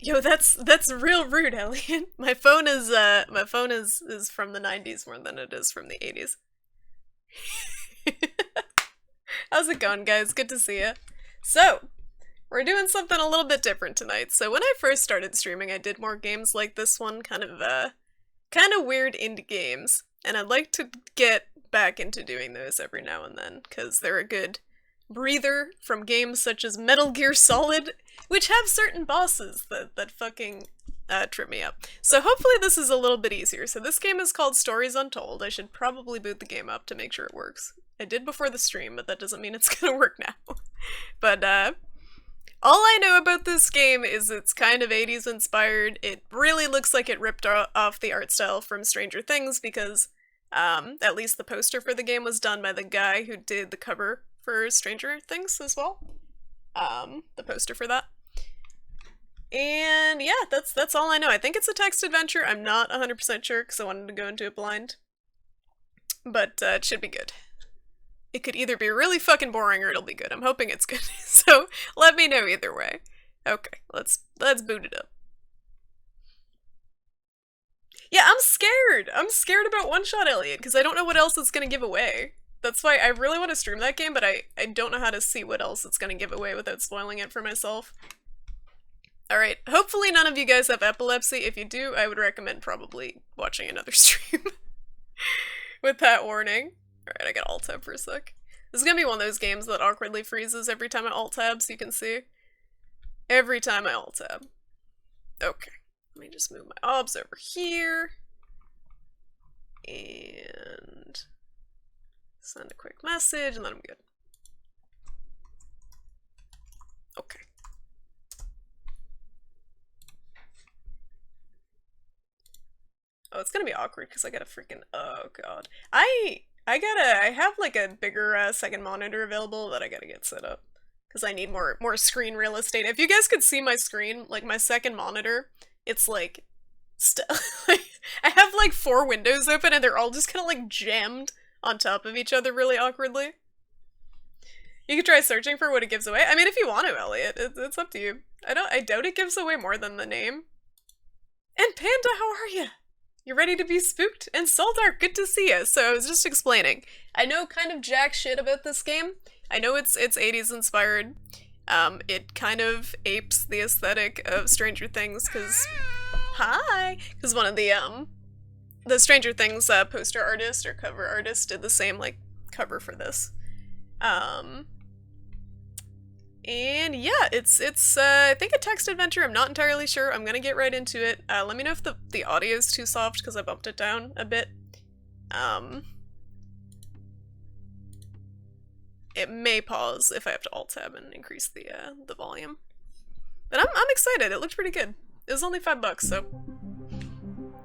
Yo, that's real rude, Elliot. My phone is from the 90s more than it is from the 80s. How's it going, guys? Good to see you. So, we're doing something a little bit different tonight. So when I first started streaming, I did more games like this one, kind of weird indie games, and I'd like to get back into doing those every now and then because they're a good breather from games such as Metal Gear Solid, which have certain bosses that fucking trip me up. So hopefully this is a little bit easier. So this game is called Stories Untold. I should probably boot the game up to make sure it works. I did before the stream, but that doesn't mean it's gonna work now. But all I know about this game is it's kind of 80s inspired. It really looks like it ripped off the art style from Stranger Things because at least the poster for the game was done by the guy who did the cover for Stranger Things as well. The poster for that. And yeah, that's all I know. I think it's a text adventure. I'm not 100% sure because I wanted to go into it blind. But it should be good. It could either be really fucking boring or it'll be good. I'm hoping it's good. So let me know either way. Okay, let's boot it up. Yeah, I'm scared. I'm scared about One Shot Elliot because I don't know what else it's gonna give away. That's why I really want to stream that game, but I don't know how to see what else it's gonna give away without spoiling it for myself. Alright, hopefully none of you guys have epilepsy. If you do, I would recommend probably watching another stream. With that warning. Alright, I got alt-tab for a sec. This is gonna be one of those games that awkwardly freezes every time I alt-tab, so you can see. Every time I alt-tab. Okay, let me just move my obs over here. And send a quick message, and then I'm good. Okay. Oh, it's gonna be awkward because I gotta freaking, oh god. I have like a bigger second monitor available that I gotta get set up. Because I need more screen real estate. If you guys could see my screen, like my second monitor, it's like, I have like 4 windows open and they're all just kind of like jammed on top of each other really awkwardly. You could try searching for what it gives away. I mean, if you want to, Elliot, it's up to you. I doubt it gives away more than the name. And Panda, how are you? You ready to be spooked? And Soldark, good to see you. So I was just explaining. I know kind of jack shit about this game. I know it's 80s inspired. It kind of apes the aesthetic of Stranger Things because one of the Stranger Things poster artist or cover artist did the same like cover for this. And yeah, it's I think a text adventure. I'm not entirely sure. I'm gonna get right into it. Let me know if the audio is too soft because I bumped it down a bit. It may pause if I have to alt-tab and increase the volume. But I'm excited. It looked pretty good. It was only $5, so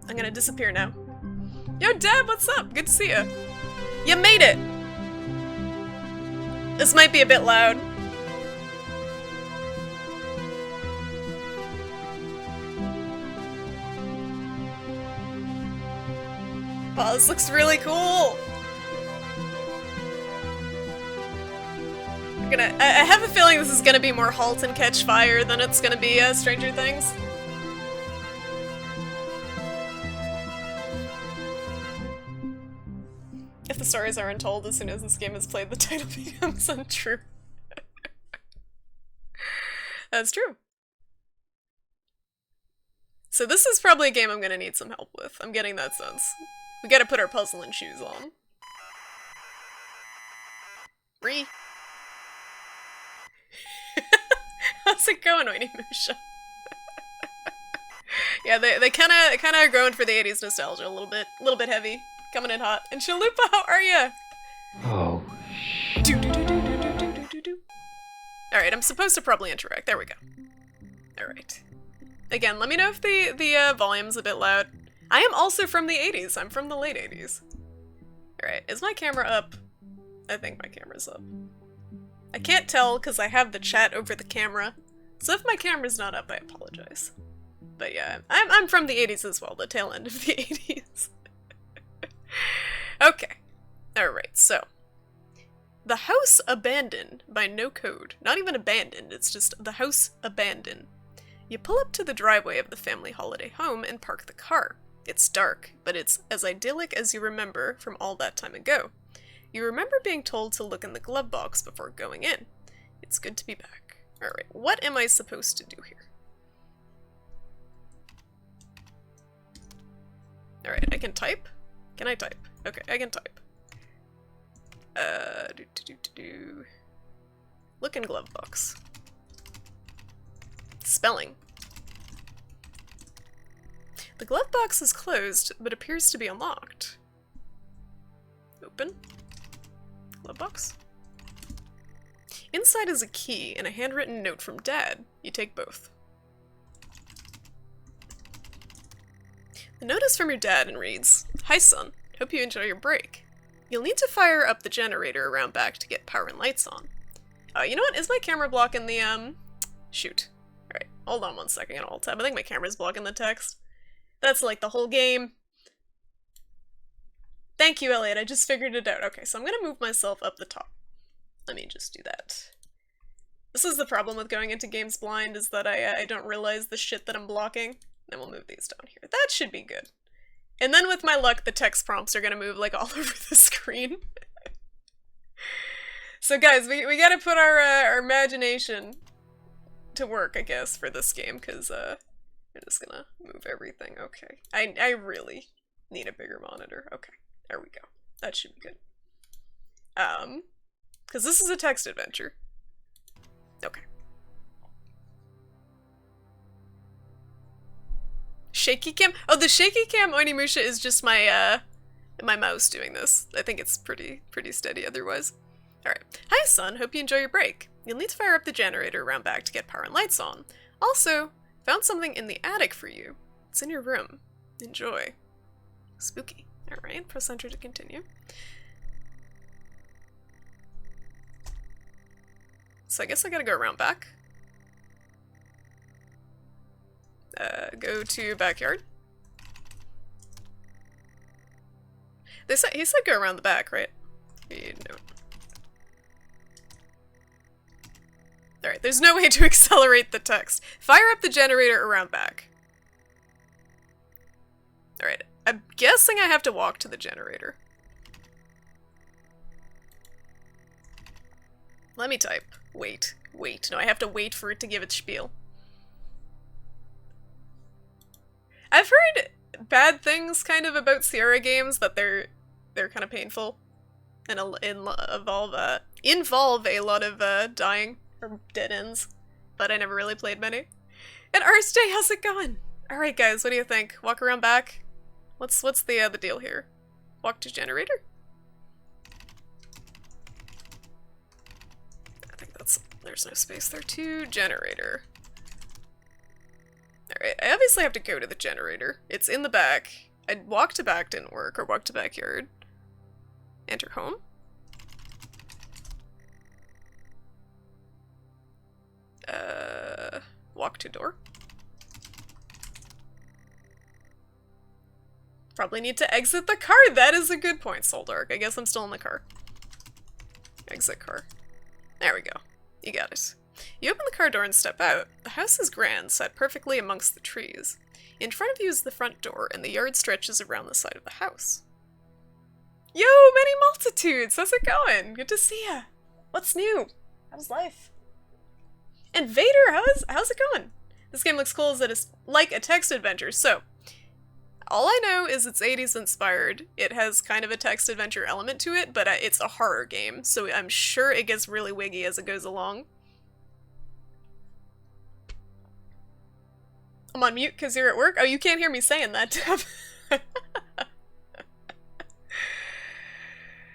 I'm gonna disappear now. Yo, Deb, what's up? Good to see you. You made it. This might be a bit loud. Wow, this looks really cool! I have a feeling this is gonna be more Halt and Catch Fire than it's gonna be Stranger Things. If the stories are untold, as soon as this game is played, the title becomes untrue. That's true. So this is probably a game I'm gonna need some help with. I'm getting that sense. We gotta put our puzzling shoes on. Bree. How's it going, Onimusha? Yeah, they kinda are going for the 80s nostalgia a little bit heavy. Coming in hot. And Chalupa, how are ya? Oh, Alright, I'm supposed to probably interact. There we go. Alright. Again, let me know if the volume's a bit loud. I am also from the 80s. I'm from the late 80s. Alright, is my camera up? I think my camera's up. I can't tell because I have the chat over the camera. So if my camera's not up, I apologize. But yeah, I'm from the 80s as well, the tail end of the 80s. Okay. Alright, so. The House Abandoned by No Code. Not even abandoned, it's just The House Abandoned. You pull up to the driveway of the family holiday home and park the car. It's dark, but it's as idyllic as you remember from all that time ago. You remember being told to look in the glove box before going in. It's good to be back. Alright, what am I supposed to do here? Alright, I can type? Can I type? Okay, I can type. Look in glove box. Spelling. The glove box is closed, but appears to be unlocked. Open. Glove box. Inside is a key and a handwritten note from Dad. You take both. The note is from your dad and reads, "Hi son, hope you enjoy your break. You'll need to fire up the generator around back to get power and lights on." You know what? Is my camera blocking the, shoot. Alright, hold on 1 second, I'm gonna alt-tab. I think my camera's blocking the text. That's like the whole game. Thank you, Elliot, I just figured it out. Okay, so I'm gonna move myself up the top. Let me just do that. This is the problem with going into games blind, is that I don't realize the shit that I'm blocking. Then we'll move these down here. That should be good. And then with my luck, the text prompts are gonna move like all over the screen. So guys, we gotta put our imagination to work, I guess, for this game, because I'm just gonna move everything. Okay. I really need a bigger monitor. Okay, there we go. That should be good. Because this is a text adventure. Okay. Shaky cam? Oh, the shaky cam Onimusha is just my, my mouse doing this. I think it's pretty steady otherwise. Alright. Hi, son. Hope you enjoy your break. You'll need to fire up the generator around back to get power and lights on. Also, found something in the attic for you. It's in your room. Enjoy. Spooky. Alright, press enter to continue. So I guess I gotta go around back. Go to backyard. He said go around the back, right? No. Alright, there's no way to accelerate the text. Fire up the generator around back. Alright, I'm guessing I have to walk to the generator. Let me type. Wait. No, I have to wait for it to give its spiel. I've heard bad things kind of about Sierra games, that they're kind of painful and involve a lot of dying or dead ends, but I never really played many. And RSJ, how's it going? Alright guys, what do you think? Walk around back? What's the deal here? Walk to generator? I think there's no space there. To generator. Alright, I obviously have to go to the generator. It's in the back. Walk to back didn't work, or walk to backyard. Enter home. Walk to door. Probably need to exit the car. That is a good point, Soldark. I guess I'm still in the car. Exit car. There we go. You got it. You open the car door and step out. The house is grand, set perfectly amongst the trees. In front of you is the front door, and the yard stretches around the side of the house. Yo, many multitudes! How's it going? Good to see ya. What's new? How's life? And Vader, how's it going? This game looks cool as it is like a text adventure, so all I know is it's 80s inspired. It has kind of a text adventure element to it, but it's a horror game, so I'm sure it gets really wiggy as it goes along. I'm on mute because you're at work? Oh, you can't hear me saying that, Deb.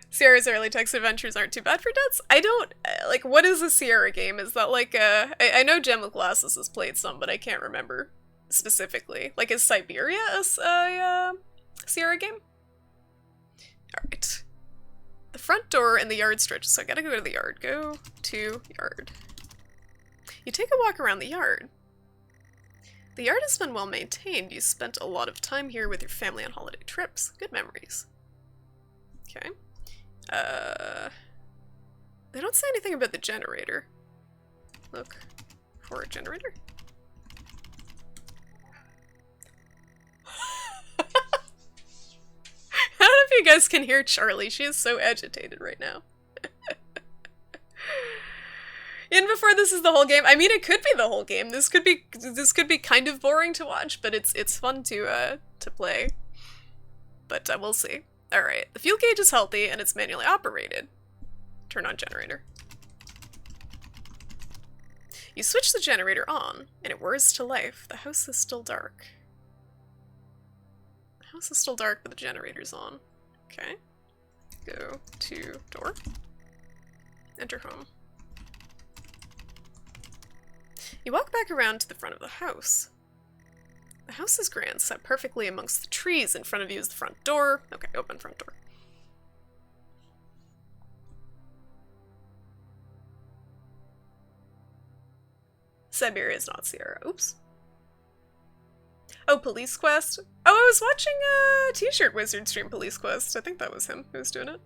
Sierra's early text adventures aren't too bad for deaths. I don't, like, what is a Sierra game? Is that like I know Gem with Glasses has played some, but I can't remember specifically. Like, is Siberia a Sierra game? Alright. The front door and the yard stretches, so I gotta go to the yard. Go to yard. You take a walk around the yard. The yard has been well maintained. You spent a lot of time here with your family on holiday trips. Good memories. Okay. They don't say anything about the generator. Look for a generator. you guys can hear Charlie. She is so agitated right now. In before this is the whole game. I mean, it could be the whole game. This could be kind of boring to watch, but it's fun to play. But we'll see. All right, the fuel gauge is healthy and it's manually operated. Turn on generator. You switch the generator on, and it whirs to life. The house is still dark. The house is still dark, but the generator's on. Okay. Go to door. Enter home. You walk back around to the front of the house. The house is grand, set perfectly amongst the trees. In front of you is the front door. Okay, open front door. Siberia is not Sierra. Oops. Oh, Police Quest? Oh, I was watching T-Shirt Wizard stream Police Quest. I think that was him who was doing it.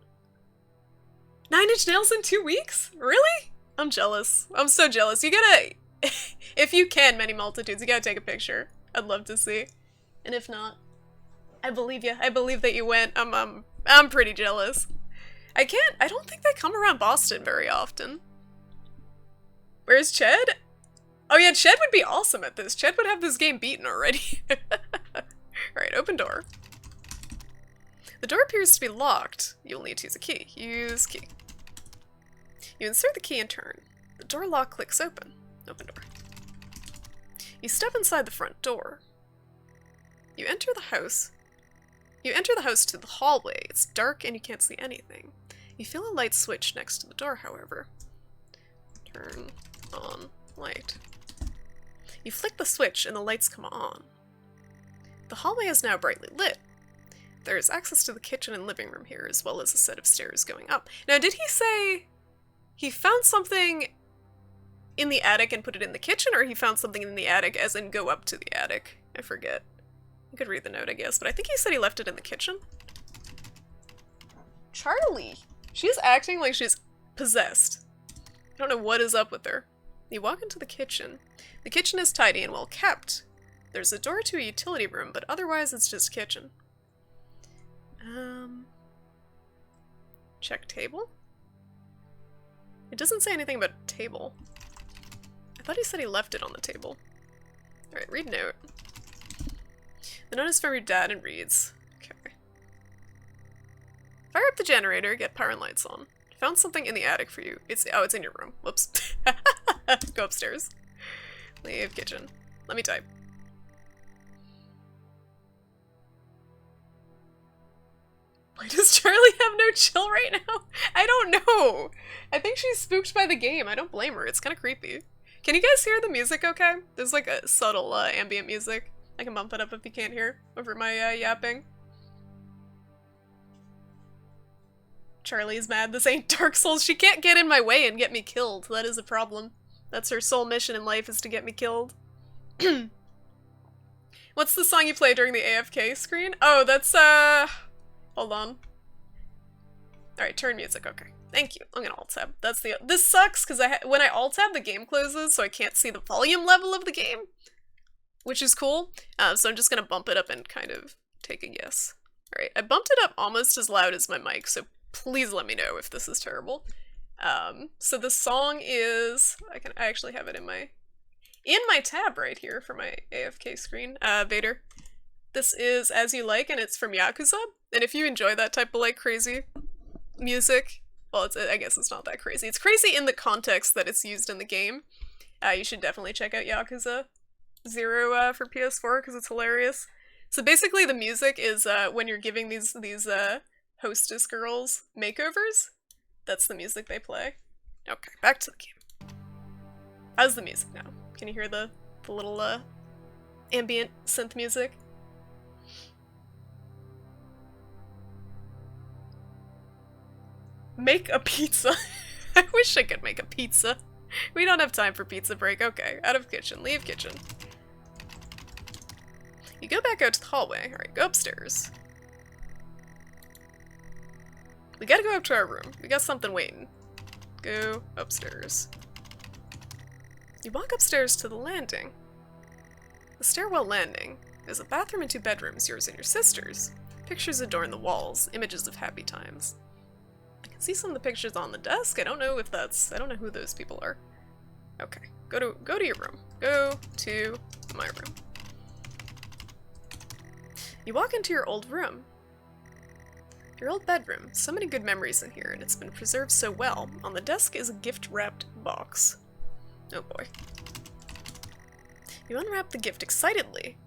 9 Inch Nails in 2 weeks? Really? I'm jealous. I'm so jealous. You gotta... if you can, Many Multitudes, you gotta take a picture. I'd love to see. And if not, I believe you. I believe that you went. I'm pretty jealous. I don't think they come around Boston very often. Where's Ched? Oh yeah, Ched would be awesome at this. Ched would have this game beaten already. Alright, open door. The door appears to be locked. You'll need to use a key. Use key. You insert the key and turn. The door lock clicks open. Open door. You step inside the front door. You enter the house. You enter the house to the hallway. It's dark and you can't see anything. You feel a light switch next to the door, however. Turn on light. You flick the switch and the lights come on. The hallway is now brightly lit. There is access to the kitchen and living room here, as well as a set of stairs going up. Now, did he say he found something in the attic and put it in the kitchen, or he found something in the attic as in go up to the attic? I forget. You could read the note, I guess, but I think he said he left it in the kitchen. Charlie! She's acting like she's possessed. I don't know what is up with her. You walk into the kitchen. The kitchen is tidy and well kept. There's a door to a utility room, but otherwise it's just kitchen. Check table? It doesn't say anything about table. I thought he said he left it on the table. Alright, read note. The note is from your dad and reads. Okay. Fire up the generator, get power and lights on. Found something in the attic for you. It's in your room. Whoops. Go upstairs. Leave kitchen. Let me type. Why does Charlie have no chill right now? I don't know. I think she's spooked by the game. I don't blame her. It's kind of creepy. Can you guys hear the music okay? There's like a subtle ambient music. I can bump it up if you can't hear over my yapping. Charlie's mad. This ain't Dark Souls. She can't get in my way and get me killed. That is a problem. That's her sole mission in life, is to get me killed. What's the song you play during the AFK screen? Oh, that's, hold on. Alright, turn music. Okay. Thank you. I'm gonna alt-tab. That's the- This sucks, because when I alt-tab, the game closes, so I can't see the volume level of the game. Which is cool. So I'm just gonna bump it up and kind of take a guess. Alright, I bumped it up almost as loud as my mic, so please let me know if this is terrible. So the song is, I actually have it in my tab right here for my AFK screen, Vader. This is As You Like, and it's from Yakuza. And if you enjoy that type of like crazy music, well, I guess it's not that crazy. It's crazy in the context that it's used in the game. You should definitely check out Yakuza 0 for PS4 because it's hilarious. So basically the music is when you're giving these hostess girls makeovers, that's the music they play. Okay, back to the game. How's the music now? Can you hear the little ambient synth music? Make a pizza. I wish I could make a pizza. We don't have time for pizza break. Okay, out of kitchen. Leave kitchen. You go back out to the hallway. Alright, go upstairs. We gotta go up to our room. We got something waiting. Go upstairs. You walk upstairs to the landing. The stairwell landing. There's a bathroom and 2 bedrooms, yours and your sister's. Pictures adorn the walls, images of happy times. I can see some of the pictures on the desk. I don't know if that's... I don't know who those people are. Okay, go to your room. Go to my room. You walk into your old room. Your old bedroom. So many good memories in here, and it's been preserved so well. On the desk is a gift-wrapped box. Oh boy. You unwrap the gift excitedly.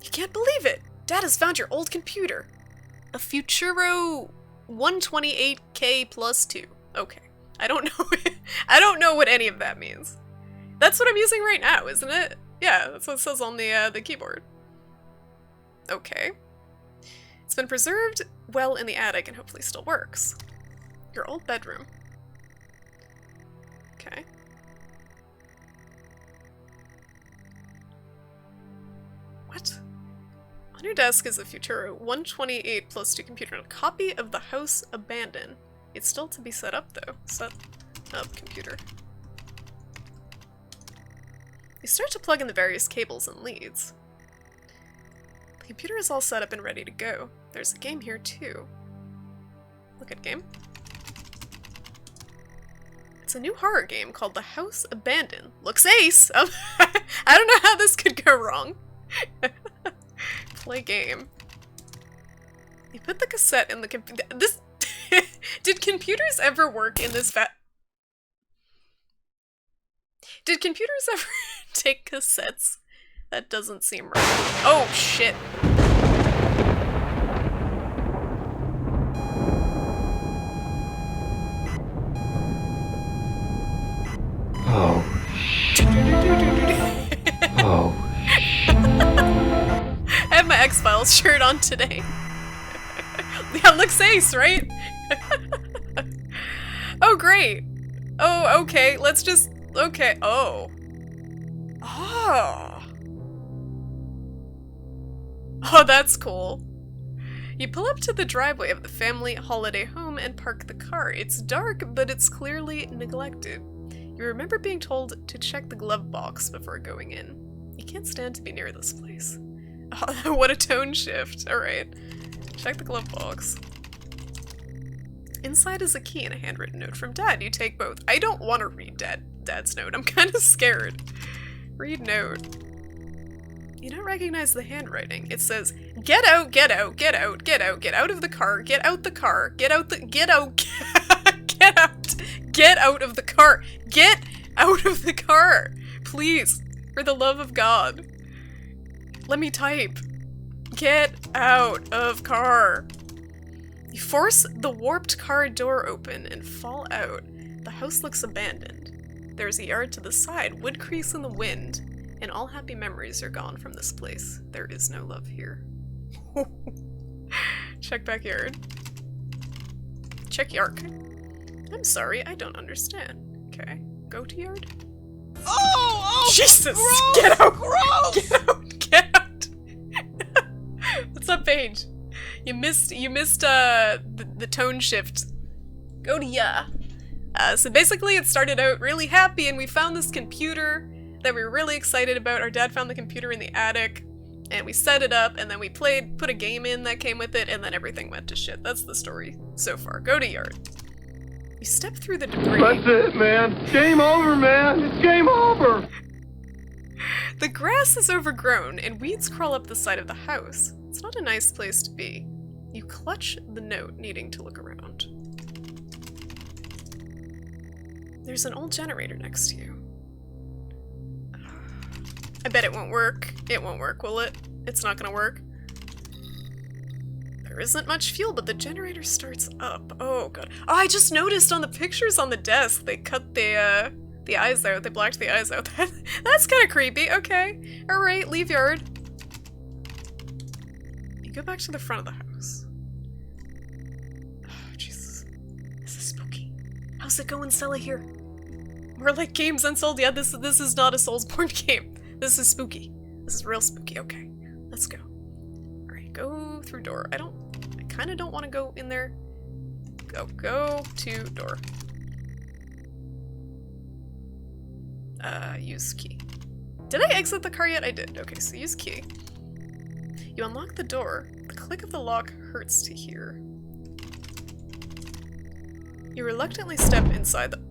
You can't believe it! Dad has found your old computer. A Futuro 128K plus 2. Okay. I don't know. I don't know what any of that means. That's what I'm using right now, isn't it? Yeah, that's what it says on the keyboard. Okay. It's been preserved well in the attic and hopefully still works. Your old bedroom. Okay. What? On your desk is a Futuro 128 plus 2 computer and a copy of The House Abandoned. It's still to be set up though. Set up computer. You start to plug in the various cables and leads. The computer is all set up and ready to go. There's a game here too. Look at game. It's a new horror game called The House Abandoned. Looks ace! I don't know how this could go wrong. Play game. You put the cassette in the computer. This did computers ever work in this Did computers ever take cassettes? That doesn't seem right. Oh shit. Oh shit. Oh. I have my X-Files shirt on today. Yeah, looks ace, right? Oh, great. Oh, okay, let's just... Okay, oh. Oh. Oh, that's cool. You pull up to the driveway of the family holiday home and park the car. It's dark, but it's clearly neglected. You remember being told to check the glove box before going in. You can't stand to be near this place. Oh, what a tone shift. Alright. Check the glove box. Inside is a key and a handwritten note from Dad. You take both. I don't want to read Dad's note. I'm kind of scared. Read note. You don't recognize the handwriting. It says, get out, get out, get out, get out, get out of the car, get out the car, get out, get out, get out, get out of the car, get out of the car. Please, for the love of God. Let me type. Get out of car. You force the warped car door open and fall out. The house looks abandoned. There's a yard to the side, wood creaks in the wind, and all happy memories are gone from this place. There is no love here. Check backyard. Check yard. I'm sorry, I don't understand. Okay, go to yard. Oh! Jesus! Gross! Get out! Gross! Get out! Get out! What's up, Paige? You missed the tone shift. Go to ya. So basically it started out really happy and we found this computer that we were really excited about. Our dad found the computer in the attic and we set it up and then we put a game in that came with it and then everything went to shit. That's the story so far. Go to yard. You step through the debris. That's it, man. Game over, man. It's game over. The grass is overgrown and weeds crawl up the side of the house. It's not a nice place to be. You clutch the note, needing to look around. There's an old generator next to you. I bet it won't work. It won't work, will it? It's not gonna work. There isn't much fuel, but the generator starts up. Oh god. Oh, I just noticed on the pictures on the desk, they cut the eyes out. They blacked the eyes out. That's kind of creepy. Okay. Alright, leave yard. You go back to the front of the house. Oh, Jesus. This is spooky. How's it going, Stella, here? More like games unsold. Yeah, this is not a Soulsborne game. This is spooky. This is real spooky. Okay, let's go. Alright, go through door. I kind of don't want to go in there. Go to door. Use key. Did I exit the car yet? I did. Okay, so use key. You unlock the door. The click of the lock hurts to hear. You reluctantly step inside the...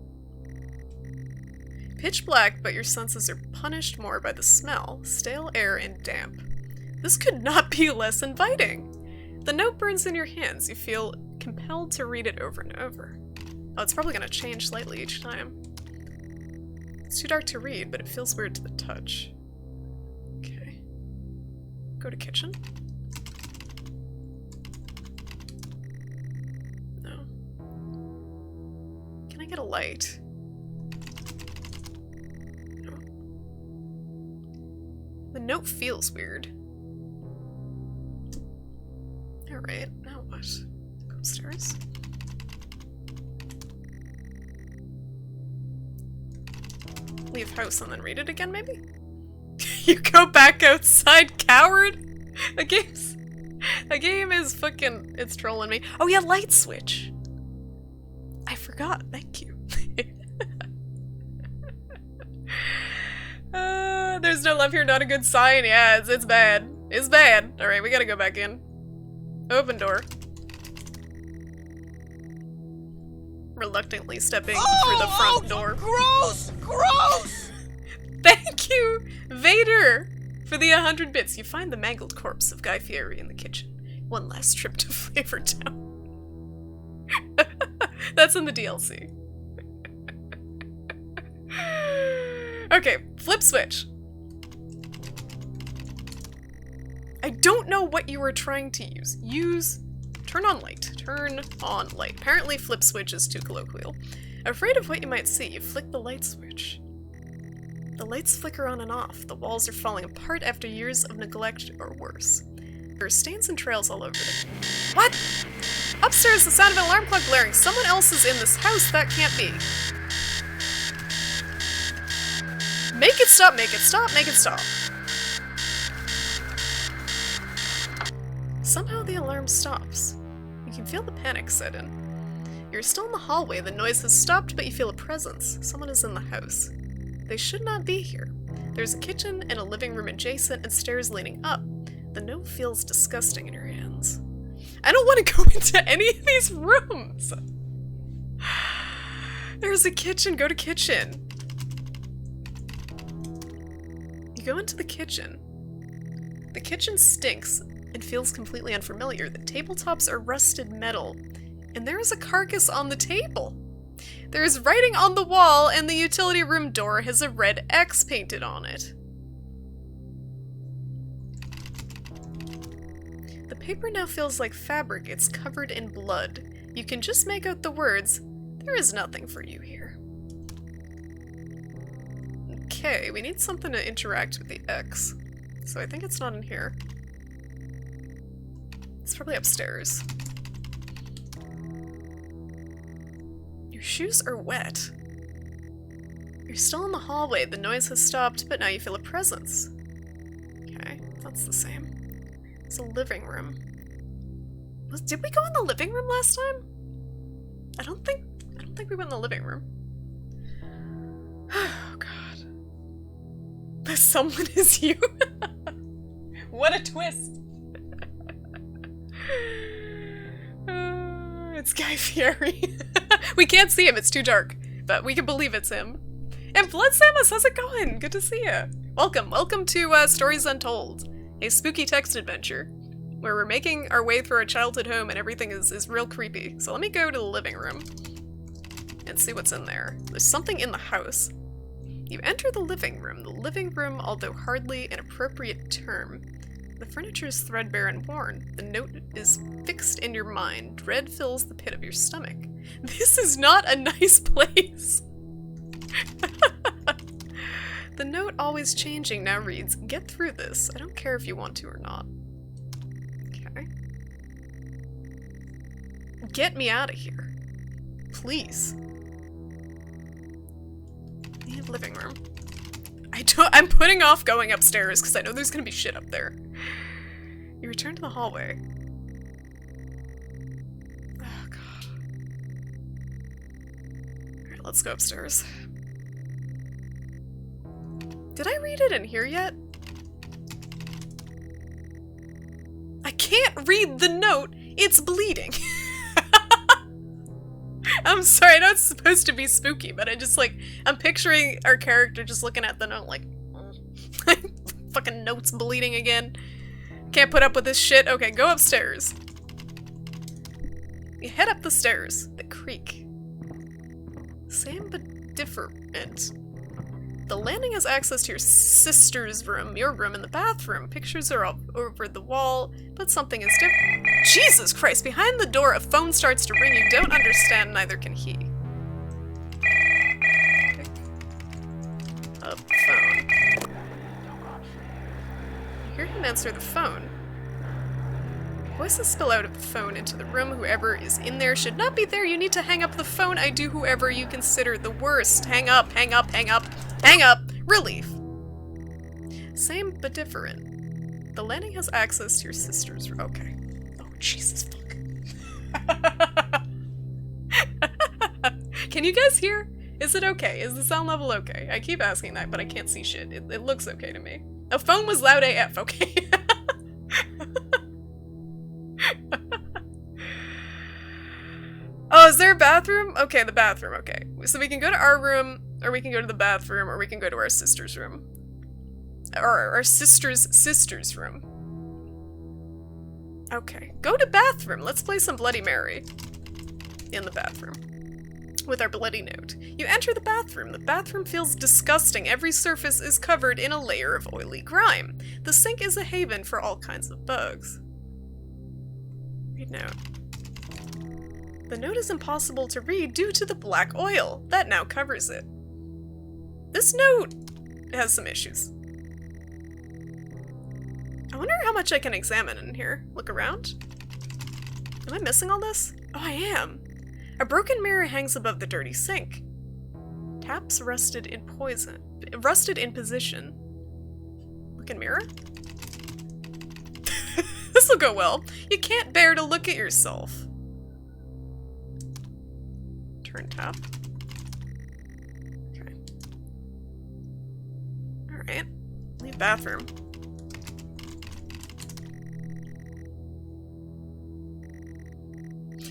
Pitch black, but your senses are punished more by the smell, stale air, and damp. This could not be less inviting. The note burns in your hands. You feel compelled to read it over and over. Oh, it's probably going to change slightly each time. It's too dark to read, but it feels weird to the touch. Okay. Go to kitchen. No. Can I get a light? No. The note feels weird. Alright, now what? Go upstairs. Leave house and then read it again, maybe? You go back outside, coward! The game is fucking... it's trolling me. Oh yeah, light switch! I forgot, thank you. There's no love here, not a good sign. Yeah, it's bad. It's bad. Alright, we gotta go back in. Open door. Reluctantly stepping through the front door. Gross! Gross! Thank you, Vader, for the 100 bits. You find the mangled corpse of Guy Fieri in the kitchen. One last trip to Flavor Town. That's in the DLC. Okay, flip switch. I don't know what you were trying to use. Turn on light. Turn on light. Apparently flip switch is too colloquial. Afraid of what you might see, you flick the light switch. The lights flicker on and off. The walls are falling apart after years of neglect or worse. There are stains and trails all over them. What? Upstairs, the sound of an alarm clock blaring. Someone else is in this house. That can't be. Make it stop, make it stop, make it stop. Somehow the alarm stops. You can feel the panic set in. You're still in the hallway, the noise has stopped, but you feel a presence. Someone is in the house. They should not be here. There's a kitchen and a living room adjacent and stairs leading up. The note feels disgusting in your hands. I don't want to go into any of these rooms! There's a kitchen, go to kitchen. You go into the kitchen. The kitchen stinks and feels completely unfamiliar. The tabletops are rusted metal, and there is a carcass on the table. There is writing on the wall, and the utility room door has a red X painted on it. The paper now feels like fabric. It's covered in blood. You can just make out the words, "There is nothing for you here." Okay, we need something to interact with the X. So I think it's not in here. It's probably upstairs. Your shoes are wet. You're still in the hallway. The noise has stopped, but now you feel a presence. Okay, that's the same. It's a living room. Did we go in the living room last time? I don't think we went in the living room. Oh god. The someone is you. What a twist. It's Guy Fieri. We can't see him, it's too dark, but we can believe it's him. And Blood Samus, how's it going? Good to see you. Welcome to Stories Untold, a spooky text adventure where we're making our way through our childhood home and everything is real creepy. So let me go to the living room and see what's in there. There's something in the house. You enter the living room. The living room, although hardly an appropriate term. The furniture is threadbare and worn. The note is fixed in your mind. Dread fills the pit of your stomach. This is not a nice place. The note, always changing, now reads, "Get through this. I don't care if you want to or not." Okay. Get me out of here. Please. The living room. I'm putting off going upstairs because I know there's gonna be shit up there. You return to the hallway. Oh god. Alright, let's go upstairs. Did I read it in here yet? can't read the note. It's bleeding. I'm sorry, I know it's supposed to be spooky, but I'm picturing our character just looking at the note like, fucking note's bleeding again. Can't put up with this shit. Okay, go upstairs. You head up the stairs. The creak. Same but different. The landing has access to your sister's room, your room, and the bathroom. Pictures are all over the wall, but something is different. Jesus Christ! Behind the door, a phone starts to ring. You don't understand, neither can he. Pick up the phone. You hear him answer the phone. Voices spill out of the phone into the room. Whoever is in there should not be there. You need to hang up the phone. I do whoever you consider the worst. Hang up, hang up, hang up, hang up. Relief. Same but different. The landing has access to your sister's room. Okay. Oh, Jesus fuck. Can you guys hear? Is it okay? Is the sound level okay? I keep asking that, but I can't see shit. It looks okay to me. A phone was loud AF, okay? Oh, is there a bathroom? Okay, the bathroom, okay. So we can go to our room, or we can go to the bathroom, or we can go to our sister's room. Or our sister's room. Okay, go to bathroom. Let's play some Bloody Mary. In the bathroom. With our bloody note. You enter the bathroom. The bathroom feels disgusting. Every surface is covered in a layer of oily grime. The sink is a haven for all kinds of bugs. Read note. The note is impossible to read due to the black oil. That now covers it. This note has some issues. I wonder how much I can examine in here. Look around. Am I missing all this? Oh, I am. A broken mirror hangs above the dirty sink. Taps rusted in position. Look in mirror. This'll go well. You can't bear to look at yourself. Turn tap. Okay. Alright. Leave bathroom.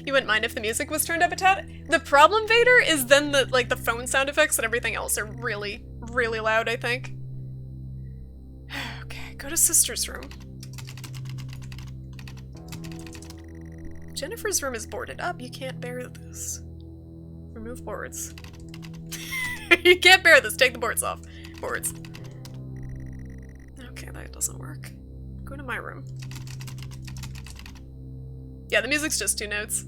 You wouldn't mind if the music was turned up a tad? The problem, Vader, is then the phone sound effects and everything else are really, really loud, I think. Okay, go to sister's room. Jennifer's room is boarded up. You can't bear this. Remove boards. You can't bear this. Take the boards off. Boards. Okay, that doesn't work. Go to my room. Yeah, the music's just 2 notes.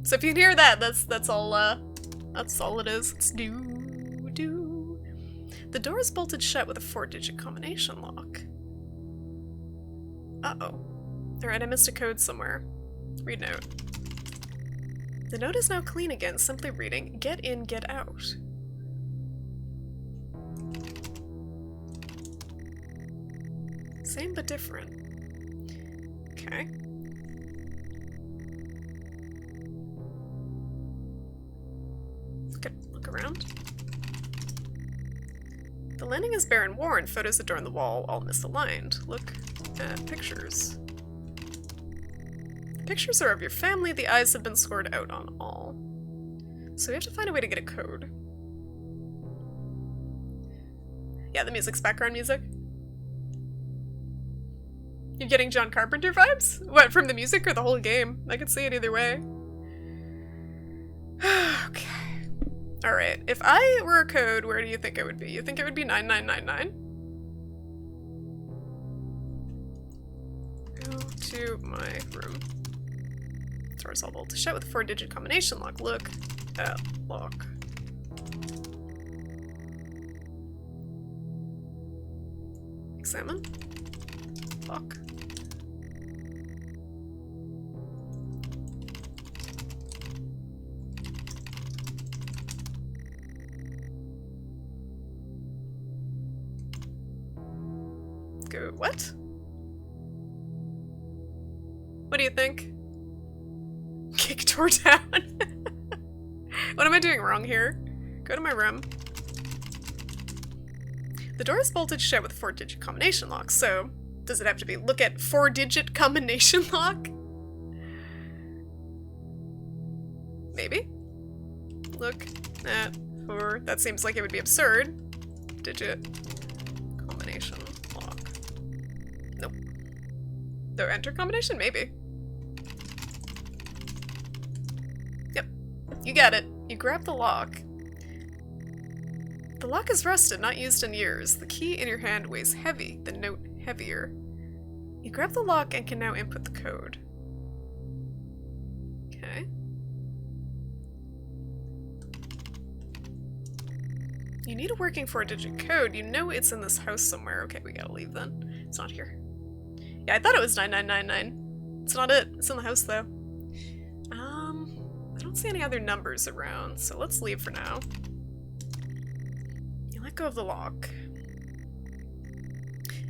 So if you can hear that, that's all it is. It's do. The door is bolted shut with a 4-digit combination lock. Uh-oh. Alright, I missed a code somewhere. Read note. The note is now clean again, simply reading, get in, get out. Same but different. Okay. Look around. The landing is bare and worn, photos adorn the wall, all misaligned. Look at pictures. Pictures are of your family, the eyes have been scored out on all. So we have to find a way to get a code. Yeah, the music's background music. You're getting John Carpenter vibes? What, from the music or the whole game? I could see it either way. Okay. Alright, if I were a code, where do you think it would be? You think it would be 9999? Go to my room. Doors all bolted shut with a 4-digit combination lock. Look at lock. Examine. Lock. Go what? What do you think? Kick door down. What am I doing wrong here? Go to my room. The door is bolted shut with a 4-digit combination lock, so Does it have to be? Look at 4-digit combination lock? Maybe? Look at 4. That seems like it would be absurd. Digit combination lock. Nope. The enter combination? Maybe. Yep. You got it. You grab the lock. The lock is rusted, not used in years. The key in your hand weighs heavy, the note heavier. You grab the lock and can now input the code. Okay. You need a working 4-digit code. You know it's in this house somewhere. Okay, we gotta leave then. It's not here. Yeah, I thought it was 9999. It's not it. It's in the house though. I don't see any other numbers around, so let's leave for now. You let go of the lock.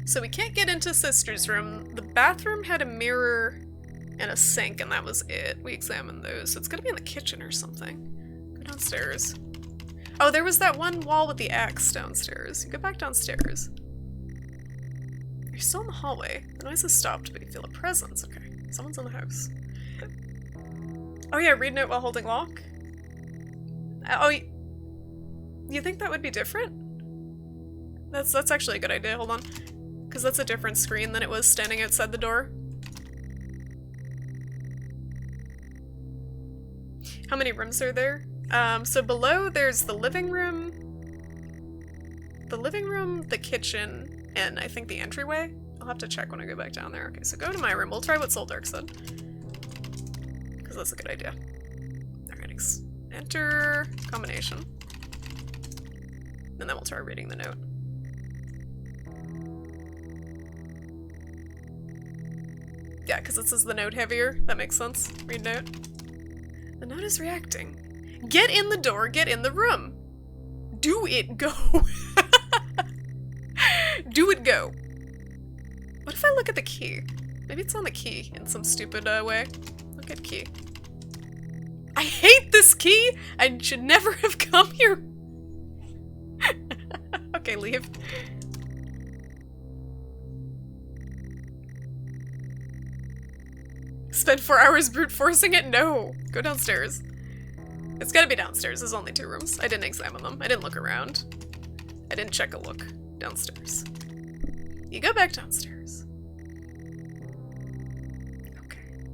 So we can't get into Sister's room. The bathroom had a mirror and a sink, and that was it. We examined those, so it's gonna be in the kitchen or something. Go downstairs. Oh, there was that one wall with the axe downstairs. You go back downstairs. You're still in the hallway. The noise has stopped, but you feel a presence. Okay, someone's in the house. Oh yeah, read note while holding lock? Oh, you think that would be different? That's actually a good idea. Hold on. Because that's a different screen than it was standing outside the door. How many rooms are there? So below there's the living room, the kitchen, and I think the entryway. I'll have to check when I go back down there. Okay, so go to my room. We'll try what Soldark said. Because that's a good idea. Alright, enter combination. And then we'll try reading the note. Yeah, because it says the note heavier. That makes sense. Read note. The note is reacting. Get in the door, get in the room. Do it go. Do it go. What if I look at the key? Maybe it's on the key in some stupid way. Look at key. I hate this key! I should never have come here. Okay, leave. Spend 4 hours brute forcing it? No. Go downstairs. It's gotta be downstairs. There's only 2 rooms. I didn't examine them. I didn't look around. I didn't check a look. Downstairs. You go back downstairs. Okay.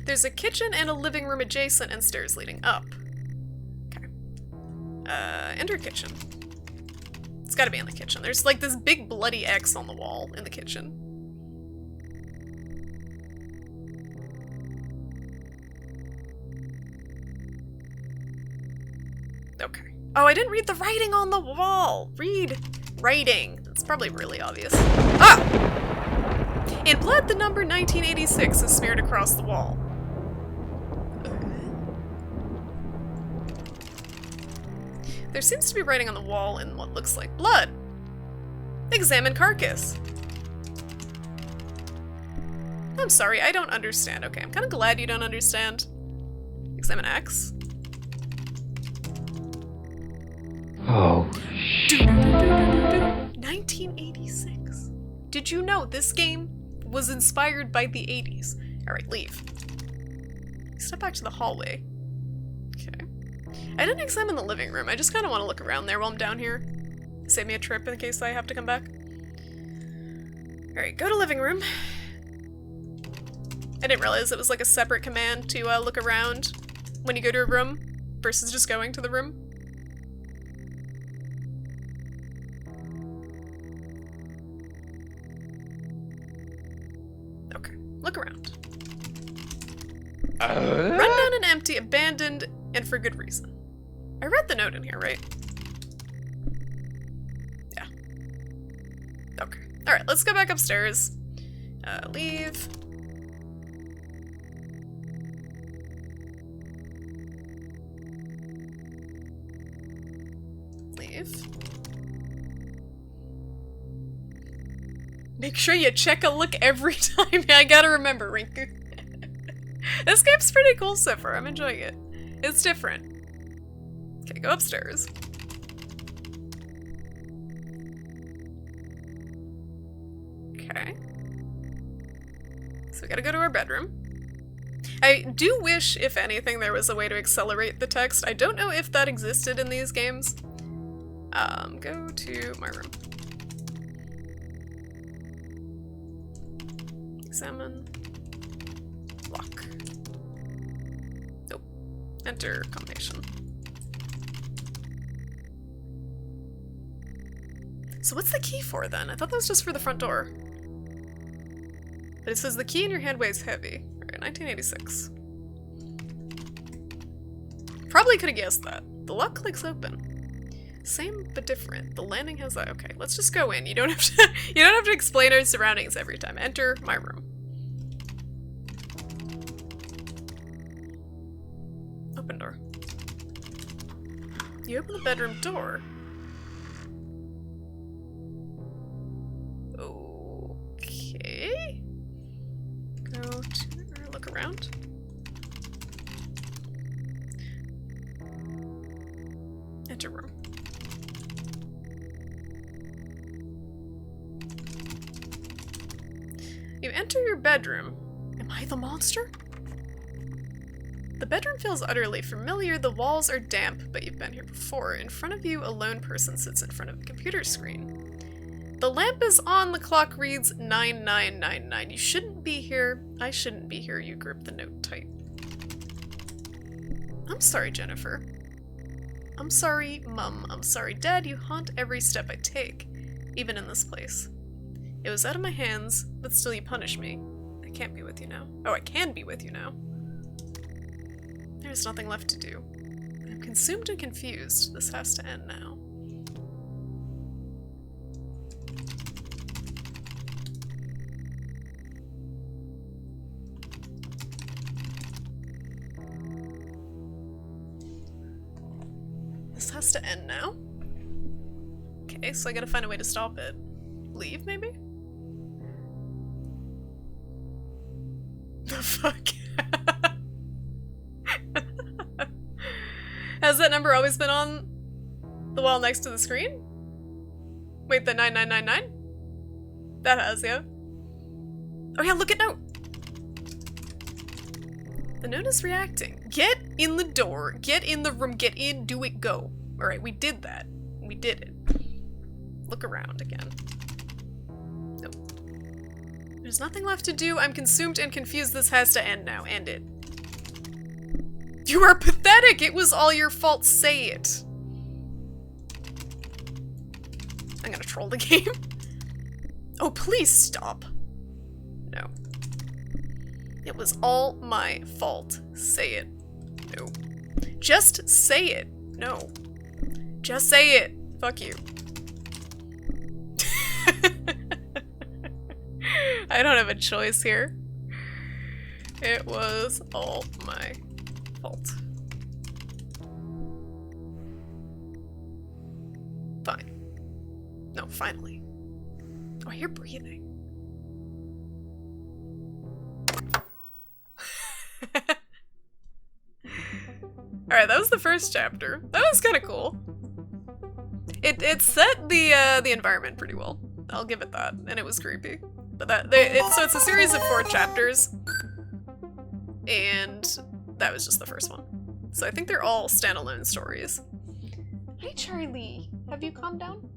There's a kitchen and a living room adjacent and stairs leading up. Okay. Enter kitchen. It's gotta be in the kitchen. There's like this big bloody X on the wall in the kitchen. Okay. Oh, I didn't read the writing on the wall! Read writing. It's probably really obvious. Ah! In blood, the number 1986 is smeared across the wall. There seems to be writing on the wall in what looks like blood. Examine carcass. I'm sorry, I don't understand. Okay, I'm kind of glad you don't understand. Examine X. Oh, shit. 1986. Did you know this game was inspired by the 80s? Alright, leave. Step back to the hallway. Okay. I didn't examine the living room. I just kind of want to look around there while I'm down here. Save me a trip in case I have to come back. Alright, go to living room. I didn't realize it was like a separate command to look around when you go to a room versus just going to the room. Okay, look around. Run down and empty, abandoned, and for good reason. I read the note in here, right? Yeah. Okay. Alright, let's go back upstairs. Leave. Leave. Make sure you check a look every time. I gotta remember, Rinku. This game's pretty cool so far. I'm enjoying it. It's different. Okay, go upstairs. we gotta go to our bedroom. I do wish, if anything, there was a way to accelerate the text. I don't know if that existed in these games. Go to my room. Examine. Lock. Nope. Enter combination. So what's the key for then? I thought that was just for the front door. But it says the key in your hand weighs heavy. Alright, 1986. Probably could have guessed that. The lock clicks open. Same but different. The landing has that. Okay, let's just go in. You don't have to you don't have to explain our surroundings every time. Enter my room. Open door. You open the bedroom door. Okay. Go to look around. Enter room. You enter your bedroom. Am I the monster? The bedroom feels utterly familiar. The walls are damp, but you've been here before. In front of you, a lone person sits in front of a computer screen. The lamp is on. The clock reads 9999. You shouldn't be here. I shouldn't be here. You grip the note tight. I'm sorry, Jennifer. I'm sorry, Mum. I'm sorry, Dad. You haunt every step I take, even in this place. It was out of my hands, but still you punish me. I can't be with you now. Oh, I can be with you now. There's nothing left to do. I'm consumed and confused. This has to end now. This has to end now? Okay, so I gotta find a way to stop it. Leave, maybe? The fuck? Has that number always been on the wall next to the screen? Wait, the 9999? That has, yeah. Oh yeah, look at note! The note is reacting. Get in the door, get in the room, get in, do it, go. Alright, we did that. We did it. Look around again. Nope. There's nothing left to do. I'm consumed and confused. This has to end now. End it. You are pathetic! It was all your fault. Say it. I'm gonna troll the game. Oh, please stop. No. It was all my fault. Say it. No. Just say it. No. Just say it. Fuck you. I don't have a choice here. It was all my fault. Fine. No, finally. Oh, I hear breathing. Alright, that was the first chapter. That was kind of cool. It set the environment pretty well. I'll give it that. And it was creepy. But so it's a series of 4 chapters. And that was just the first one. So I think they're all standalone stories. Hi, Charlie. Have you calmed down?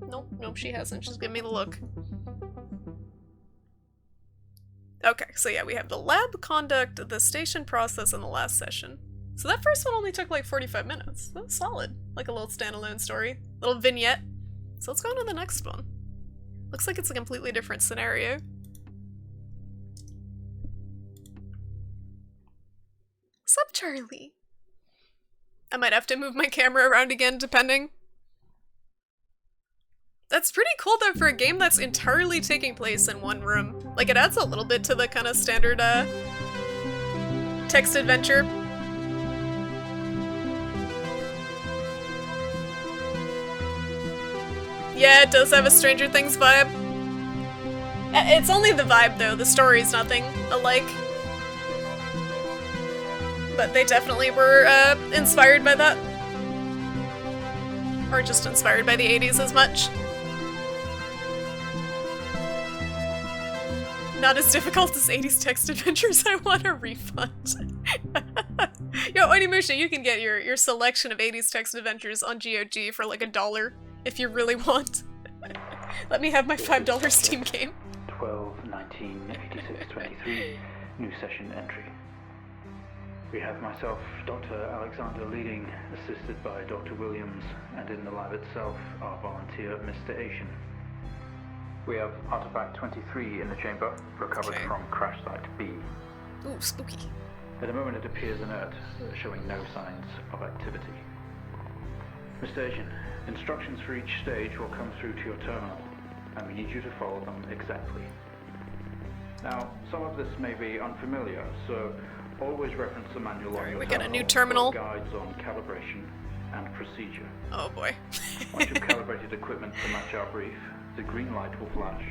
Nope, nope, she hasn't. She's giving me the look. Okay, so yeah, we have the lab conduct, the station process, and the last session. So that first one only took like 45 minutes. That was solid. Like a little standalone story. Little vignette. So let's go on to the next one. Looks like it's a completely different scenario. What's up, Charlie? I might have to move my camera around again, depending. That's pretty cool though for a game that's entirely taking place in one room. Like, it adds a little bit to the kind of standard text adventure. Yeah, it does have a Stranger Things vibe. It's only the vibe though, the story's nothing alike. But they definitely were inspired by that. Or just inspired by the 80s as much. Not as difficult as 80s text adventures. I want a refund. Yo, Onimusha, you can get your selection of 80s text adventures on GOG for like $1 if you really want. Let me have my $5 Steam game. 12/19/86/23, new session entry. We have myself, Dr. Alexander leading, assisted by Dr. Williams, and in the lab itself, our volunteer, Mr. Asian. We have artifact 23 in the chamber, recovered from crash site B. Ooh, spooky. At the moment it appears inert, showing no signs of activity. Mr. Asian, instructions for each stage will come through to your terminal, and we need you to follow them exactly. Now, some of this may be unfamiliar, so always reference the manual on your we got a new terminal terminal. for guides on calibration and procedure. Oh boy. Once you've calibrated equipment to match our brief, the green light will flash,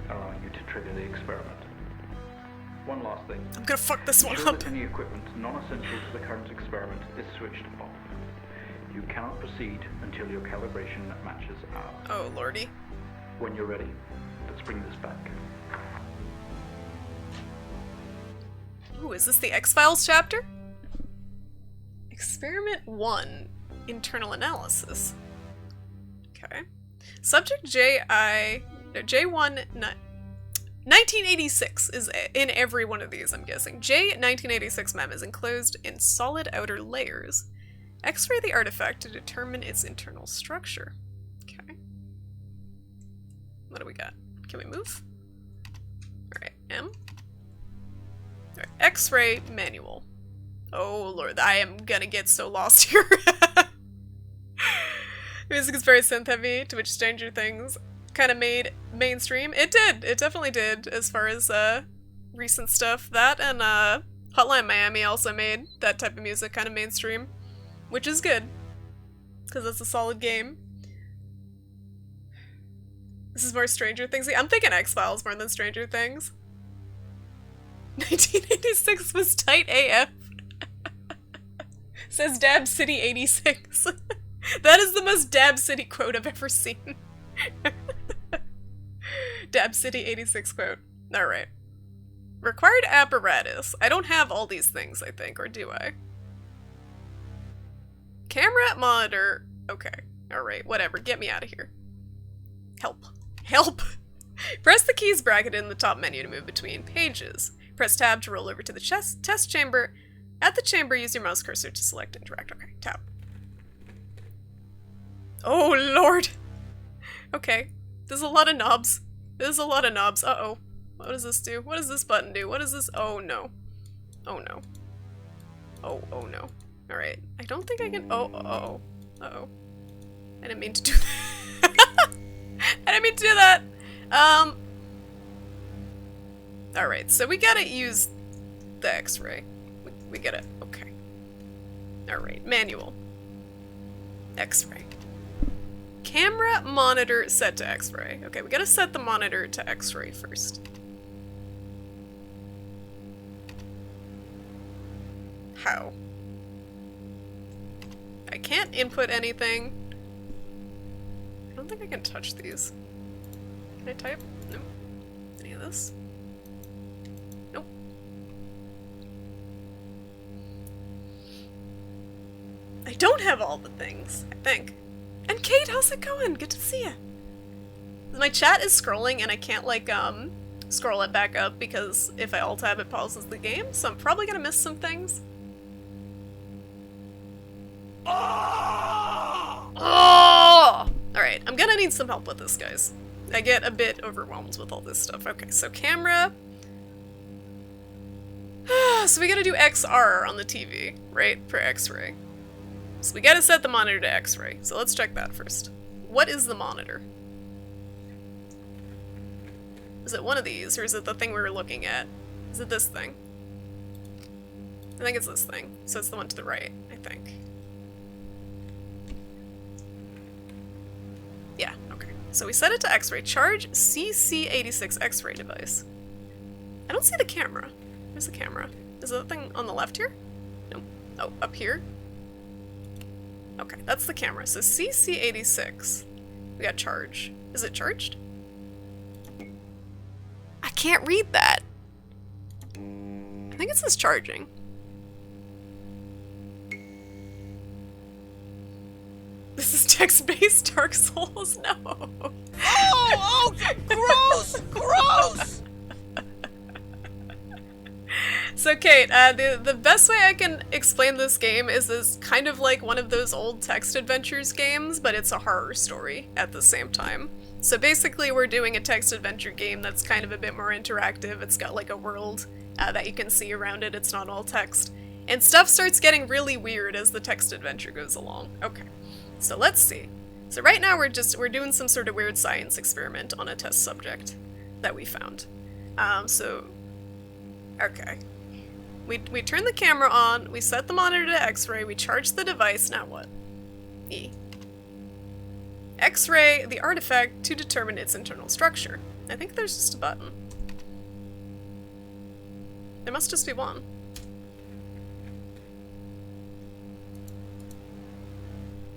allowing you to trigger the experiment. One last thing. I'm gonna fuck this one Ensure up. that any equipment non-essential to the current experiment is switched off. You cannot proceed until your calibration matches ours. Oh lordy. When you're ready, let's bring this back. Ooh, is this the X-Files chapter? Experiment 1. Internal analysis. Okay. Subject J1 1986 is in every one of these, I'm guessing. J1986 mem is enclosed in solid outer layers. X-ray the artifact to determine its internal structure. Okay. What do we got? Can we move? Alright, M. Alright, X-ray manual. Oh lord, I am gonna get so lost here. Music is very synth heavy, to which Stranger Things kind of made mainstream. It did. It definitely did, as far as recent stuff. That and Hotline Miami also made that type of music kind of mainstream, which is good, because it's a solid game. This is more Stranger Things. I'm thinking X-Files more than Stranger Things. 1986 was tight AF. Says Dab City 86. That is the most Dab City quote I've ever seen. Dab City 86 quote. Alright. Required apparatus. I don't have all these things, I think, or do I? Camera, monitor. Okay. Alright, whatever. Get me out of here. Help. Help! Press the keys bracketed in the top menu to move between pages. Press tab to roll over to the test chamber. At the chamber, use your mouse cursor to select interact. Okay, tab. Oh lord! Okay. There's a lot of knobs. There's a lot of knobs. Uh-oh. What does this do? What does this button do? What is this? Oh no. Oh no. Oh no. Alright. I don't think I can— uh-oh. Uh-oh. I didn't mean to do that. I didn't mean to do that! Alright, so we gotta use the X-ray. We gotta— okay. Alright, manual. X-ray. Camera monitor set to X-ray. Okay, we gotta set the monitor to X-ray first. How? I can't input anything. I don't think I can touch these. Can I type? No. Any of this? Nope. I don't have all the things, I think. And Kate, how's it going? Good to see you. My chat is scrolling and I can't, like, scroll it back up because if I alt-tab it pauses the game, so I'm probably gonna miss some things. Oh! Alright, I'm gonna need some help with this, guys. I get a bit overwhelmed with all this stuff. Okay, so camera. So we gotta do XR on the TV, right? For X-ray. So we gotta set the monitor to X-ray. So let's check that first. What is the monitor? Is it one of these, or is it the thing we were looking at? Is it this thing? I think it's this thing. So it's the one to the right, I think. Yeah, okay. So we set it to X-ray. Charge CC86 X-ray device. I don't see the camera. Where's the camera? Is that thing on the left here? No. Oh, up here? Okay, that's the camera. So CC86. We got charge. Is it charged? I can't read that. I think it says charging. This is text-based Dark Souls? No. Oh, gross, gross. So Kate, the best way I can explain this game is this kind of like one of those old text adventures games, but it's a horror story at the same time. So basically we're doing a text adventure game that's kind of a bit more interactive. It's got like a world that you can see around it. It's not all text. And stuff starts getting really weird as the text adventure goes along. Okay, so let's see. So right now we're doing some sort of weird science experiment on a test subject that we found. Okay. We turn the camera on, we set the monitor to X-ray, we charge the device, now what? E. X-ray the artifact to determine its internal structure. I think there's just a button. There must just be one.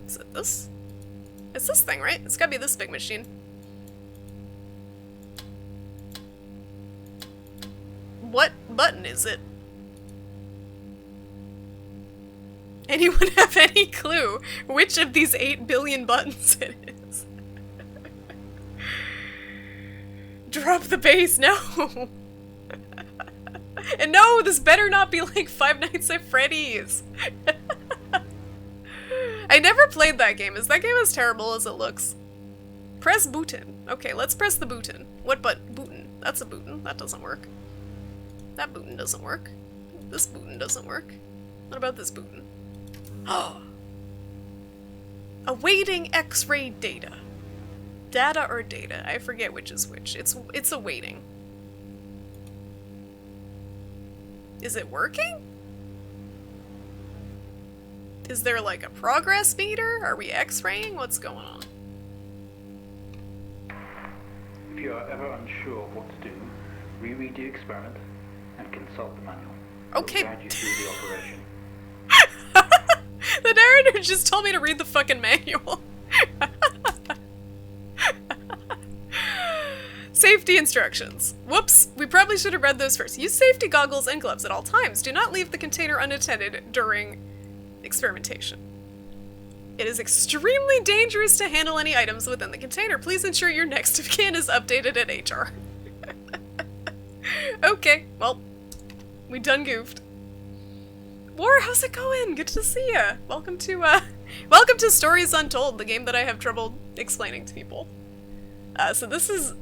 Is it this? It's this thing, right? It's gotta be this big machine. What button is it? Anyone have any clue which of these 8 billion buttons it is? Drop the bass, no! And no, this better not be like Five Nights at Freddy's! I never played that game. Is that game as terrible as it looks? Press button. Okay, let's press the button. What button? That's a button. That doesn't work. That button doesn't work. This button doesn't work. What about this button? Oh! Awaiting X-ray data. Data or data? I forget which is which. It's awaiting. Is it working? Is there like a progress meter? Are we X-raying? What's going on? If you are ever unsure of what to do, reread the experiment and consult the manual. Okay. It'll guide you through the operation. The narrator just told me to read the fucking manual. Safety instructions. Whoops, we probably should have read those first. Use safety goggles and gloves at all times. Do not leave the container unattended during experimentation. It is extremely dangerous to handle any items within the container. Please ensure your next of kin is updated at HR. Okay, well, we done goofed. War, how's it going? Good to see ya. Welcome to Stories Untold, the game that I have trouble explaining to people. So this is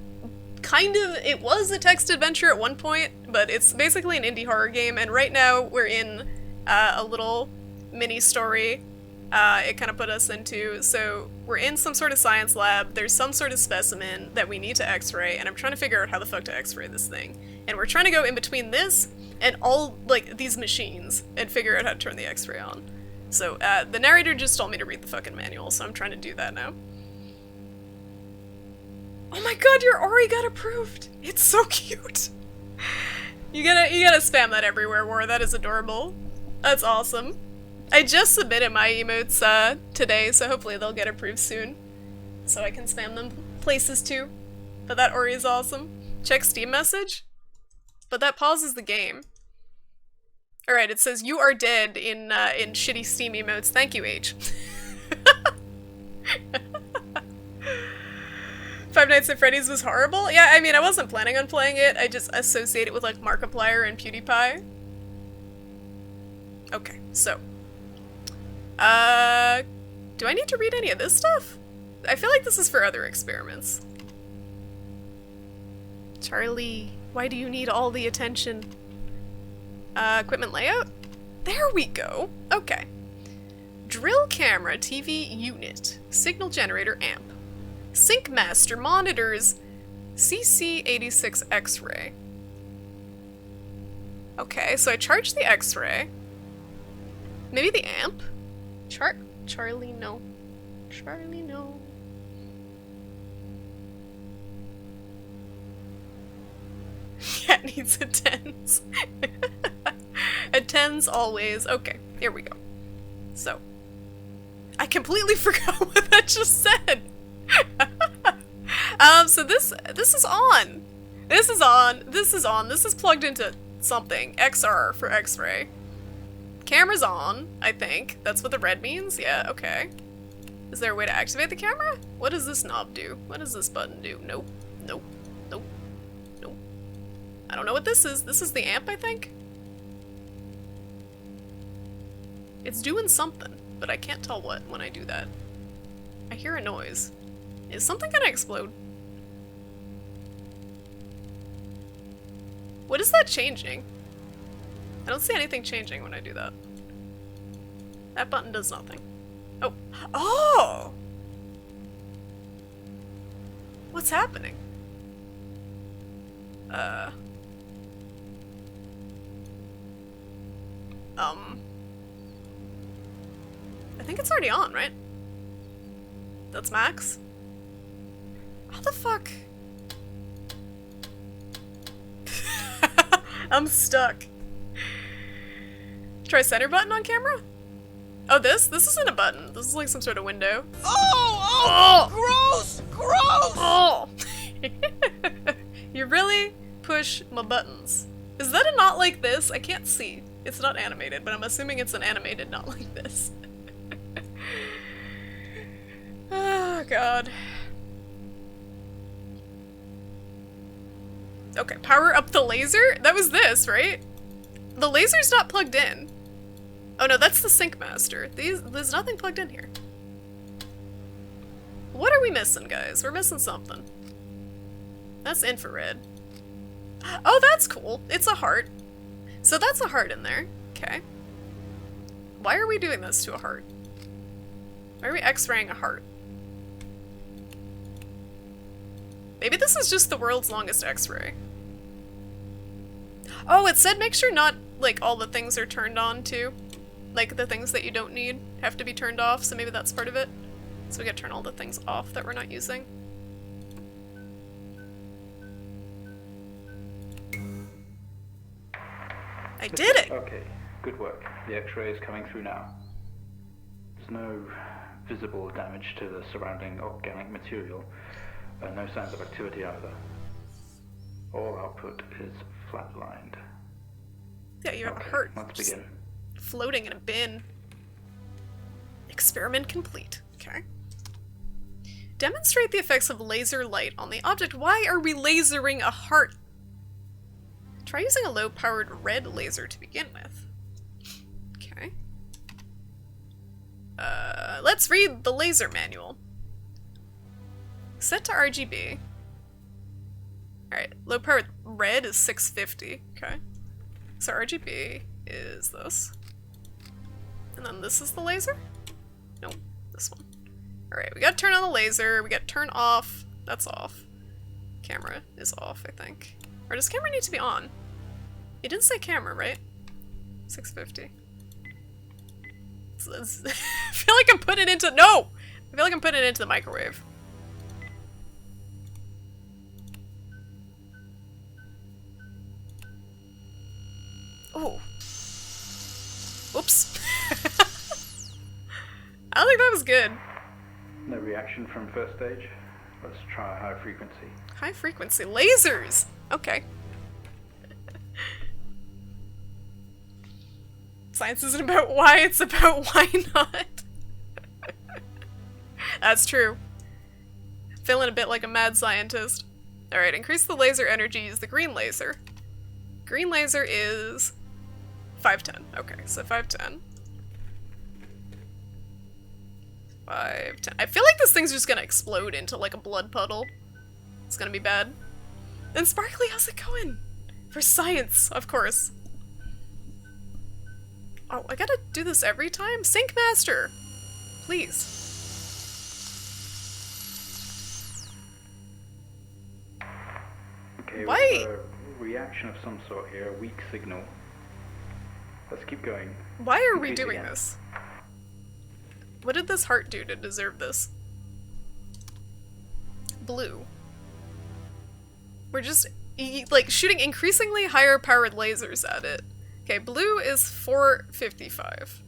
kind of, it was a text adventure at one point, but it's basically an indie horror game, and right now we're in a little mini story it kind of put us into. So we're in some sort of science lab, there's some sort of specimen that we need to x-ray, and I'm trying to figure out how the fuck to x-ray this thing. And we're trying to go in between this and all, like, these machines and figure out how to turn the x-ray on. So, the narrator just told me to read the fucking manual, so I'm trying to do that now. Oh my god, your Ori got approved! It's so cute! You gotta spam that everywhere, War. That is adorable. That's awesome. I just submitted my emotes, today, so hopefully they'll get approved soon. So I can spam them places too. But that Ori is awesome. Check Steam message? But that pauses the game. Alright, it says, you are dead in shitty Steam emotes. Thank you, H. Five Nights at Freddy's was horrible? Yeah, I mean, I wasn't planning on playing it. I just associate it with, like, Markiplier and PewDiePie. Okay, so. Do I need to read any of this stuff? I feel like this is for other experiments. Charlie, why do you need all the attention? Equipment layout? There we go. Okay. Drill camera TV unit. Signal generator amp. Sync master monitors. CC86 X-ray. Okay, so I charged the X-ray. Maybe the amp? Charlie, no. Charlie, no. Cat needs a tens. A tens always. Okay, here we go. So, I completely forgot what that just said. So this is on. This is on. This is on. This is plugged into something. XR for X-ray. Camera's on, I think. That's what the red means? Yeah, okay. Is there a way to activate the camera? What does this knob do? What does this button do? Nope. Nope. Nope. Nope. I don't know what this is. This is the amp, I think? It's doing something, but I can't tell what when I do that. I hear a noise. Is something gonna explode? What is that changing? I don't see anything changing when I do that. That button does nothing. Oh. Oh! What's happening? I think it's already on, right? That's max? How the fuck? I'm stuck. Try center button on camera? Oh, this? This isn't a button. This is like some sort of window. Oh! Gross! Gross! Oh! You really push my buttons. Is that a not like this? I can't see. It's not animated, but I'm assuming it's an animated not like this. Oh, God. Okay, power up the laser? That was this, right? The laser's not plugged in. Oh no, that's the Sync Master. There's nothing plugged in here. What are we missing, guys? We're missing something. That's infrared. Oh, that's cool. It's a heart. So that's a heart in there. Okay. Why are we doing this to a heart? Why are we X-raying a heart? Maybe this is just the world's longest X-ray. Oh, it said make sure not, like, all the things are turned on, too. Like, the things that you don't need have to be turned off, so maybe that's part of it. So we gotta turn all the things off that we're not using. I did it! Okay, good work. The X-ray is coming through now. There's no visible damage to the surrounding organic material, and no signs of activity either. All output is flatlined. Yeah, you have a Okay, heart. let's Just begin. floating in a bin. Experiment complete. Okay. Demonstrate the effects of laser light on the object. Why are we lasering a heart? Try using a low-powered red laser to begin with. Okay. Let's read the laser manual. Set to RGB. Alright, low-powered red is 650. Okay. So RGB is this. And then this is the laser? No, this one. Alright, we gotta turn on the laser, we gotta turn off. That's off. Camera is off, I think. Or does camera need to be on? It didn't say camera, right? 650. I feel like I'm putting it into- No! I feel like I'm putting it into the microwave. Oh. Whoops. I don't think that was good. No reaction from first stage. Let's try high frequency. High frequency. Lasers! Okay. Science isn't about why, it's about why not. That's true. Feeling a bit like a mad scientist. Alright, increase the laser energy, use the green laser. Green laser is 510. Okay, so 510. 510. I feel like this thing's just gonna explode into like a blood puddle. It's gonna be bad. And Sparkly, how's it going? For science, of course. Oh, I gotta do this every time? Sync Master! Please. Okay, Why? we have a reaction of some sort here, a weak signal. Let's keep going. Why are we Increase doing again. this? What did this heart do to deserve this? Blue. We're just, like, shooting increasingly higher powered lasers at it. Okay, blue is 455.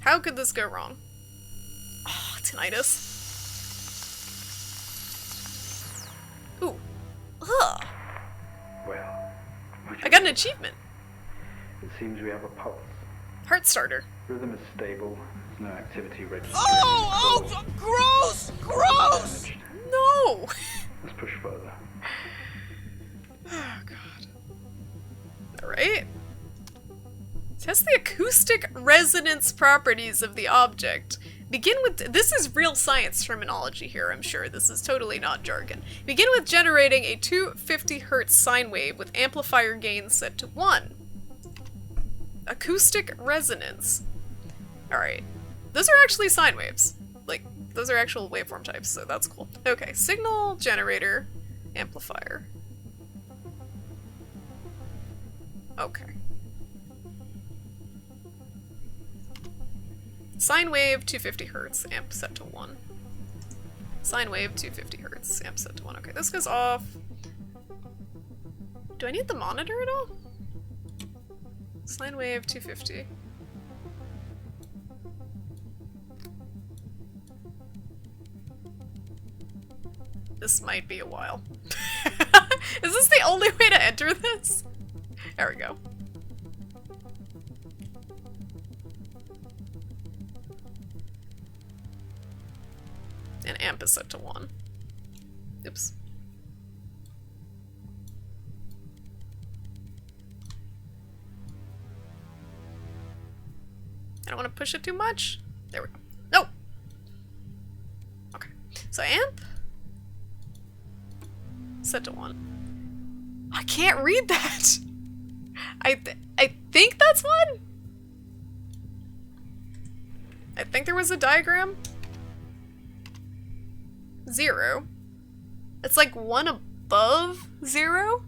How could this go wrong? Oh, tinnitus. an achievement. It seems we have a pulse. Heart starter. Rhythm is stable. There's no activity registered. Oh, gross! Gross! Damaged. No! Let's push further. Oh, God. Alright. Test the acoustic resonance properties of the object. Begin with— this is real science terminology here, I'm sure. This is totally not jargon. Begin with generating a 250 Hz sine wave with amplifier gain set to 1. Acoustic resonance. Alright. Those are actually sine waves. Like, those are actual waveform types, so that's cool. Okay, signal generator, amplifier. Okay. Sine wave, 250 Hz, amp set to 1. Sine wave, 250 Hz, amp set to 1. Okay, this goes off. Do I need the monitor at all? Sine wave, 250. This might be a while. Is this the only way to enter this? There we go. And amp is set to 1. Oops. I don't want to push it too much. There we go. No! Okay. So amp set to 1. I can't read that! I think that's 1? I think there was a diagram. 0. It's like 1 above 0,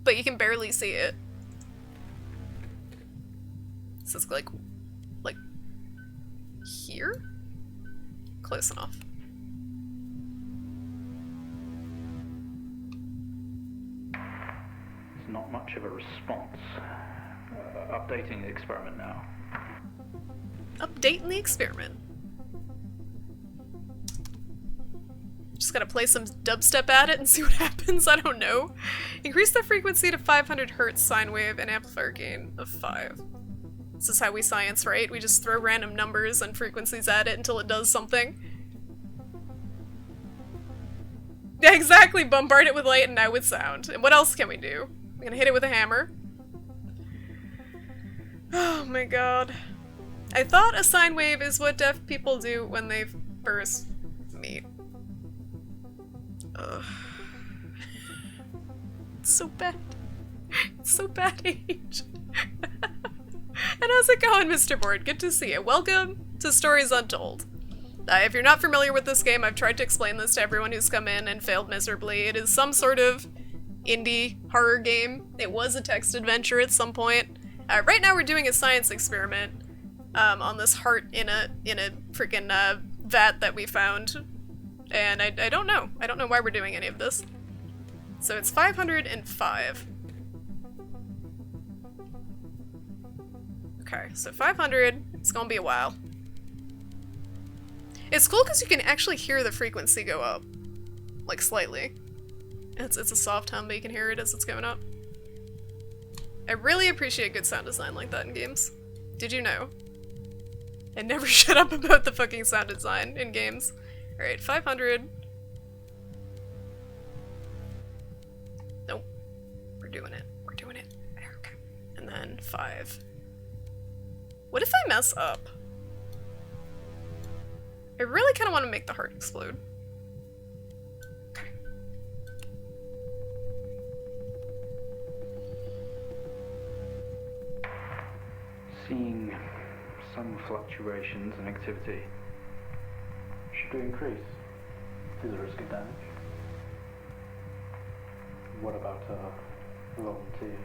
but you can barely see it. So it's like here? Close enough. It's not much of a response. Updating the experiment now. Updating the experiment. Just gotta play some dubstep at it and see what happens, I don't know. Increase the frequency to 500 Hz sine wave and amplifier gain of 5. This is how we science, right? We just throw random numbers and frequencies at it until it does something. Yeah, exactly, bombard it with light and now with sound. And what else can we do? I'm gonna hit it with a hammer. Oh my god. I thought a sine wave is what deaf people do when they first meet. Ugh. It's so bad. It's so bad, Age. And how's it going, Mr. Board? Good to see you. Welcome to Stories Untold. If you're not familiar with this game, I've tried to explain this to everyone who's come in and failed miserably. It is some sort of indie horror game. It was a text adventure at some point. Right now we're doing a science experiment on this heart in a freaking vat that we found. And I don't know. I don't know why we're doing any of this. So it's 505. Okay, so 500. It's gonna be a while. It's cool because you can actually hear the frequency go up. Like, slightly. It's a soft hum, but you can hear it as it's going up. I really appreciate good sound design like that in games. Did you know? I never shut up about the fucking sound design in games. Alright, 500. Nope. We're doing it. We're doing it. Okay. And then 5. What if I mess up? I really kind of want to make the heart explode. Okay. Seeing some fluctuations in activity. Should we increase? Is there a risk of damage? What about a volunteer?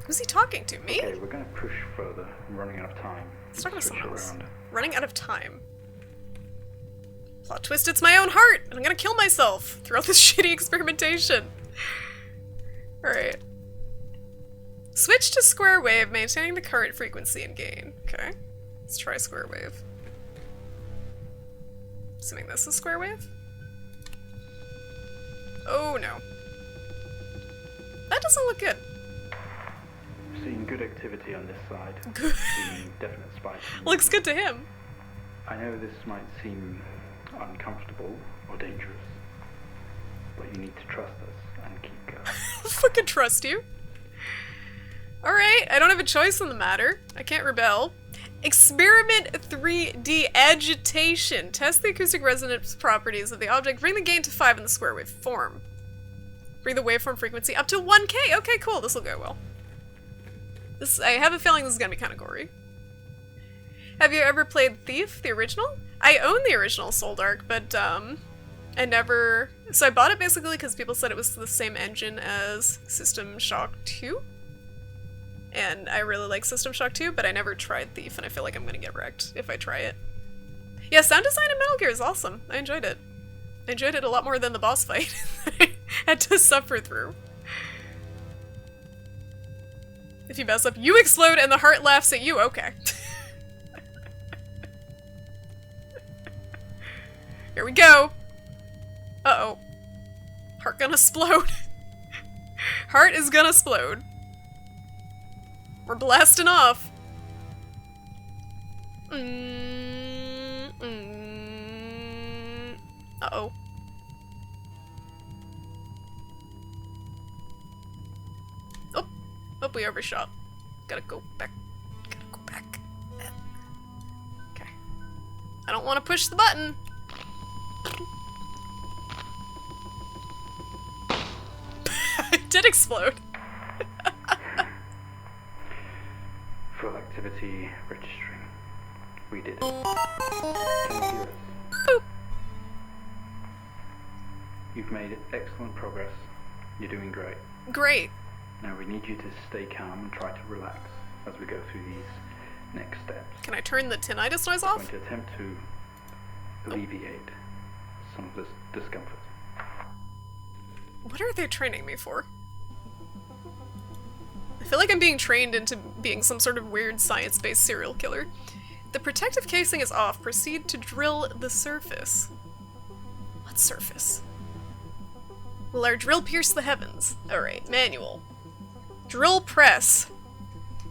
Who's he talking to? Me? Okay, we're gonna push further. I'm running out of time. Let's talk to Switch someone else. around. Running out of time. Plot twist, it's my own heart! And I'm gonna kill myself throughout this shitty experimentation. Alright. Switch to square wave, maintaining the current frequency and gain. Okay. Let's try square wave. Assuming this is square wave? Oh no. That doesn't look good. Seeing good activity on this side. Good. Seeing definite spikes. Looks good to him. I know this might seem uncomfortable or dangerous, but you need to trust us and keep going. I fucking trust you. Alright, I don't have a choice in the matter. I can't rebel. Experiment 3D agitation. Test the acoustic resonance properties of the object. Bring the gain to 5 in the square wave form. Bring the waveform frequency up to 1K. Okay, cool. This will go well. I have a feeling this is gonna be kind of gory. Have you ever played Thief, the original? I own the original Soul Dark, but I never... So I bought it basically because people said it was the same engine as System Shock 2. And I really like System Shock 2, but I never tried Thief, and I feel like I'm gonna get wrecked if I try it. Yeah, sound design in Metal Gear is awesome. I enjoyed it. I enjoyed it a lot more than the boss fight that I had to suffer through. If you mess up, you explode and the heart laughs at you. Okay. Here we go. Uh-oh. Heart gonna explode. Heart is gonna explode. We're blasting off. Uh-oh. Oh, we overshot. Gotta go back. Gotta go back. Okay. I don't want to push the button. It did explode. Full activity registering. We did it. Can you hear us? Boop. You've made excellent progress. You're doing great. Great. Now we need you to stay calm and try to relax as we go through these next steps. Can I turn the tinnitus noise I'm off? going to attempt to alleviate some of this discomfort. What are they training me for? I feel like I'm being trained into being some sort of weird science-based serial killer. The protective casing is off. Proceed to drill the surface. What surface? Will our drill pierce the heavens? Alright, manual. Drill press.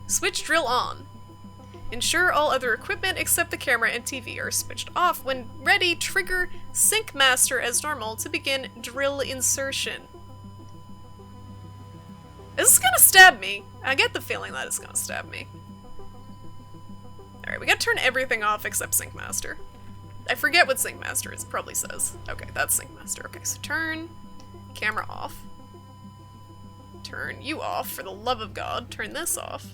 Switch drill on. Ensure all other equipment except the camera and TV are switched off. When ready, trigger Sync Master as normal to begin drill insertion. Is this gonna stab me? I get the feeling that it's gonna stab me. Alright, we gotta turn everything off except Sync Master. I forget what Sync Master is, it probably says. Okay, that's Sync Master. Okay, so turn camera off. Turn you off, for the love of God. Turn this off.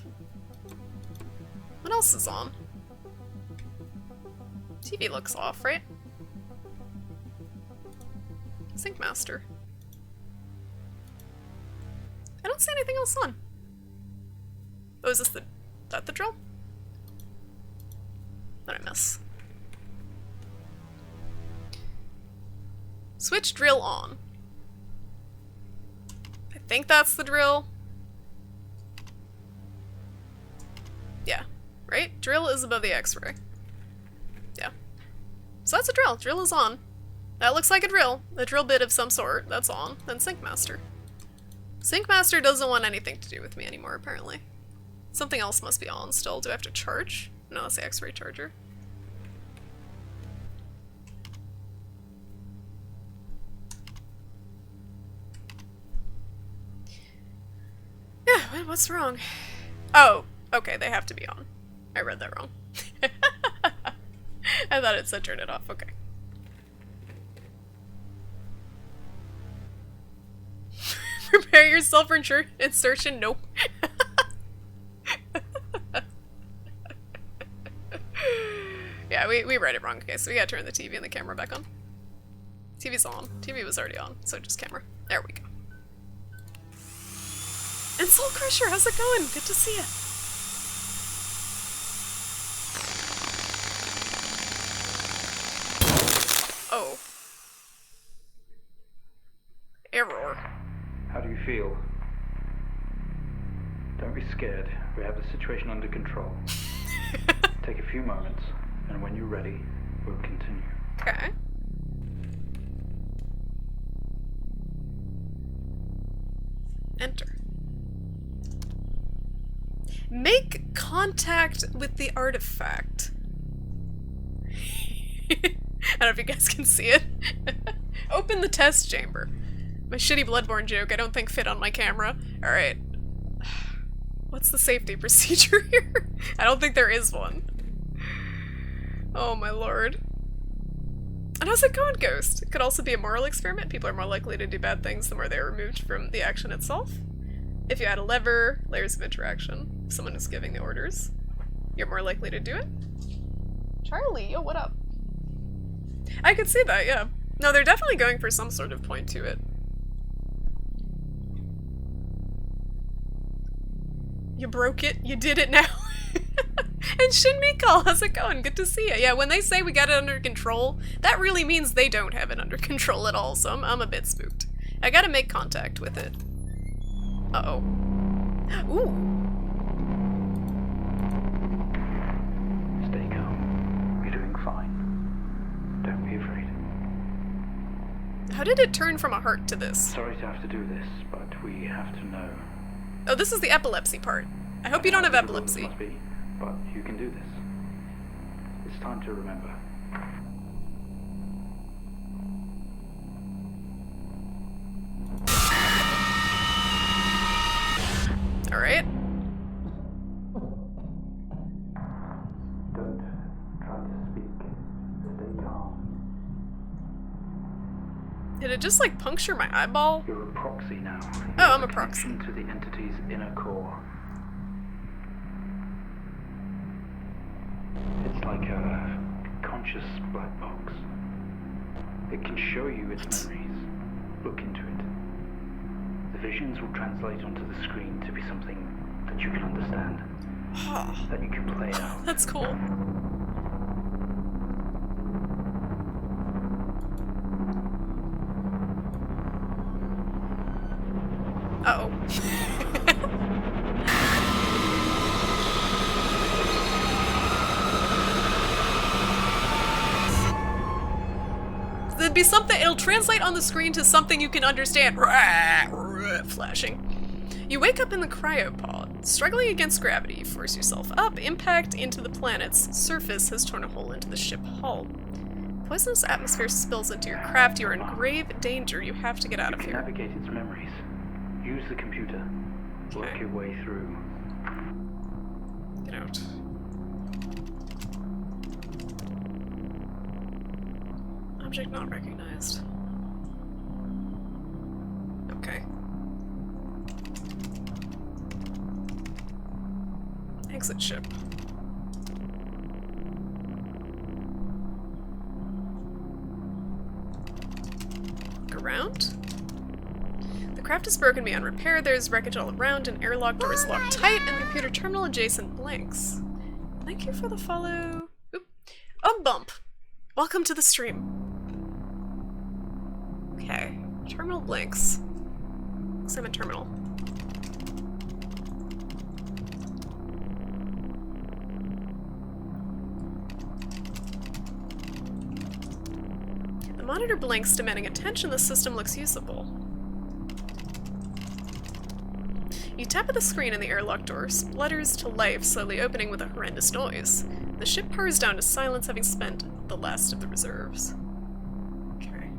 What else is on? TV looks off, right? Sync Master. I don't see anything else on. Oh, is that the drill? What did I miss? Switch drill on. I think that's the drill. Yeah, right? Drill is above the X-ray. Yeah. So that's a drill. Drill is on. That looks like a drill bit of some sort. That's on. Then Sync Master. Sync Master doesn't want anything to do with me anymore, apparently. Something else must be on still. Do I have to charge? No, that's the X-ray charger. Yeah, what's wrong? Oh, okay, they have to be on. I read that wrong. I thought it said turn it off. Okay. Prepare yourself for insertion. Nope. Yeah, we read it wrong. Okay, so we gotta turn the TV and the camera back on. TV's on. TV was already on, so just camera. There we go. And Soul Crusher, how's it going? Good to see you. Oh. Error. How do you feel? Don't be scared. We have the situation under control. Take a few moments, and when you're ready, we'll continue. Okay. Enter. Make contact with the artifact. I don't know if you guys can see it. Open the test chamber. My shitty Bloodborne joke I don't think fit on my camera. Alright. What's the safety procedure here? I don't think there is one. Oh my lord. And how's it going, Ghost? It could also be a moral experiment. People are more likely to do bad things the more they're removed from the action itself. If you add a lever, layers of interaction, if someone is giving the orders, you're more likely to do it. Charlie, yo, what up? I could see that, yeah. No, they're definitely going for some sort of point to it. You broke it, you did it now. And Shin Mikal, how's it going? Good to see you. Yeah, when they say we got it under control, that really means they don't have it under control at all, so I'm a bit spooked. I gotta make contact with it. Uh-oh. Ooh. Stay calm. You're doing fine. Don't be afraid. How did it turn from a heart to this? Sorry to have to do this, but we have to know. Oh, this is the epilepsy part. I hope you don't have epilepsy. Must be, but you can do this. It's time to remember. Alright. Don't try to speak. Stay calm. Did it just like puncture my eyeball? You're a proxy now. Oh, I'm a proxy. To the entity's inner core. It's like a conscious black box. It can show you its memories. Look into it. The visions will translate onto the screen to be something that you can understand. That you can play out. That's cool. Uh-oh. There'd be something, it'll translate on the screen to something you can understand. Flashing. You wake up in the cryopod. Struggling against gravity, you force yourself up. Impact into the planet's surface has torn a hole into the ship hull. Poisonous atmosphere spills into your craft. You are in grave danger. You have to get out of You can here. navigate its memories. Use the computer. Work your way through. Get out. Object not recognized. Okay. Exit ship. Look around. The craft is broken beyond repair. There's wreckage all around. An airlock door is locked tight, and the computer terminal adjacent blinks. Thank you for the follow. Oop. A bump. Welcome to the stream. Okay. Terminal blinks. Looks like I'm a terminal. The monitor blinks, demanding attention. The system looks usable. You tap at the screen and the airlock door splutters to life, slowly opening with a horrendous noise. The ship powers down to silence, having spent the last of the reserves. Okay.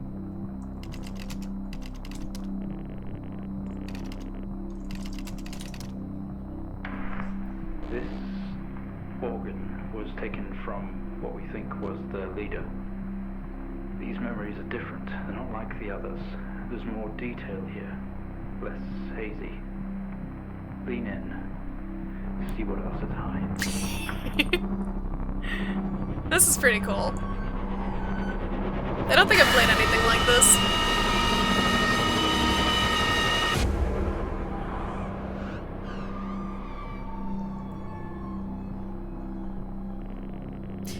This organ was taken from what we think was the leader. These memories are different. They're not like the others. There's more detail here. Less hazy. Lean in. See what else it hides. This is pretty cool. I don't think I've played anything like this.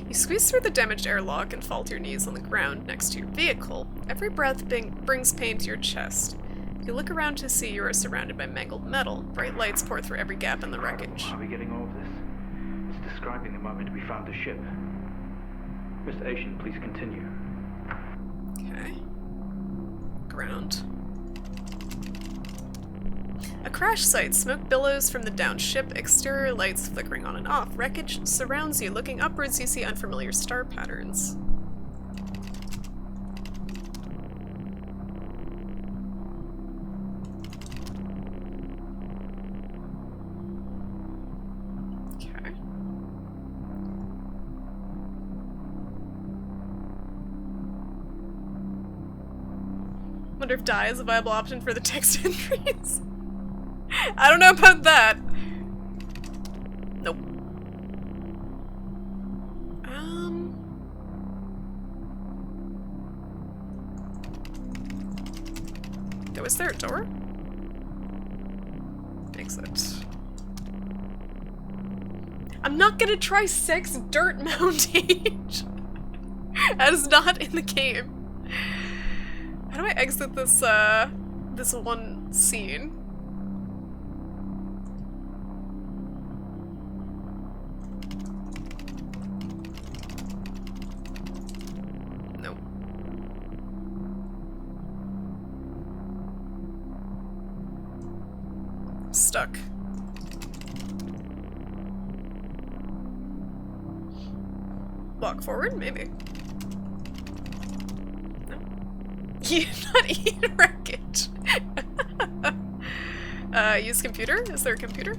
You squeeze through the damaged airlock and fall to your knees on the ground next to your vehicle. Every breath brings pain to your chest. You look around to see you are surrounded by mangled metal. Bright lights pour through every gap in the wreckage. Are we getting all of this? It's describing the moment we found the ship. Mr. Asian, please continue. Okay. Ground. A crash site. Smoke billows from the downed ship, exterior lights flickering on and off. Wreckage surrounds you. Looking upwards, you see unfamiliar star patterns. Okay. Wonder if die is a viable option for the text entries. I don't know about that. Nope. Was there a door? Exit. I'm not gonna try sex dirt mountage. That is not in the game. How do I exit this, this one scene? Nope. Stuck. Walk forward? Maybe. No. Not eat wreckage. Use computer? Is there a computer?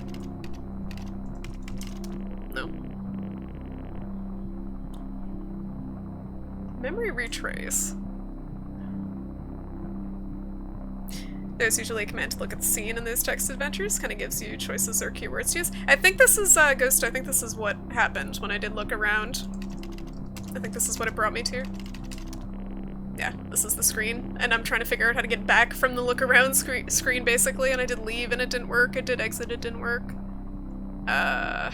No. Memory retrace. There's usually a command to look at the scene in those text adventures. Kind of gives you choices or keywords to use. I think this is, Ghost, I think this is what happened when I did look around. I think this is what it brought me to. Yeah, this is the screen. And I'm trying to figure out how to get back from the look around screen, basically. And I did leave and it didn't work. I did exit, it didn't work. Oh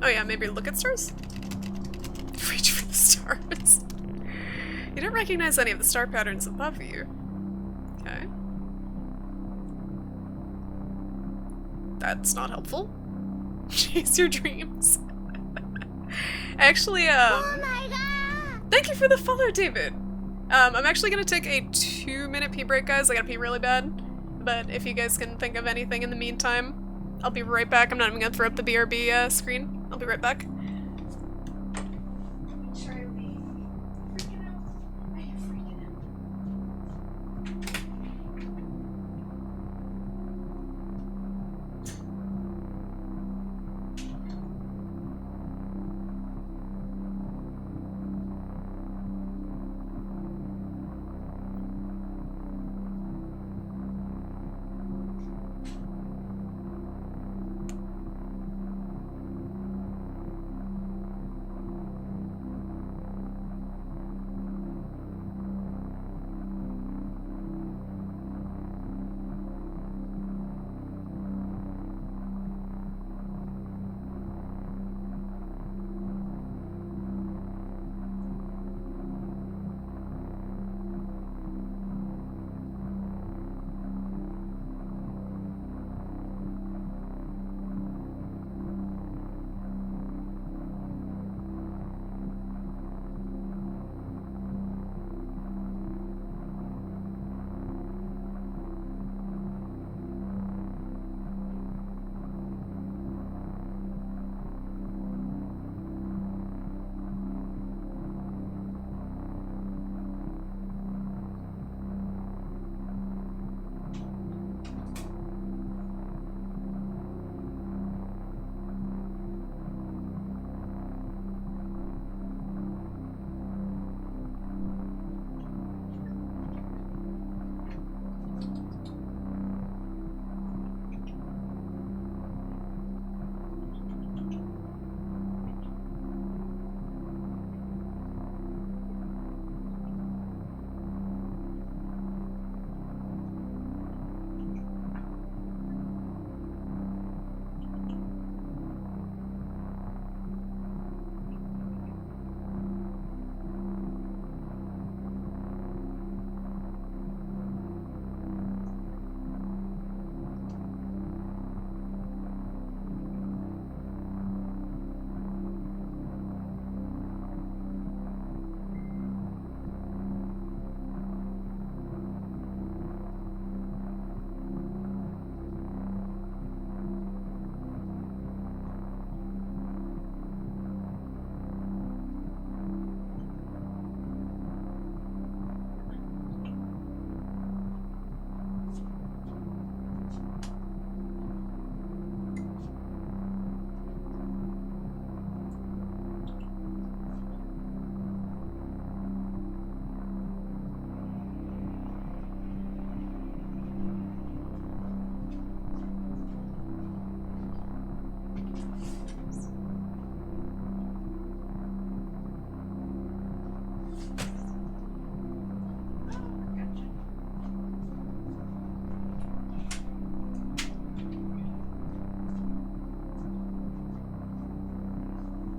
yeah, maybe look at stars? Reach for the stars. You don't recognize any of the star patterns above you. Okay. That's not helpful. Chase your dreams. Actually, Oh my god! thank you for the follow, David. I'm actually gonna take a 2-minute pee break, guys. I gotta pee really bad. But if you guys can think of anything in the meantime, I'll be right back. I'm not even gonna throw up the BRB screen. I'll be right back.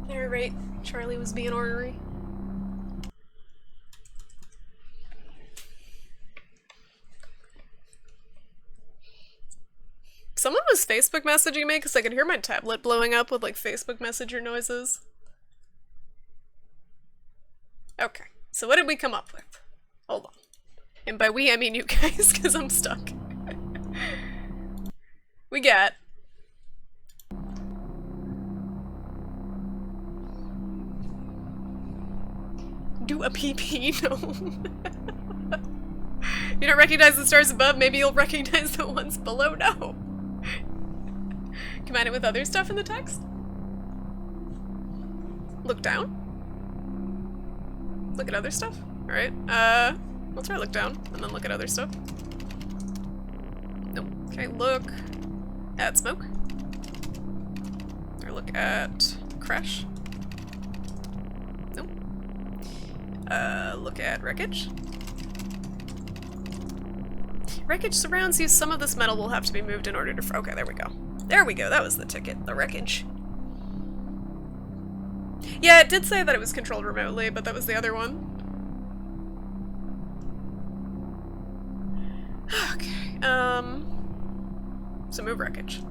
Alright, Charlie was being ornery. Someone was Facebook messaging me because I could hear my tablet blowing up with like Facebook Messenger noises. Okay, so what did we come up with? Hold on. And by we, I mean you guys, because I'm stuck. We got... Do a PP? No. You don't recognize the stars above, maybe you'll recognize the ones below? No. Combine it with other stuff in the text? Look down? Look at other stuff? Alright, let's try look down, and then look at other stuff. Nope. Okay, look at smoke. Or look at crash. Nope. Look at wreckage. Wreckage surrounds you. Some of this metal will have to be moved in order to... Okay, there we go. There we go, that was the ticket. The wreckage. Yeah, it did say that it was controlled remotely, but that was the other one. Okay, so move wreckage.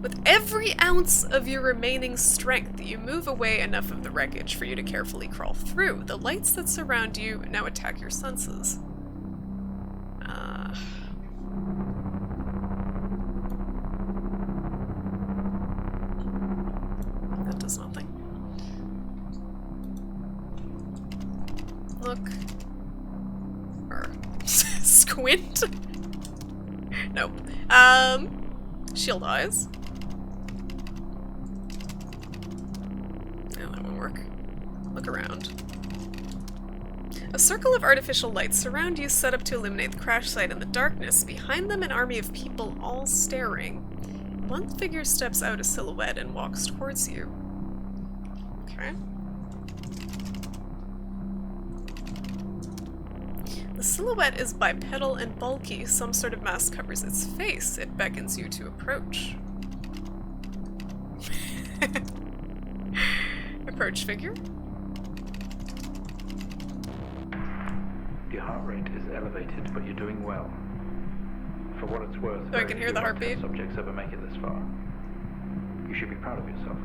With every ounce of your remaining strength, you move away enough of the wreckage for you to carefully crawl through. The lights that surround you now attack your senses. That does nothing. Look. Or squint? Nope. Shield eyes. No, that won't work. Look around. A circle of artificial lights surround you, set up to illuminate the crash site in the darkness. Behind them, an army of people, all staring. One figure steps out a silhouette and walks towards you. Okay. The silhouette is bipedal and bulky. Some sort of mask covers its face. It beckons you to approach. Approach figure. Your heart rate is elevated, but you're doing well. For what it's worth, Oh, I can hear the heartbeat. few subjects ever make it this far. You should be proud of yourself.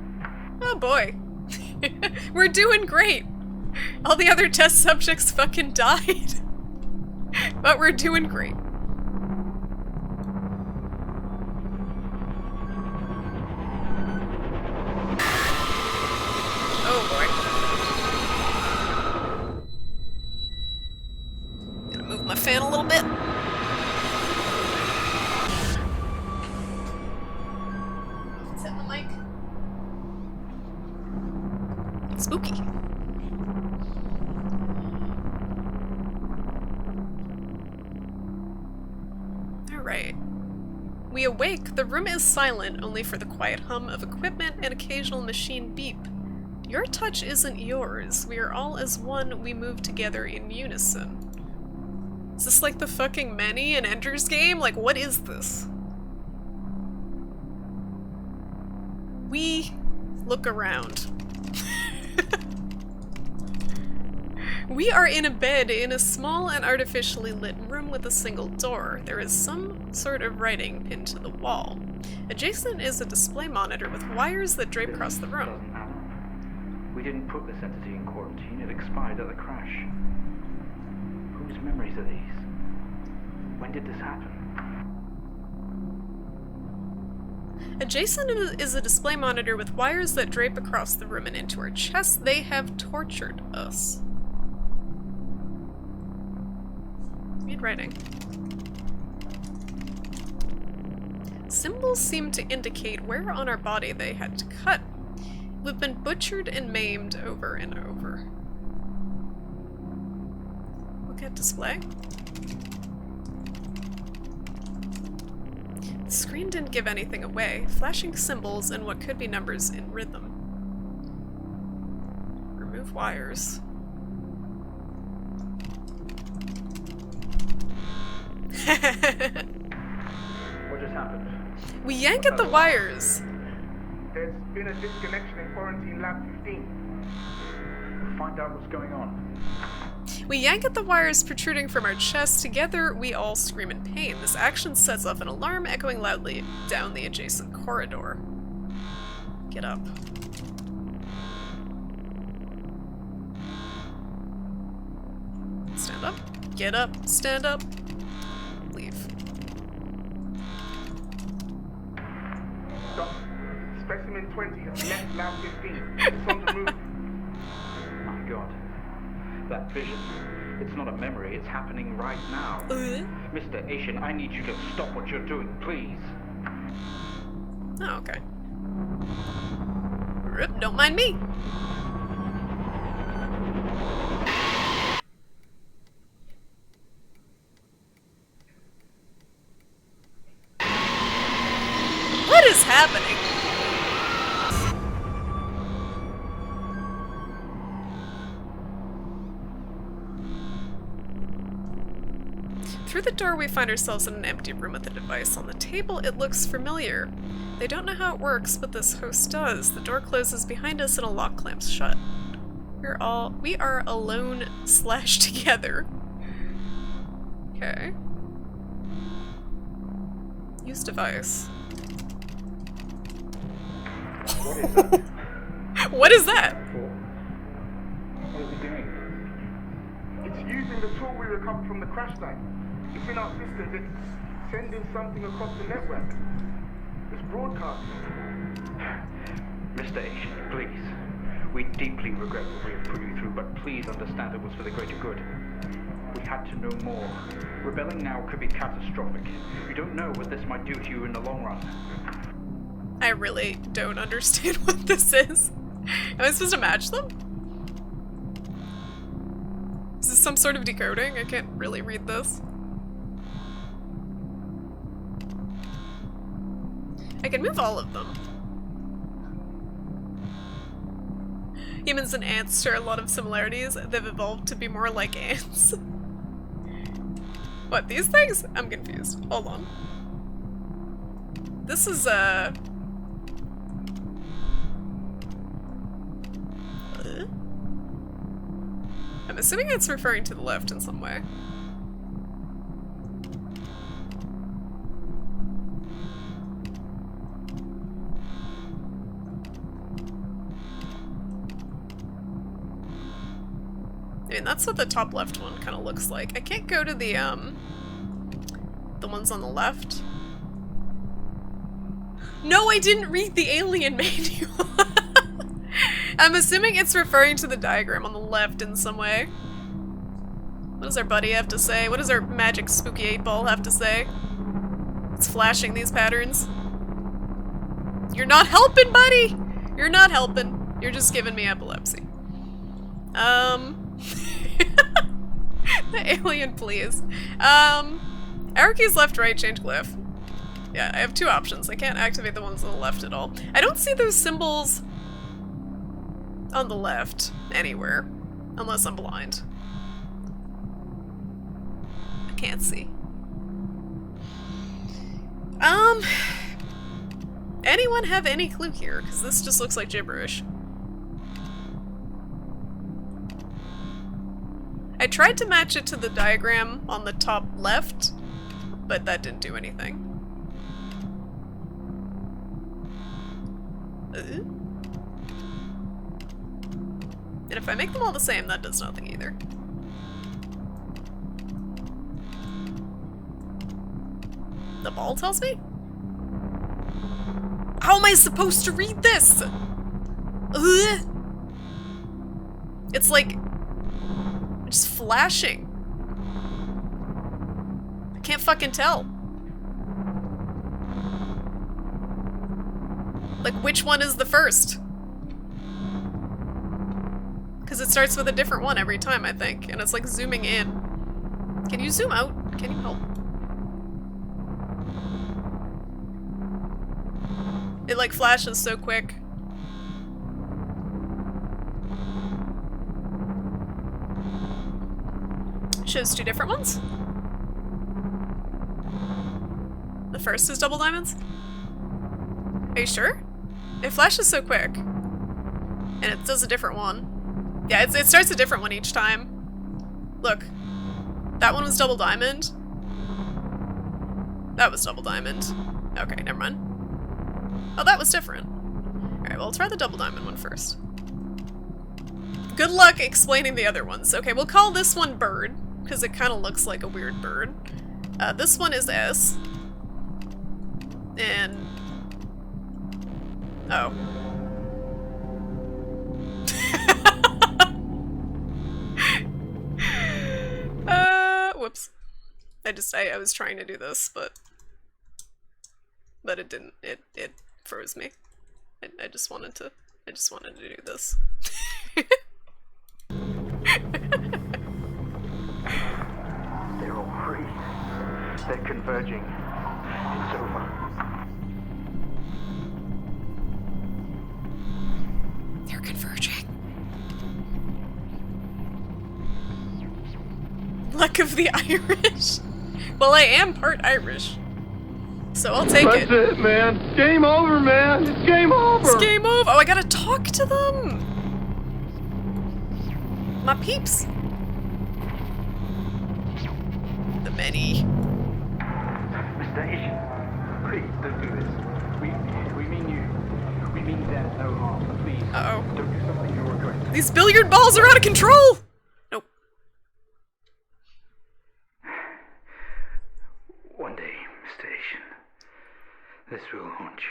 Oh boy. We're doing great. All the other test subjects fucking died. But we're doing great. Oh boy. Gonna move my fan a little bit. Set the mic. Spooky. Alright. We awake. The room is silent, only for the quiet hum of equipment and occasional machine beep. Your touch isn't yours. We are all as one. We move together in unison. Is this like the fucking Many in Ender's Game? Like, what is this? We look around. We are in a bed in a small and artificially lit room with a single door. There is some sort of writing pinned to the wall. Adjacent is a display monitor with wires that drape across the room. We didn't put this entity in quarantine. It expired at the crash. Whose memories are these? When did this happen? Adjacent is a display monitor with wires that drape across the room and into our chests. They have tortured us. Read writing. Symbols seem to indicate where on our body they had to cut. We've been butchered and maimed over and over. Look at display. The screen didn't give anything away, flashing symbols and what could be numbers in rhythm. Remove wires. What just happened? We yank at the wires. There's been a disconnection in quarantine lab 15. Find out what's going on. We yank at the wires protruding from our chest. Together, we all scream in pain. This action sets off an alarm echoing loudly down the adjacent corridor. Get up. Stand up. Get up. Stand up. Leave. Doc, specimen 20 has left lab 15. It's on the move. My God. That vision. It's not a memory, it's happening right now. Mr. Asian, I need you to stop what you're doing, please. Oh, okay. Rip, don't mind me. What is happening? Through the door, we find ourselves in an empty room with a device on the table. It looks familiar. They don't know how it works, but this host does. The door closes behind us and a lock clamps shut. We are alone / together. Okay. Use device. What is that? What is that? What is he doing? It's using the tool we recovered from the crash site. It's in our systems. It's sending something across the network. It's broadcasting. Mr. Asian, please. We deeply regret what we have put you through, but please understand it was for the greater good. We had to know more. Rebelling now could be catastrophic. You don't know what this might do to you in the long run. I really don't understand what this is. Am I supposed to match them? Is this some sort of decoding? I can't really read this. I can move all of them. Humans and ants share a lot of similarities. They've evolved to be more like ants. What, these things? I'm confused. Hold on. This is, I'm assuming it's referring to the left in some way. I mean, that's what the top left one kind of looks like. I can't go to the ones on the left. No, I didn't read the alien manual! I'm assuming it's referring to the diagram on the left in some way. What does our buddy have to say? What does our magic spooky 8-ball have to say? It's flashing these patterns. You're not helping, buddy! You're not helping. You're just giving me epilepsy. The alien, please. Arrow keys left, right, change glyph. Yeah, I have two options. I can't activate the ones on the left at all. I don't see those symbols on the left anywhere, unless I'm blind. I can't see. Anyone have any clue here? Because this just looks like gibberish. I tried to match it to the diagram on the top left, but that didn't do anything. And if I make them all the same, that does nothing either. The ball tells me? How am I supposed to read this? Ugh. It's like just flashing. I can't fucking tell. Like, which one is the first? Because it starts with a different one every time, I think. And it's like zooming in. Can you zoom out? Can you help? It like flashes so quick. Shows two different ones? The first is double diamonds? Are you sure? It flashes so quick. And it does a different one. Yeah, it starts a different one each time. Look. That one was double diamond. That was double diamond. Okay, never mind. Oh, that was different. Alright, well, I'll try the double diamond one first. Good luck explaining the other ones. Okay, we'll call this one bird, because it kind of looks like a weird bird. This one is S. And... oh. Whoops. I was trying to do this, but it didn't. It froze me. I just wanted to do this. They're all free. They're converging. It's over. They're converging. Luck of the Irish. Well, I am part Irish, so I'll take That's it, man. It's game over, man. It's game over. It's game over. Oh, I gotta talk to them. My peeps. The many. Mr. Asian, please don't do this. We mean them no harm. Please. Uh-oh. Don't do something you'll regret. These billiard balls are out of control. Nope. One day, Mr. Asian, this will haunt you.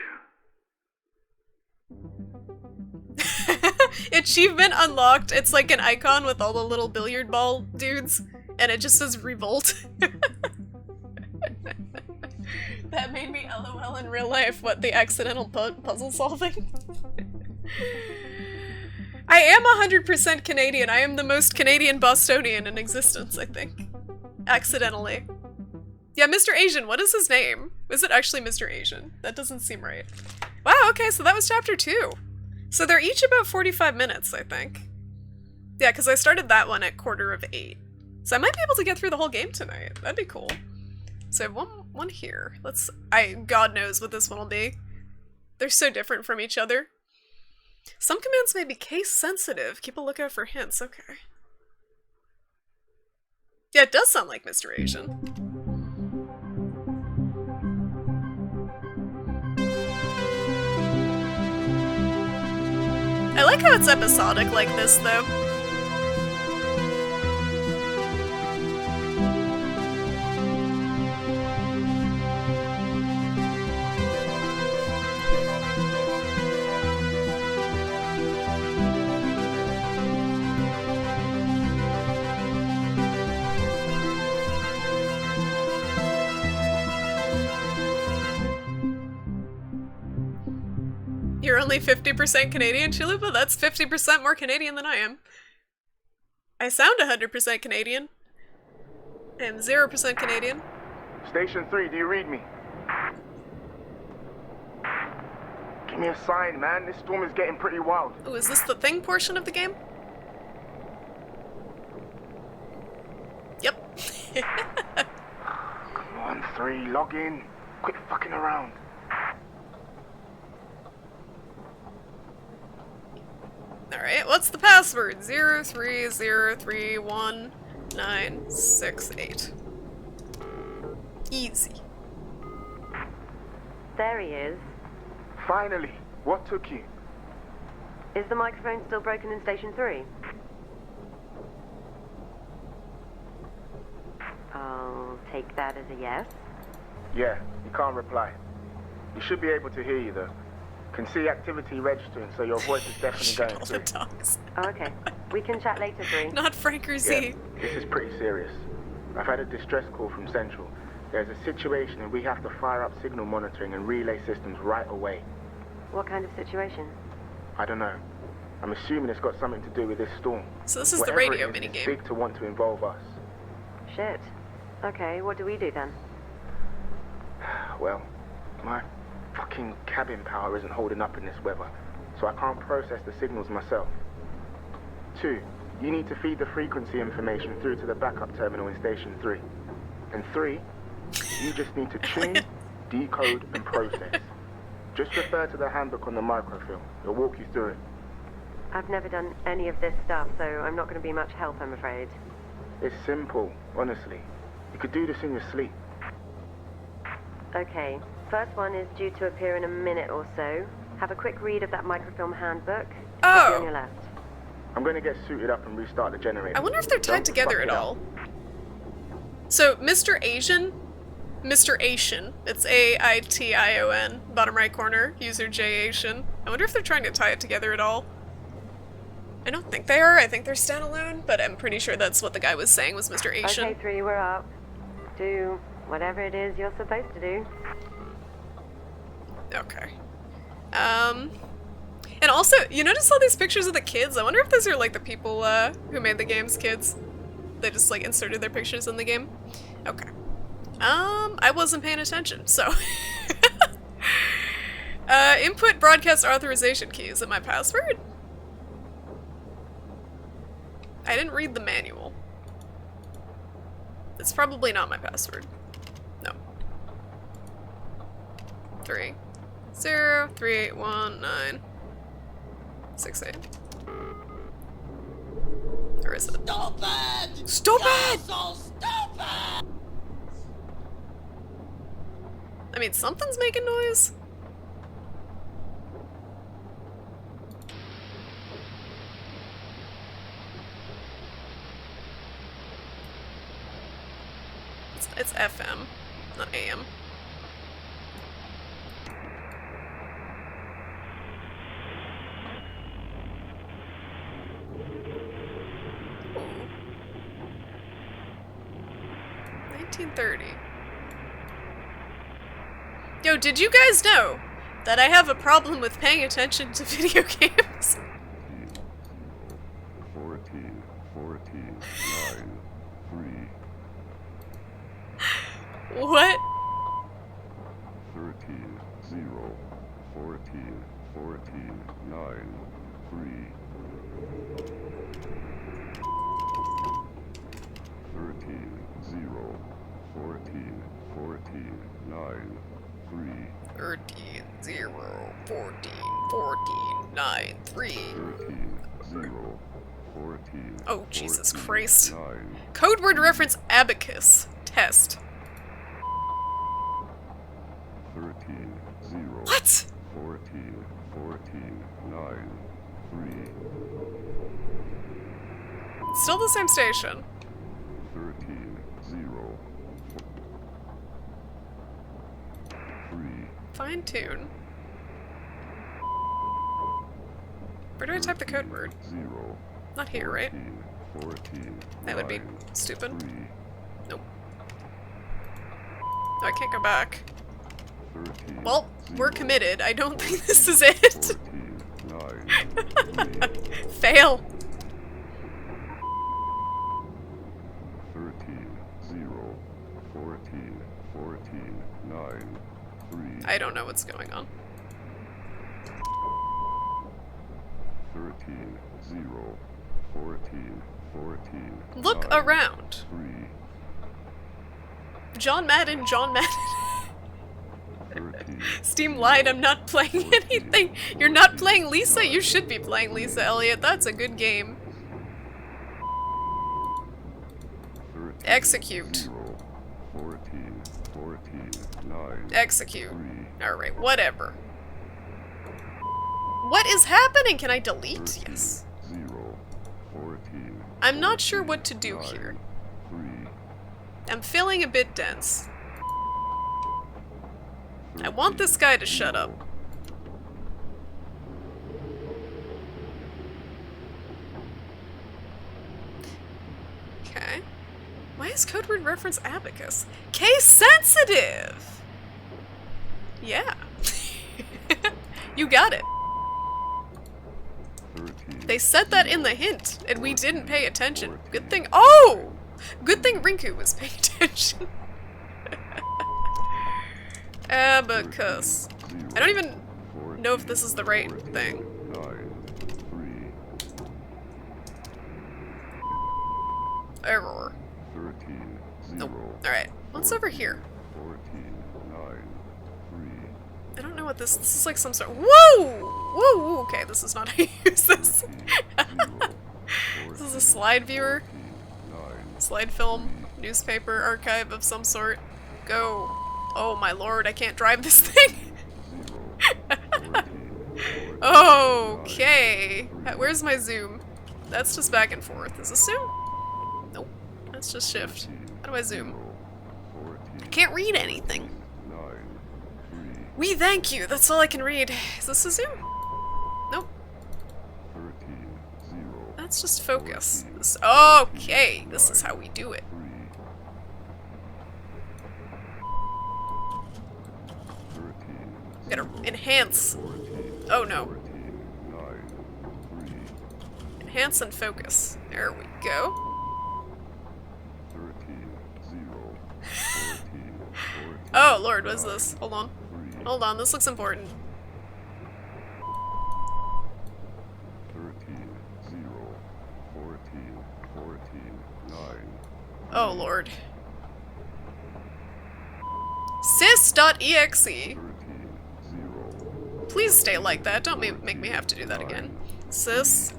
Achievement unlocked. It's like an icon with all the little billiard ball dudes, and it just says revolt. That made me LOL in real life. What, the accidental puzzle solving? I am 100% Canadian. I am the most Canadian Bostonian in existence, I think. Accidentally. Yeah, Mr. Asian, what is his name? Is it actually Mr. Asian? That doesn't seem right. Wow, okay, so that was chapter 2. So they're each about 45 minutes, I think. Yeah, because I started that one at 7:45. So I might be able to get through the whole game tonight. That'd be cool. So I have one here. God knows what this one will be. They're so different from each other. Some commands may be case sensitive. Keep a lookout for hints. Okay. Yeah, it does sound like Mr. Asian. I like how it's episodic like this, though. You're only 50% Canadian, Chalupa? That's 50% more Canadian than I am. I sound 100% Canadian. I am 0% Canadian. Station 3, do you read me? Give me a sign, man. This storm is getting pretty wild. Oh, is this the thing portion of the game? Yep. Come on, 3, log in. Quit fucking around. Alright, what's the password? 030311968. Easy. There he is. Finally, what took you? Is the microphone still broken in Station 3? I'll take that as a yes. Yeah, you can't reply. You should be able to hear you though. Can see activity registering, so your voice is definitely going All through. the dogs. Oh, okay. We can chat later, 3. Not Frank or Z. Yeah, this is pretty serious. I've had a distress call from Central. There's a situation and we have to fire up signal monitoring and relay systems right away. What kind of situation? I don't know. I'm assuming it's got something to do with this storm. So this is Whatever the radio it is, it's minigame. big to want to involve us. Shit. Okay, what do we do then? Well, my fucking cabin power isn't holding up in this weather, so I can't process the signals myself. 2, you need to feed the frequency information through to the backup terminal in Station 3. And 3, you just need to tune, decode, and process. Just refer to the handbook on the microfilm. It'll walk you through it. I've never done any of this stuff, so I'm not going to be much help, I'm afraid. It's simple, honestly. You could do this in your sleep. Okay, first one is due to appear in a minute or so. Have a quick read of that microfilm handbook. It'll be on your left. I'm going to get suited up and restart the generator. I wonder if they're tied Don't together fuck at it up. all. So, Mr. Asian, it's A-I-T-I-O-N, bottom right corner, user J-Asian. I wonder if they're trying to tie it together at all. I don't think they are, I think they're standalone, but I'm pretty sure that's what the guy was saying was Mr. Asian. Okay, 3, we're up. Do whatever it is you're supposed to do. Okay. And also, you notice all these pictures of the kids? I wonder if those are like the people who made the game's kids. They just like inserted their pictures in the game. Okay. I wasn't paying attention, so. Input broadcast authorization key. Is it my password? I didn't read the manual. It's probably not my password. No. 3 0 3 8 1 9 6 8. Or is it? Stupid! Stupid! So stupid! I mean, something's making noise. It's FM, not AM. Ooh. 1930. Yo, did you guys know that I have a problem with paying attention to video games? 14, 9, 3. What? 13, 0, 14, 9, 3. 13, 0, 14, 9, 3. 13 0 14 9 3. 13, 0, 14. Oh, Jesus 14, Christ. 9. Code word reference abacus. Test. 13, 0. What? 14, 9, 3. Still the same station. 13, 0. 3. Fine tune. Where do I type the code word? 0. Not here, right? 14, That would be 9, stupid. 3. Nope. No, I can't go back. 13, Well, we're 0, committed. I don't think this is it. 14, 9, 3. Fail. 13, 0, 14, 9, 3. I don't know what's going on. 13, 0, 14, Look 9, around. 3. John Madden. 13, Steam lied, I'm not playing anything. You're not playing Lisa? You should be playing Lisa, Elliot. That's a good game. 13, Execute. 0, 14, 9, Execute. 3. Alright, whatever. What is happening? Can I delete? 13, Yes. 0, 14, I'm not sure what to 14, do 9, here. 3. I'm feeling a bit dense. I want this guy to shut up. Okay. Why is code word reference abacus? Case sensitive! Yeah. You got it. 13, They said that in the hint, and we didn't pay attention. Good thing— oh! Good thing Rinku was paying attention. Abacus. I don't even know if this is the right thing. 9, 3. Error. 13, 0. Nope. Alright. What's over here? 14, 9, 3. I don't know know what this is like some sort of— Whoa! Whoa! Okay, this is not how you use this. This is a slide viewer. Slide film. Newspaper archive of some sort. Go. Oh my lord, I can't drive this thing. Okay. Where's my zoom? That's just back and forth. Is this zoom? Nope. That's just shift. How do I zoom? I can't read anything. We thank you. That's all I can read. Is this a zoom? Nope. That's just focus. Okay. This is how we do it. Gotta enhance. Oh no. Enhance and focus. There we go. Oh lord, what's this? Hold on. Hold on, this looks important. Oh lord. Sys.exe. Please stay like that. Don't make me have to do that again. Sys.exe.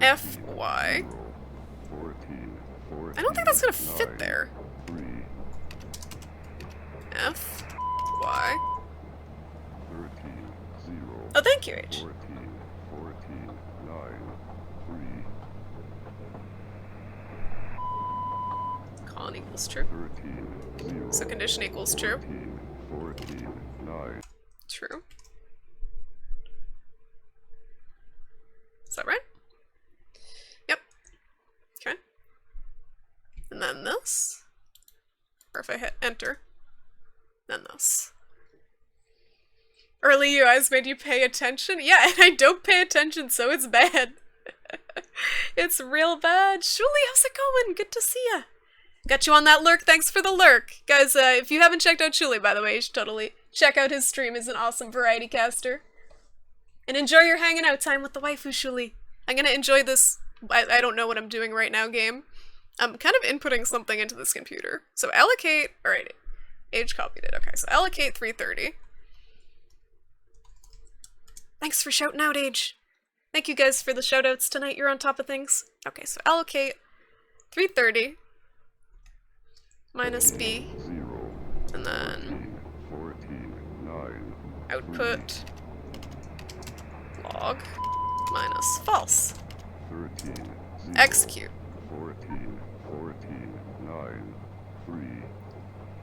FY. I don't think that's gonna fit there. FY. Oh, thank you, H. Con equals true. So condition equals true. True. Is that right? Yep. Okay. And then this. Or if I hit enter. Then this. Early UIs made you pay attention? Yeah, and I don't pay attention, so it's bad. It's real bad. Shuli, how's it going? Good to see ya. Got you on that lurk. Thanks for the lurk. Guys, if you haven't checked out Shuli, by the way, you should totally check out his stream. He's an awesome variety caster. And enjoy your hanging out time with the waifu, Shuli. I'm gonna enjoy this, I don't know what I'm doing right now, game. I'm kind of inputting something into this computer. So allocate, alright, Age copied it. Okay, so allocate 330. Thanks for shouting out, Age. Thank you guys for the shoutouts tonight. You're on top of things. Okay, so allocate 330 minus B, and then output log minus false. Execute.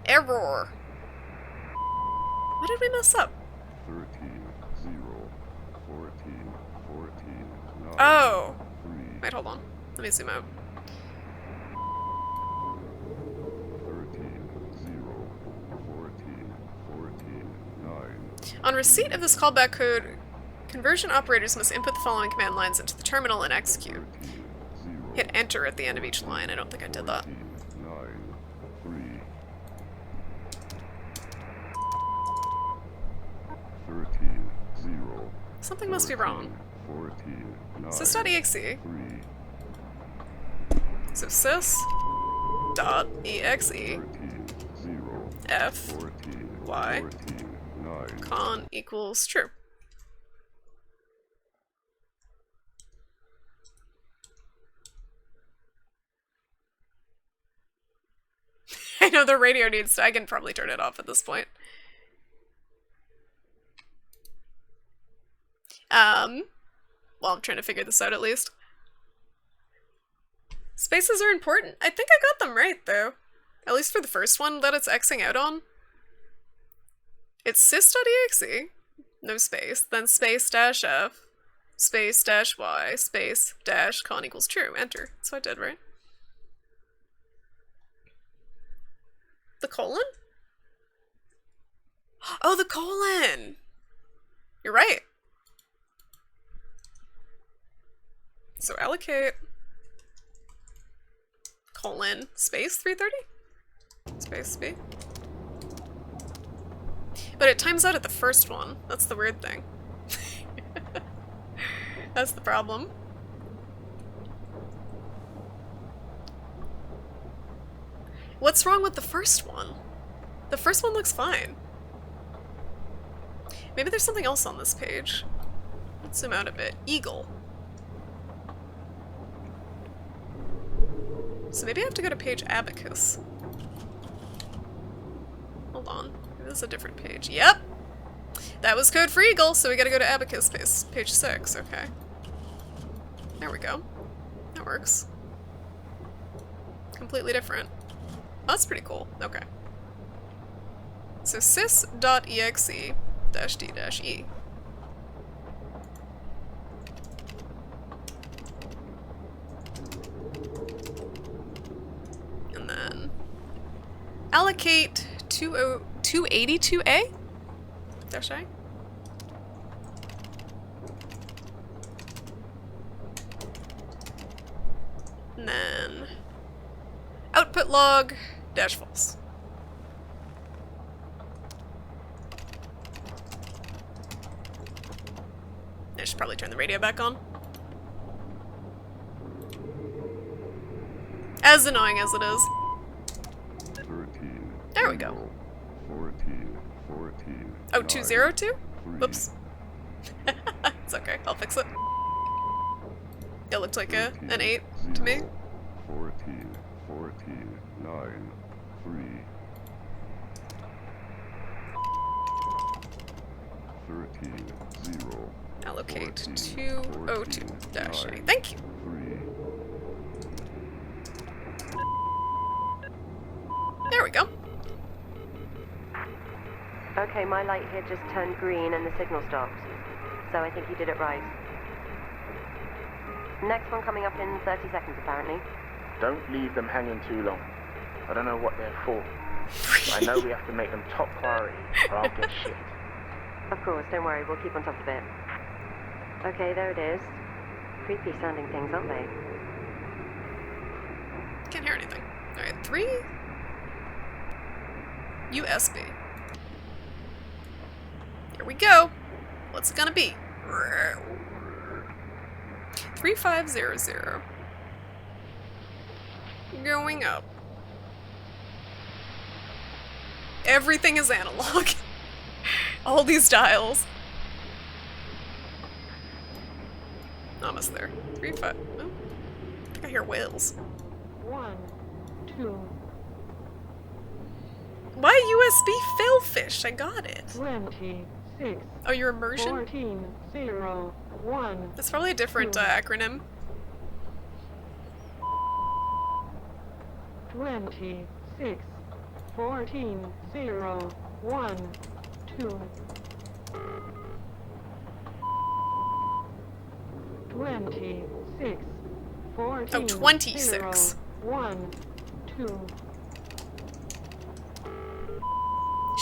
Error. What did we mess up? Oh. Wait, hold on. Let me zoom out. On receipt of this callback code, conversion operators must input the following command lines into the terminal and execute. Hit enter at the end of each line. I don't think I did that. Something must be wrong. Sys.exe. So sys.exe f y con equals true. I know the radio needs to— I can probably turn it off at this point. Well, I'm trying to figure this out at least. Spaces are important. I think I got them right, though. At least for the first one that it's Xing out on. It's sys.exe, no space, then space dash f, space dash y, space dash con equals true. Enter. That's what I did, right? The colon? Oh, the colon! You're right. So allocate colon space 330? Space B. But it times out at the first one. That's the weird thing. That's the problem. What's wrong with the first one? The first one looks fine. Maybe there's something else on this page. Let's zoom out a bit. Eagle. So maybe I have to go to page Abacus. Hold on. Maybe this is a different page. Yep! That was code for Eagle, so we gotta go to Abacus page 6. Okay. There we go. That works. Completely different. Oh, that's pretty cool. Okay. So sys.exe-d-e. And then allocate 282A? Dash I? And then output log dash false. I should probably turn the radio back on. As annoying as it is. 13. There we go. 14. Oh, 202? Whoops. It's okay, I'll fix it. It looked like an 8 to me. 14, 9, 3. 13, 0. Allocate 14, 202-A. Thank you. 3. There we go. Okay, my light here just turned green and the signal stopped. So I think you did it right. Next one coming up in 30 seconds, apparently. Don't leave them hanging too long. I don't know what they're for. But I know we have to make them top priority, or I'll get shit. Of course, don't worry, we'll keep on top of it. Okay, there it is. Creepy sounding things, aren't they? Can't hear anything. Alright, 3 USB. Here we go. What's it gonna be? 3500. Going up. Everything is analog. All these dials. Almost there. 35. Oh, I think I hear whales. 1, 2, Why USB failfish? I got it. 26, Oh, your immersion? 14, 0, 1. That's probably a different acronym. 26, 14, 0, 1, 2. 26, 14, Oh, 26. 0, 1, 2.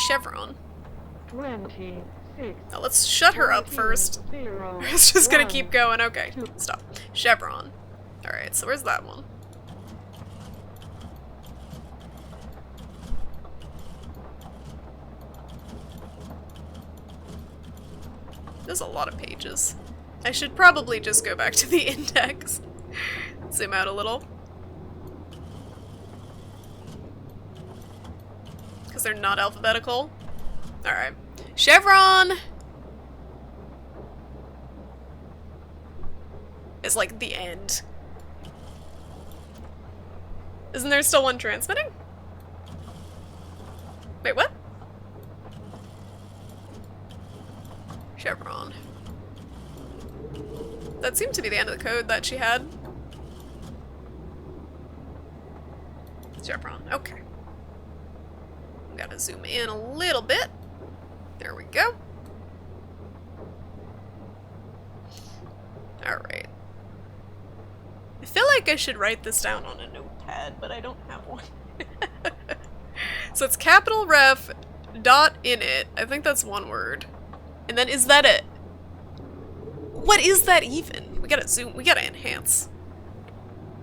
Chevron. 26. Now let's shut her up first. 0, It's just gonna 1. keep going. Okay, stop. Chevron. Alright, so where's that one? There's a lot of pages. I should probably just go back to the index. Zoom out a little. Because they're not alphabetical. Alright. Chevron! Is like the end. Isn't there still one transmitting? Wait, what? Chevron. That seemed to be the end of the code that she had. Chevron, okay. Gotta zoom in a little bit. There we go. Alright. I feel like I should write this down on a notepad, but I don't have one. So it's capital ref dot init. I think that's one word. And then is that it? What is that even? We gotta zoom, we gotta enhance.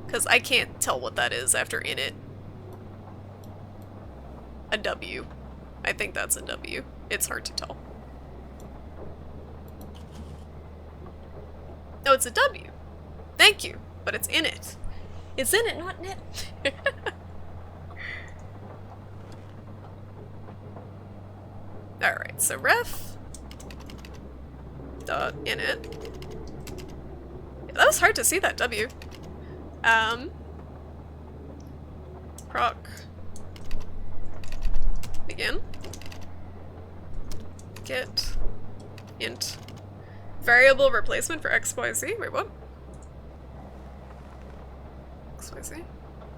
Because I can't tell what that is after init. A W. I think that's a W. It's hard to tell. No, it's a W. Thank you. But it's in it. It's in it, not in it. Alright, so ref dot init. Yeah, that was hard to see that W. Proc begin. Get int variable replacement for XYZ. Wait, what? XYZ?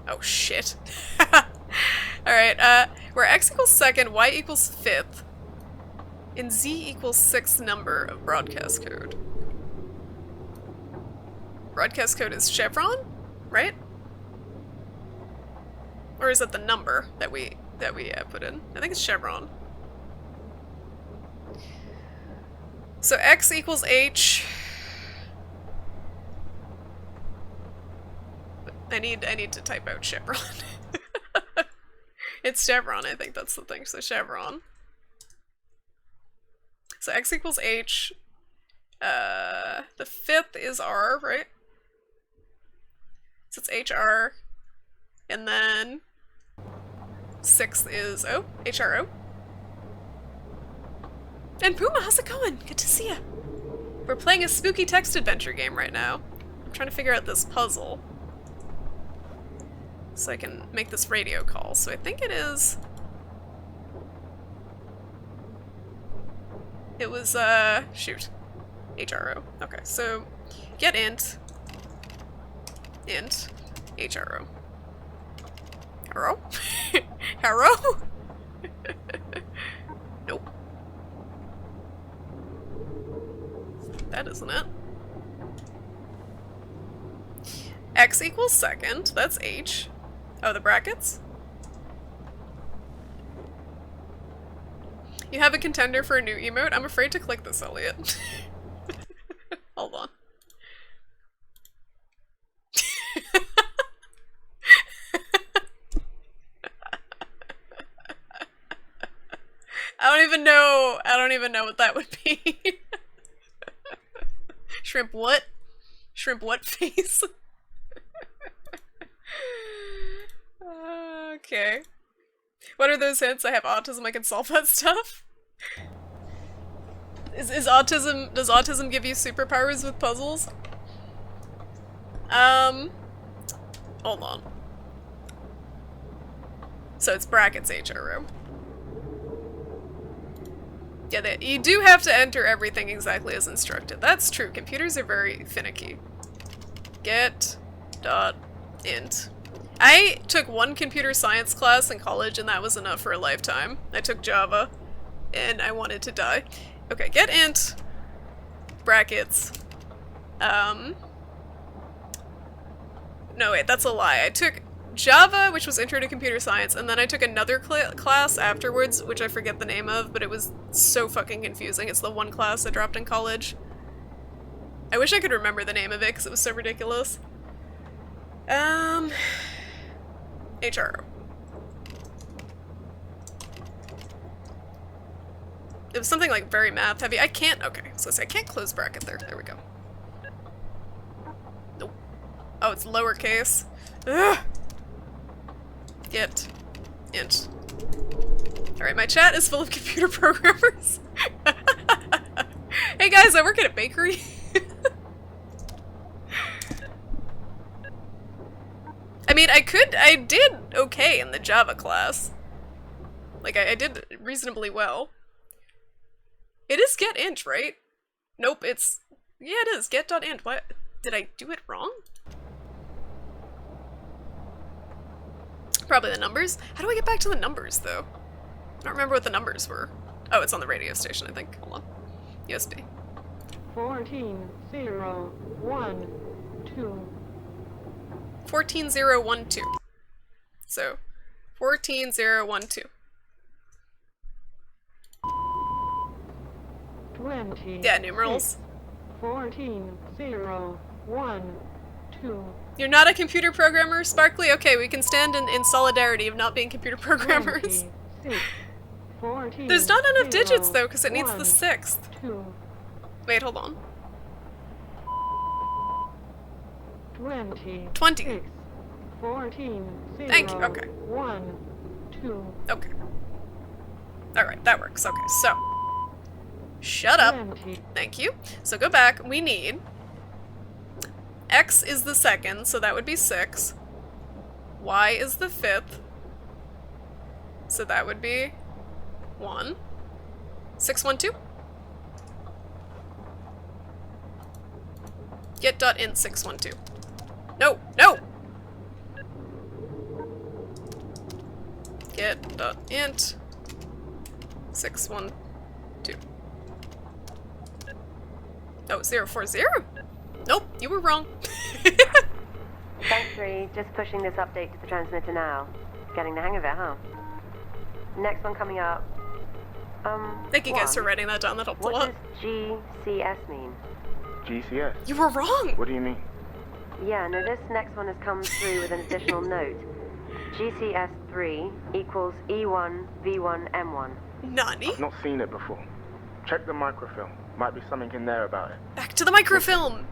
Oh shit. Alright, where x equals second, y equals fifth, and z equals sixth number of broadcast code. Broadcast code is chevron, right? Or is that the number that we put in? I think it's chevron. So x equals h. I need to type out chevron. It's chevron, I think that's the thing. So chevron. So x equals h. The fifth is r, right? So it's hr. And then sixth is O, HRO. And Puma, how's it going? Good to see ya. We're playing a spooky text adventure game right now. I'm trying to figure out this puzzle so I can make this radio call. So I think it is... It was, shoot. HRO. Okay, so get int HRO. Harrow? Harrow? Nope. That isn't it. X equals second, that's H. Oh, the brackets? You have a contender for a new emote? I'm afraid to click this, Elliot. Hold on. I don't even know what that would be. Shrimp what? Shrimp what face? Okay. What are those hints? I have autism, I can solve that stuff? Does autism give you superpowers with puzzles? Hold on. So it's brackets HRO. Yeah, you do have to enter everything exactly as instructed. That's true. Computers are very finicky. Get dot int. I took one computer science class in college and that was enough for a lifetime. I took Java and I wanted to die. Okay, get int brackets. No wait, that's a lie. I took Java, which was Intro to Computer Science, and then I took another class afterwards, which I forget the name of, but it was so fucking confusing. It's the one class I dropped in college. I wish I could remember the name of it, because it was so ridiculous. HRO. It was something like very math heavy. I can't, okay, so I can't close bracket there. There we go. Nope. Oh, it's lowercase. Ugh. Get int. Alright, my chat is full of computer programmers. Hey guys, I work at a bakery. I mean, I did okay in the Java class. Like, I did reasonably well. It is get int, right? Nope, it's... Yeah, it is. Get.int. What? Did I do it wrong? Probably the numbers. How do I get back to the numbers, though? I don't remember what the numbers were. Oh, it's on the radio station, I think. Hold on. USB. 14012. 14012. So, 14012. 20. Yeah, numerals. 14012. You're not a computer programmer, Sparkly? Okay, we can stand in solidarity of not being computer programmers. 14, There's not enough 0, digits, though, because it needs the 1, sixth. 2, Wait, hold on. 20. 20. 6, 14, 0, Thank you, okay. 1, 2. Okay. Alright, that works. Okay, so. Shut up. 20. Thank you. So go back. We need... X is the second, so that would be 6. Y is the 5th. So that would be 1. 612. Get.int 612. No! No! Get.int 612. Oh, 040? Nope, you were wrong. Thanks, 3. Just pushing this update to the transmitter now. Getting the hang of it, huh? Next one coming up. Thank you guys 1. for writing that down. That'll pull What up. does GCS mean? GCS? You were wrong! What do you mean? Yeah, no, this next one has come through with an additional note. GCS3 equals E1 V1 M1. Nani? I've not seen it before. Check the microfilm. Might be something in there about it. Back to the microfilm!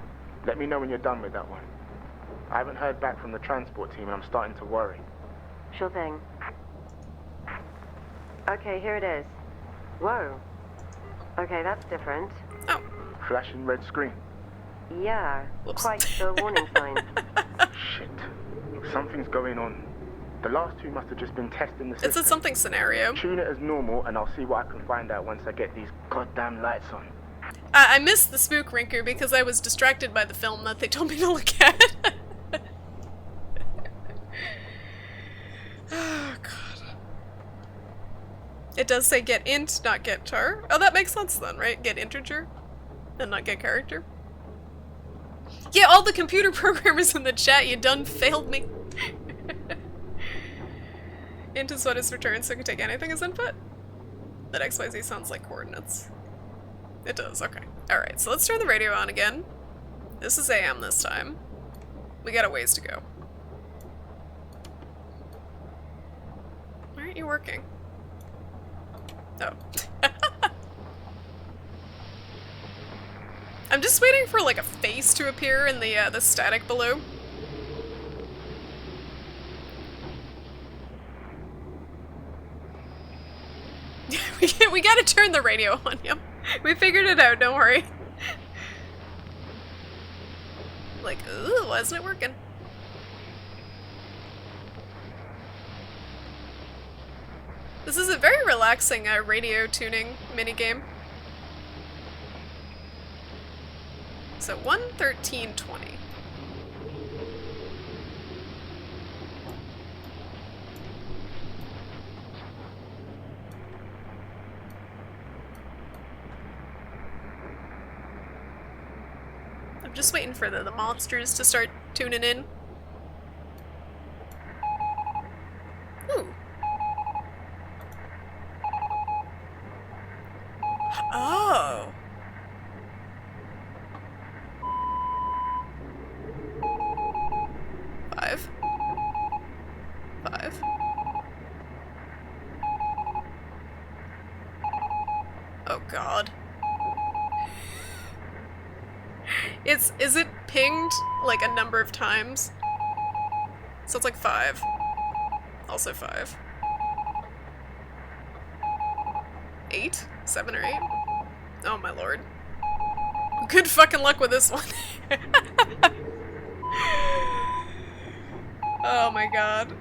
Let me know when you're done with that one. I haven't heard back from the transport team and I'm starting to worry. Sure thing. Okay, here it is. Whoa. Okay, that's different. Oh. Flashing red screen. Yeah, Whoops. quite the warning sign. Shit. Something's going on. The last two must have just been testing the system. It's a something scenario. Tune it as normal and I'll see what I can find out once I get these goddamn lights on. I missed the spook Rinku because I was distracted by the film that they told me to look at. Oh, God. It does say get int, not get char. Oh, that makes sense then, right? Get integer and not get character. Yeah, all the computer programmers in the chat, you done failed me. Int is what is returned, so it can take anything as input. That XYZ sounds like coordinates. It does, okay. Alright, so let's turn the radio on again. This is AM this time. We got a ways to go. Why aren't you working? Oh. I'm just waiting for like a face to appear in the static below. we gotta turn the radio on, yep. We figured it out, don't worry. Like, ooh, why isn't it working? This is a very relaxing radio tuning minigame. So 1:13:20. I'm just waiting for the monsters to start tuning in. Ooh. Oh. Five. Oh God. Is it pinged like a number of times? So it's like 5. Also 5. 8? 7 or 8? Oh my lord. Good fucking luck with this one. Oh my god.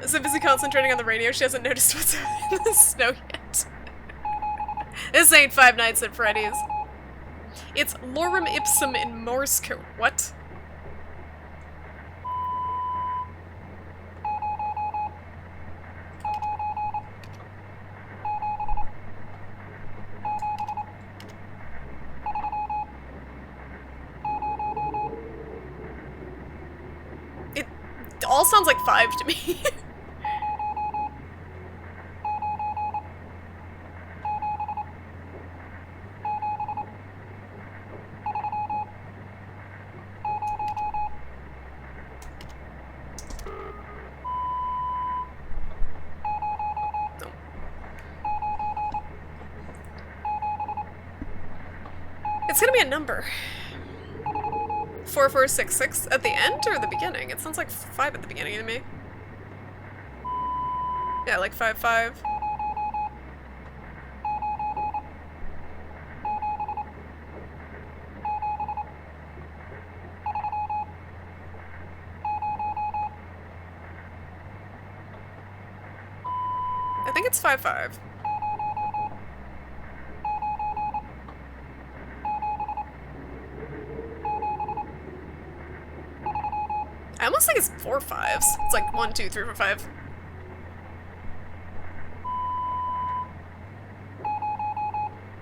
So busy concentrating on the radio, she hasn't noticed what's in the snow yet. This ain't Five Nights at Freddy's. It's lorem ipsum in Morse code. What? It all sounds like 5 to me. It's gonna be a number. 4466 at the end or the beginning? It sounds like 5 at the beginning to me. Yeah, like 55. think it's 5-5. I almost think it's 4 5s. It's like 1, 2, 3, 4, 5.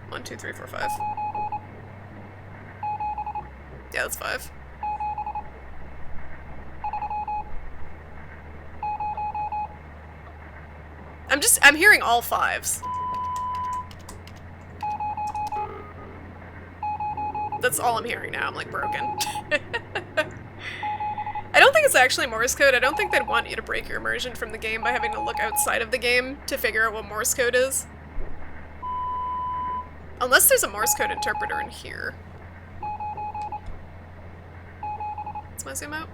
One, two, three, four, 5. Yeah, that's 5. I'm hearing all 5s. That's all I'm hearing now. I'm like broken. I don't think it's actually Morse code. I don't think they'd want you to break your immersion from the game by having to look outside of the game to figure out what Morse code is. Unless there's a Morse code interpreter in here. Let's my zoom out.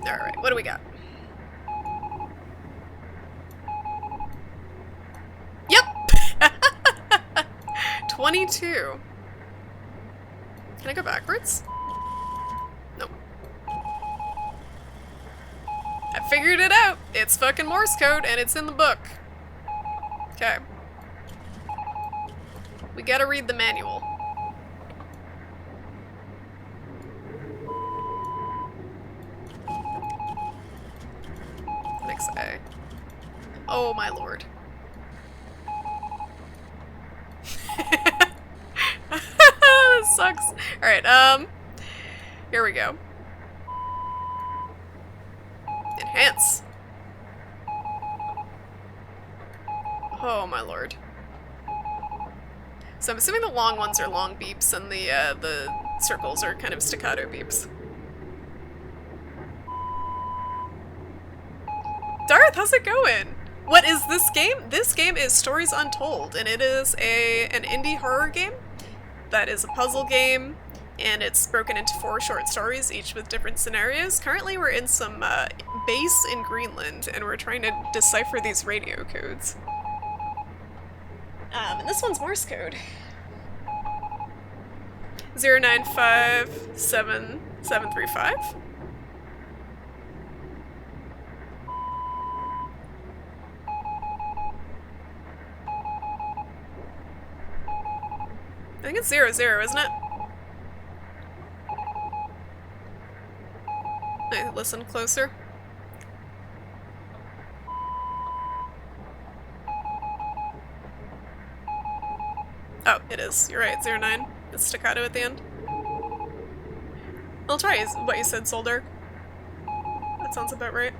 Alright, what do we got? Yep! 22. Can I go backwards? Nope. I figured it out! It's fucking Morse code and it's in the book. Okay. We gotta read the manual. Next A. Oh my lord. This sucks. Alright, here we go. Enhance. Oh my lord. So I'm assuming the long ones are long beeps and the circles are kind of staccato beeps. Darth, how's it going? What is this game? This game is Stories Untold, and it is an indie horror game that is a puzzle game, and it's broken into 4 short stories, each with different scenarios. Currently we're in some base in Greenland, and we're trying to decipher these radio codes. And this one's Morse code. 095775. I think it's 00, isn't it? I listen closer. Oh, it is. You're right, 09. It's staccato at the end. I'll try what you said, Solder. That sounds about right.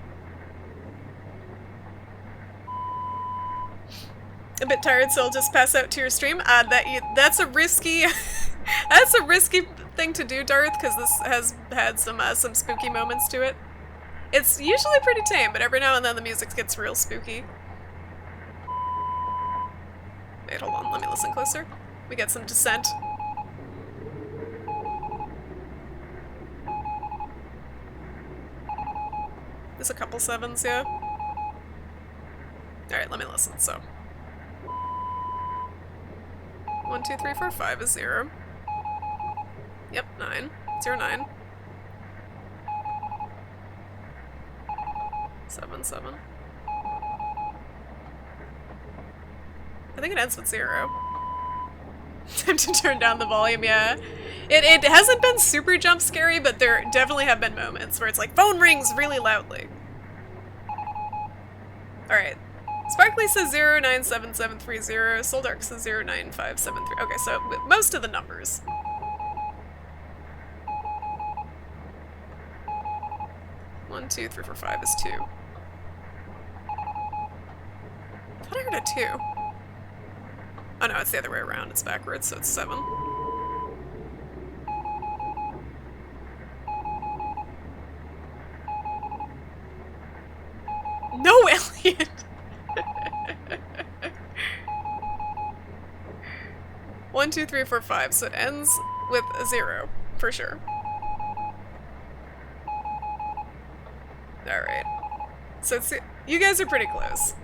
A bit tired, so I'll just pass out to your stream. That's a risky, that's a risky thing to do, Darth, because this has had some spooky moments to it. It's usually pretty tame, but every now and then the music gets real spooky. Wait, hold on, let me listen closer. We get some Descent. There's a couple 7s, yeah. Alright, let me listen, so. 1, 2, 3, 4, 5 is 0. Yep, 9. 09. 7, 7. I think it ends with 0. Time to turn down the volume, yeah. It hasn't been super jump scary, but there definitely have been moments where it's like, phone rings really loudly. Alright. Sparkly says 097730, Soldark says 09573. Okay, so most of the numbers. One, 2, 3, 4, 5 is 2. I thought I heard a 2. Oh no, it's the other way around. It's backwards, so it's 7. No, Elliot! 1, 2, 3, 4, 5, so it ends with a 0, for sure. Alright. So it's, you guys are pretty close.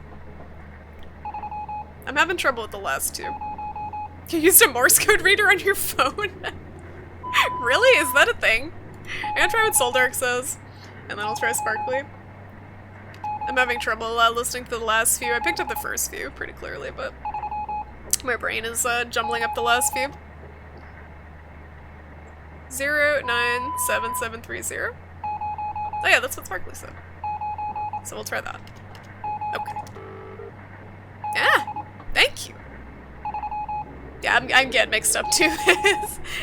I'm having trouble with the last 2. You used a Morse code reader on your phone? Really? Is that a thing? I'm gonna try what Soldark says, and then I'll try Sparkly. I'm having trouble listening to the last few. I picked up the first few pretty clearly, but my brain is jumbling up the last few. 097730. Oh yeah, that's what Sparkly said. So we'll try that. Okay. Yeah, thank you. Yeah, I'm getting mixed up too.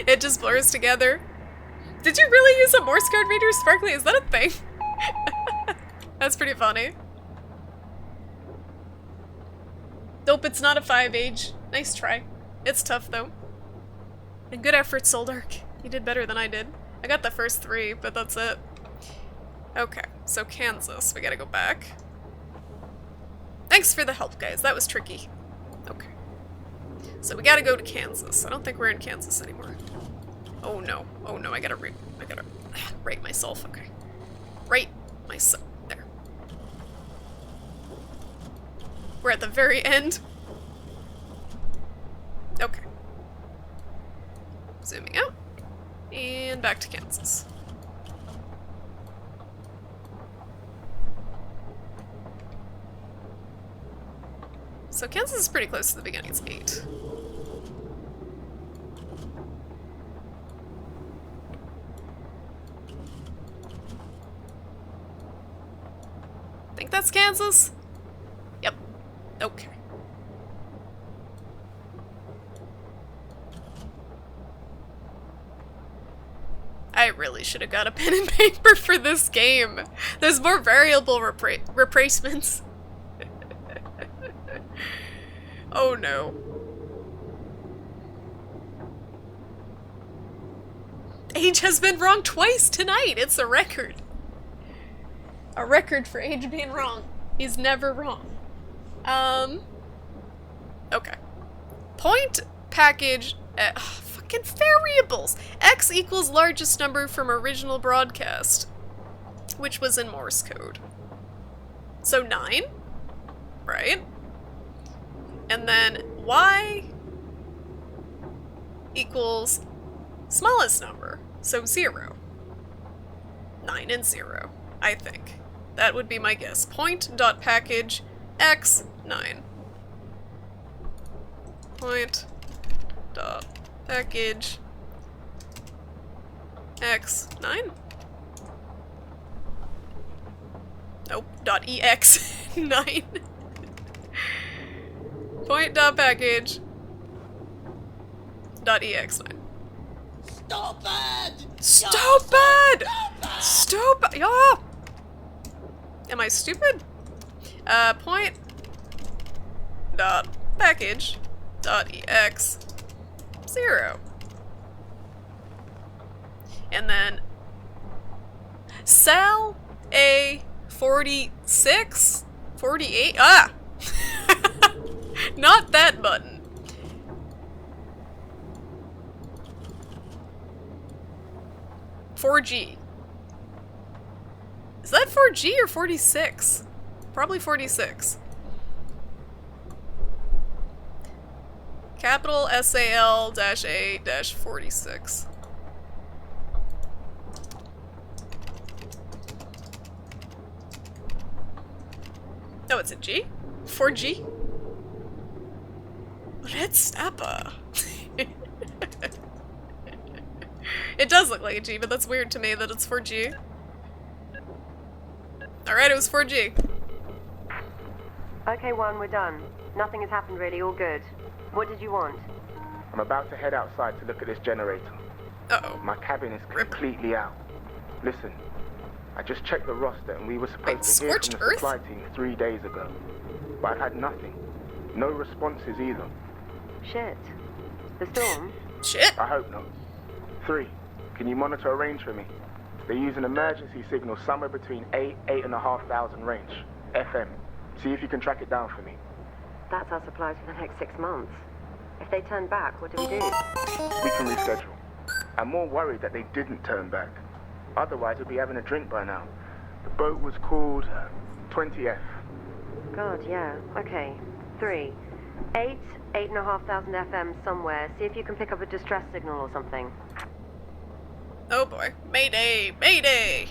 It just blurs together. Did you really use a Morse code reader, Sparkly? Is that a thing? That's pretty funny. Nope, it's not a 5-age. Nice try. It's tough though. And good effort, Soldark. You did better than I did. I got the first 3, but that's it. Okay, so Kansas. We gotta go back. Thanks for the help, guys. That was tricky. Okay. So we gotta go to Kansas. I don't think we're in Kansas anymore. Oh no. Oh no, I gotta rate myself. Okay. Rate myself. There. We're at the very end. Okay. Zooming out. And back to Kansas. So Kansas is pretty close to the beginning. It's 8. Think that's Kansas? Yep. Okay. I really should have got a pen and paper for this game. There's more variable replacements. Oh no. Age has been wrong twice tonight. It's a record. A record for Age being wrong. He's never wrong. Okay. Point package fucking variables. X equals largest number from original broadcast, which was in Morse code. So 9, right? And then Y equals smallest number, so 0. 9 and 0, I think. That would be my guess. Point.package X 9. Point.package X 9. Nope. .ex 9. Point.package .ex9. Stupid! Stupid! Yeah! Am I stupid? Point dot package dot ex 0. And then Sal A 46? 48? Ah! Not that button. $4G. Is that 4G or 46? Probably 46. Capital SAL-A-46. Oh, it's a G? 4G? Red Snapper. It does look like a G, but that's weird to me that it's 4G. Alright, it was 4G. Okay, 1, we're done. Nothing has happened really, all good. What did you want? I'm about to head outside to look at this generator. Uh-oh. My cabin is completely out. Listen, I just checked the roster and we were supposed to hear from the supply team 3 days ago. But I've had nothing. No responses either. Shit. The storm? Shit. I hope not. 3, can you monitor a range for me? They use an emergency signal somewhere between 8,500 range. FM. See if you can track it down for me. That's our supplies for the next 6 months. If they turn back, what do we do? We can reschedule. I'm more worried that they didn't turn back. Otherwise, we'd be having a drink by now. The boat was called 20F. God, yeah. Okay. 3. 8,500 FM somewhere. See if you can pick up a distress signal or something. Oh boy. Mayday! Mayday!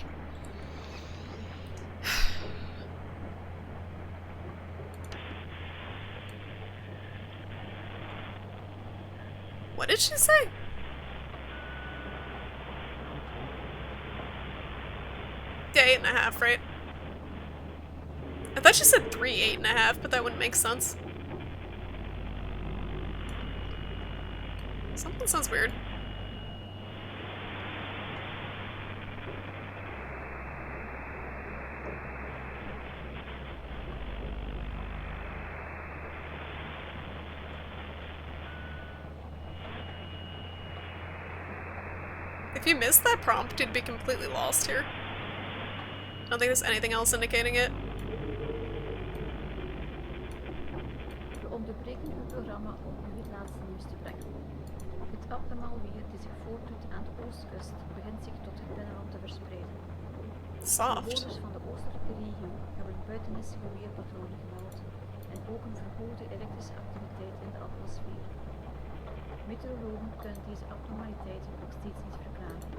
What did she say? Yeah, 8.5, right? I thought she said 3 8.5, but that wouldn't make sense. Something sounds weird. If you missed that prompt, you'd be completely lost here. I don't think there's anything else indicating it. We onderbreken uw programma om u het laatste nieuws te brengen. Het abnormaal weer dat zich voordoet aan de oostkust begint zich tot het binnenland te verspreiden. Soft. Bewoners van de oostelijke regio hebben buitenissige weerpatronen gemeld en ook een verhoogde elektrische activiteit in de atmosfeer. Meteorologen kunnen deze abnormaliteiten nog steeds niet verklaren.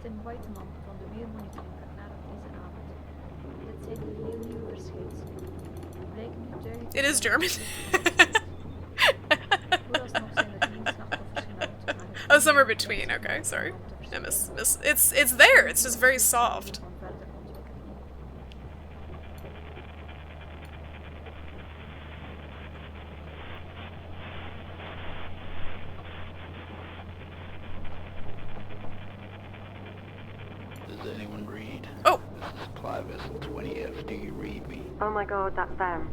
Tim Whiteman van de Weermonitoring verklaart deze avond. Dit zijn heel nieuwe verschijnselen. Blijken nu duidelijk. It is German. Vooralsnog zijn er geen slachtoffers gemeld, maar het Oh, somewhere between. Okay, sorry. I miss. It's there. It's just very soft. van verdere ontwikkelingen. Does anyone read? Oh, This is Supply Vessel 20F. Do you read me? Oh my god, that's them.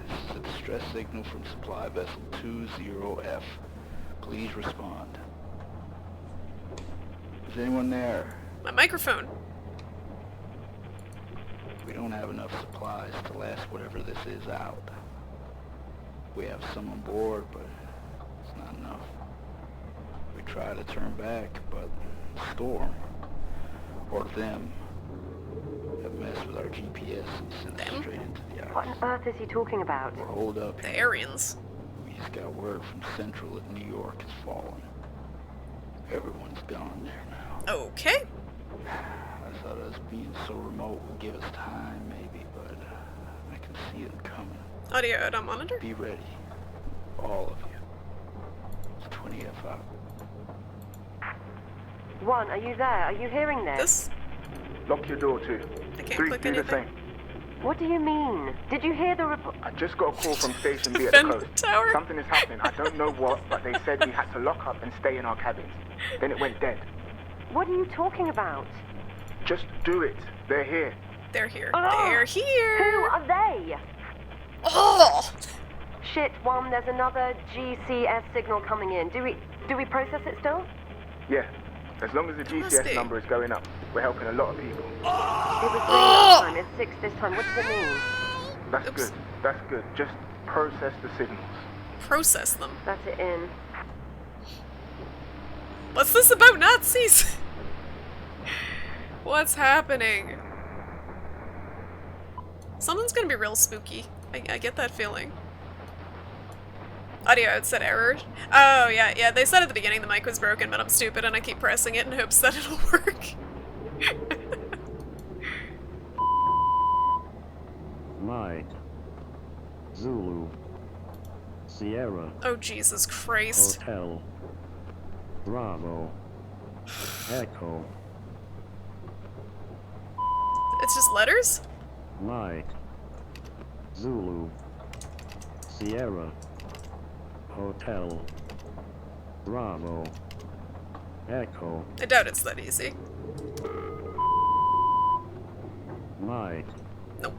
This is a distress signal from Supply Vessel 20F. Please respond. Is anyone there? my microphone. We don't have enough supplies to last whatever this is out. We have some on board, but it's not enough. We try to turn back, but the storm, or them, have messed with our GPS and sent us Them? straight into the What ice. on earth is he talking about? We're holed up The here. Aryans. We just got word from Central that New York has fallen. Everyone's gone there now. Okay. I thought us being so remote would give us time, maybe, but I can see them coming. Audio out on monitor. Be ready. All of you. It's 20F out. One, are you there? Are you hearing this? This. Lock your door too. I can't 3, click do the anything. same. What do you mean? Did you hear the report? I just got a call from Station B at the Defend coast. the tower. Something is happening. I don't know what, but they said we had to lock up and stay in our cabins. Then it went dead. What are you talking about? Just do it. They're here. They're here. Oh, They're Who here. are they? Oh. Shit, One, there's another GCS signal coming in. Do we process it still? Yeah. As long as the must be. GPS number is going up, we're helping a lot of people. It was 3 last time, it's 6 this time. What does it mean? That's Oops. good. That's good. Just process the signals. Process them. That's it in. What's this about Nazis? What's happening? Something's gonna be real spooky. I get that feeling. Audio outset error. Oh, yeah. They said at the beginning the mic was broken, but I'm stupid and I keep pressing it in hopes that it'll work. Mike, Zulu, Sierra, Oh, Jesus Christ. Hotel, Bravo, Echo, It's just letters? Mike, Zulu, Sierra, Hotel, Bravo, Echo, I doubt it's that easy. Mike, Nope.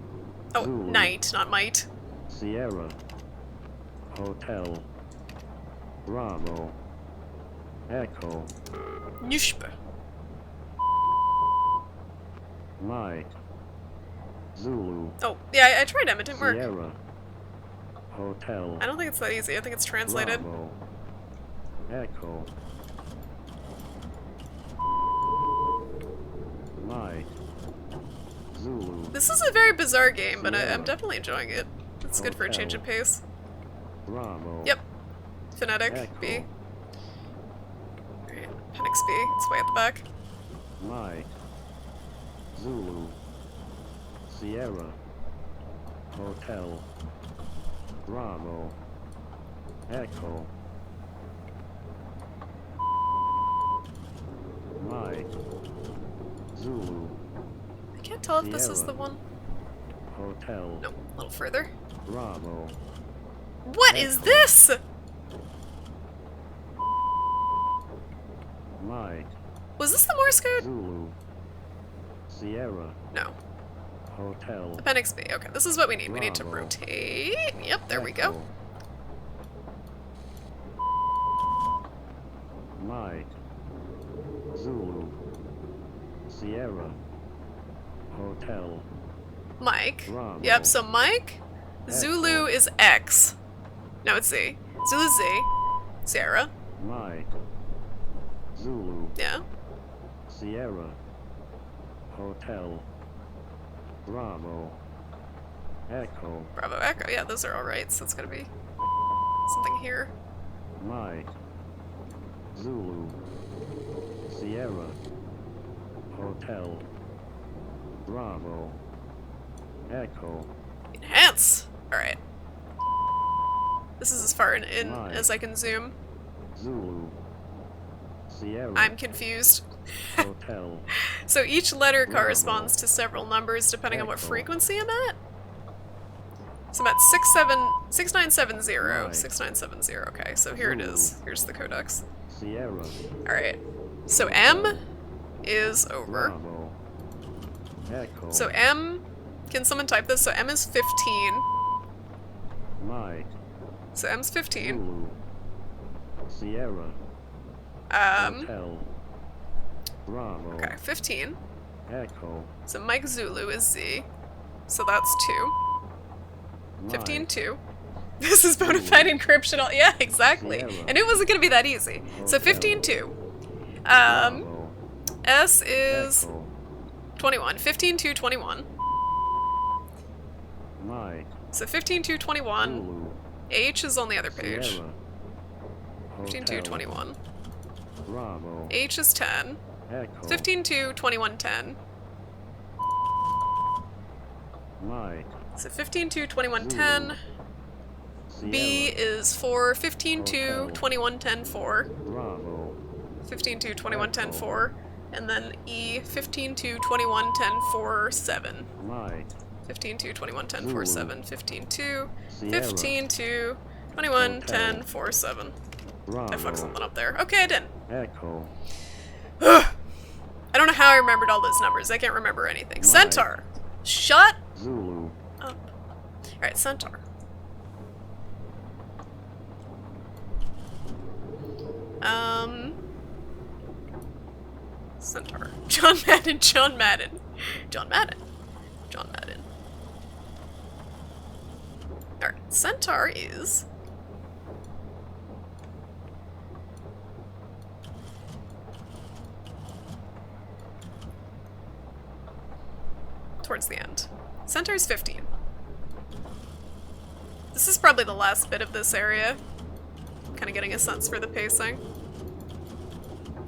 Oh, Zulu. night, not might. Sierra, Hotel, Bravo, Echo, Nushba. Mike, Zulu, Oh, yeah, I tried him, it didn't work. Sierra, Hotel, I don't think it's that easy, I think it's translated. Bravo, Echo, Mike, Zulu, This is a very bizarre game, but I'm definitely enjoying it. It's good for a change of pace. Bravo. Yep. Phonetic Echo. B. Alright, appendix B. It's way at the back. Mike. Zulu. Sierra. Hotel. Bravo. Echo. Mike. Zulu. I can't tell if this is Sierra. the one. Hotel. Nope, a little further. Bravo. What is this? Mike. Was this the Morse code? Zulu. Sierra. No. Hotel. Appendix B. Okay, this is what we need. We need to Bravo. rotate. Yep, there we go. Echo. Mike. Zulu. Sierra. Hotel. Mike. Bravo. Yep, so Mike. Zulu is X. No, it's Z. Zulu Z. Sierra. Mike. Zulu. Yeah. Sierra. Hotel. Bravo. Echo. Bravo Echo. Yeah, those are all right. So it's gonna be something here. Mike. Zulu. Sierra. Hotel. Bravo. Echo. Enhance. All right. This is as far in Mike. as I can zoom. Zulu. Sierra. I'm confused. Hotel. So each letter Bravo. corresponds to several numbers depending on what Echo. frequency I'm at. So I'm at 6970. Right. 6970. Okay, so here it is. Here's the codex. Sierra. Alright. So M is over. Bravo. Echo. So M, can someone type this? So M is 15. Mike. So M's 15. Zulu. Sierra. Um, Hotel. Bravo. okay, 15. Echo. So Mike Zulu is Z. So that's 2. Mike. 15, 2. This is bona fide encryption. Yeah, exactly. Sierra. And it wasn't gonna be that easy. So Hotel. 15, 2. Bravo. S is Echo. 21. 15, 2, 21. Mike. So 15, 2, 21. Zulu. H is on the other page. Sierra. 15, 2, Hotel. 21. Bravo. H is 10. Echo. 15, 2, 21, 10. Mike. So 15, 2, 21, 10. B Sierra. is 4. 15, 2, Hotel. 21, 10, 4. Bravo. 15, 2, 21, 10, Echo. 4. And then E, 15, 2, 21, 10, 4, 7. Mike. 15, 2, 21, 10, 4, Zulu. 7. 15, 2, Sierra. 15, 2, 21, Hotel. 10, 4, 7. Bravo. I fucked something up there. Okay, I didn't. Echo. I don't know how I remembered all those numbers. I can't remember anything. Centaur. Shut Zulu. up. Alright, Centaur. Centaur. John Madden, John Madden. John Madden. John Madden. Alright, Centaur is... towards the end. Centaur is 15. This is probably the last bit of this area. Kind of getting a sense for the pacing.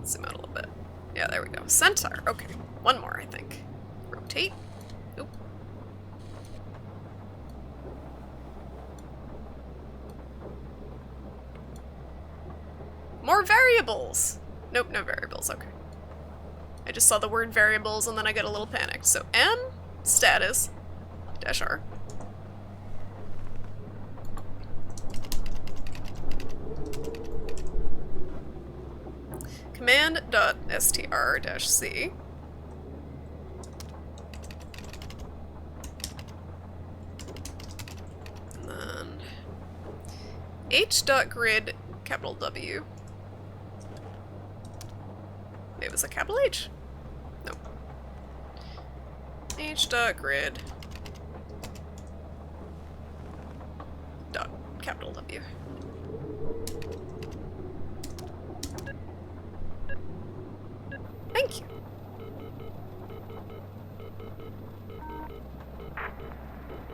Zoom out a little bit. Yeah, there we go. Centaur. Okay. One more, I think. Rotate. Nope. More variables! Nope, no variables. Okay. I just saw the word variables and then I got a little panicked. So M, status, dash R. Command.str-c. And then h.grid, capital W. Maybe it was a capital H? Nope. H.grid. Dot capital W. Thank you.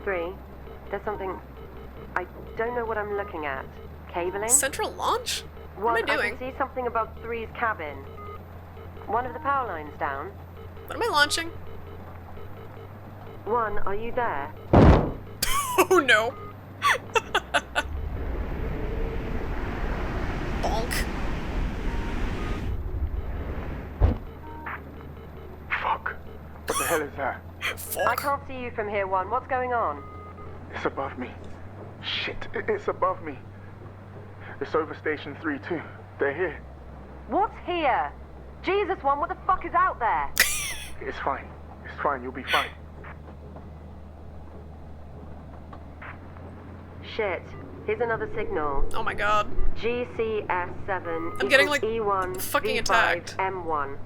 Three. There's something I don't know what I'm looking at. Cabling? Central launch? What am I I doing? can see something above 3's cabin. One of the power lines down. What am I launching? 1, are you there? Oh no. Bonk. Fuck. What the hell is that? Fuck. I can't see you from here, 1. What's going on? It's above me. Shit, it's above me. It's over Station 3 too. They're here. What's here? Jesus, 1, what the fuck is out there? It's fine. It's fine. You'll be fine. Shit. Here's another signal. Oh my god. GCS7 I'm getting, like, E1 fucking V5 attacked. M1.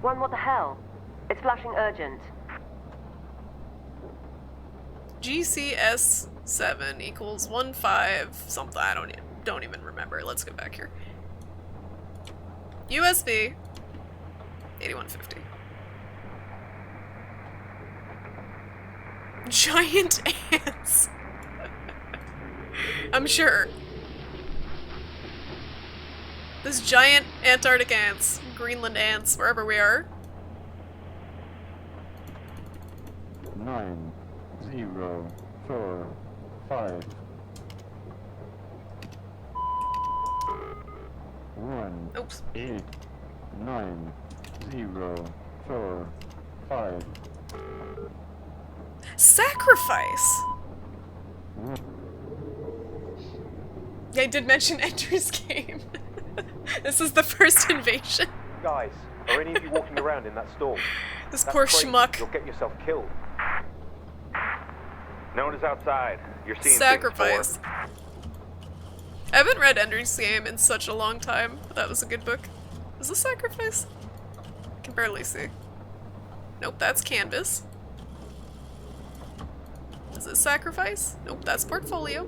1, what the hell? It's flashing urgent. GCS7 equals 15 something. I don't even remember. Let's go back here. USB 8150. Giant ants. I'm sure. This giant Antarctic ants, Greenland ants, wherever we are. 9, 0, 4, 5. 1, Oops. 8, 9, 0, 4, 5. Sacrifice! Yeah, I did mention Ender's Game. This is the first invasion. Guys, are any of you walking around in that storm? This That's poor crazy. schmuck. You'll get yourself killed. No one is outside. You're seeing Sacrifice. I haven't read Ender's Game in such a long time, but that was a good book. Is this Sacrifice? I can barely see. Nope, that's Canvas. Is it Sacrifice? Nope, that's Portfolio.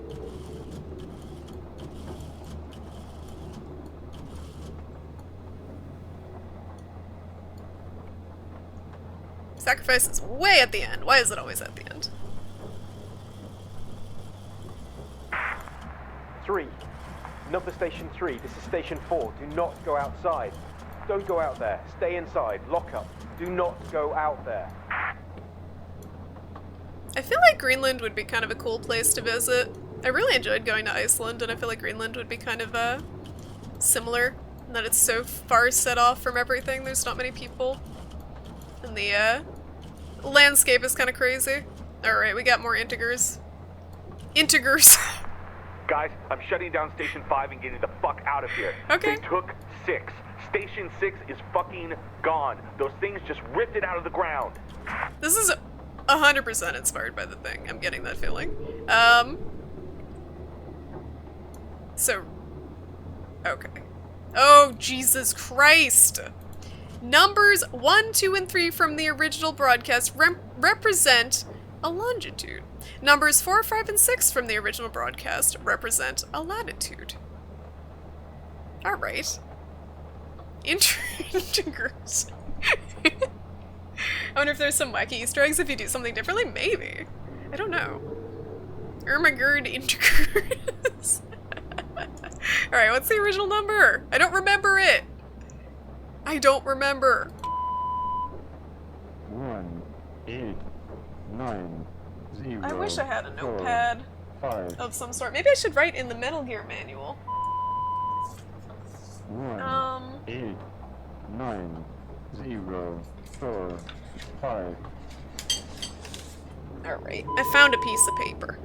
Sacrifice is way at the end. Why is it always at the end? 3. Number Station 3. This is Station 4. Do not go outside. Don't go out there. Stay inside. Lock up. Do not go out there. I feel like Greenland would be kind of a cool place to visit. I really enjoyed going to Iceland, and I feel like Greenland would be kind of similar, in that it's so far set off from everything. There's not many people. And the landscape is kind of crazy. Alright, we got more integers. Integers. Guys, I'm shutting down Station 5 and getting the fuck out of here. Okay. They took 6. Station 6 is fucking gone. Those things just ripped it out of the ground. This is 100% inspired by the thing. I'm getting that feeling. So, okay. Oh, Jesus Christ! Numbers 1, 2, and 3 from the original broadcast represent a longitude. Numbers 4, 5, and 6 from the original broadcast represent a latitude. Alright. Integers. I wonder if there's some wacky Easter eggs if you do something differently? Maybe. I don't know. Ermagerd integers. Alright, what's the original number? I don't remember it. I don't remember. 1, 8, 9, 0. I wish I had a 4, notepad 5. of some sort. Maybe I should write in the Metal Gear manual. 1, 8, 9, 0, 4, 5. Alright, I found a piece of paper.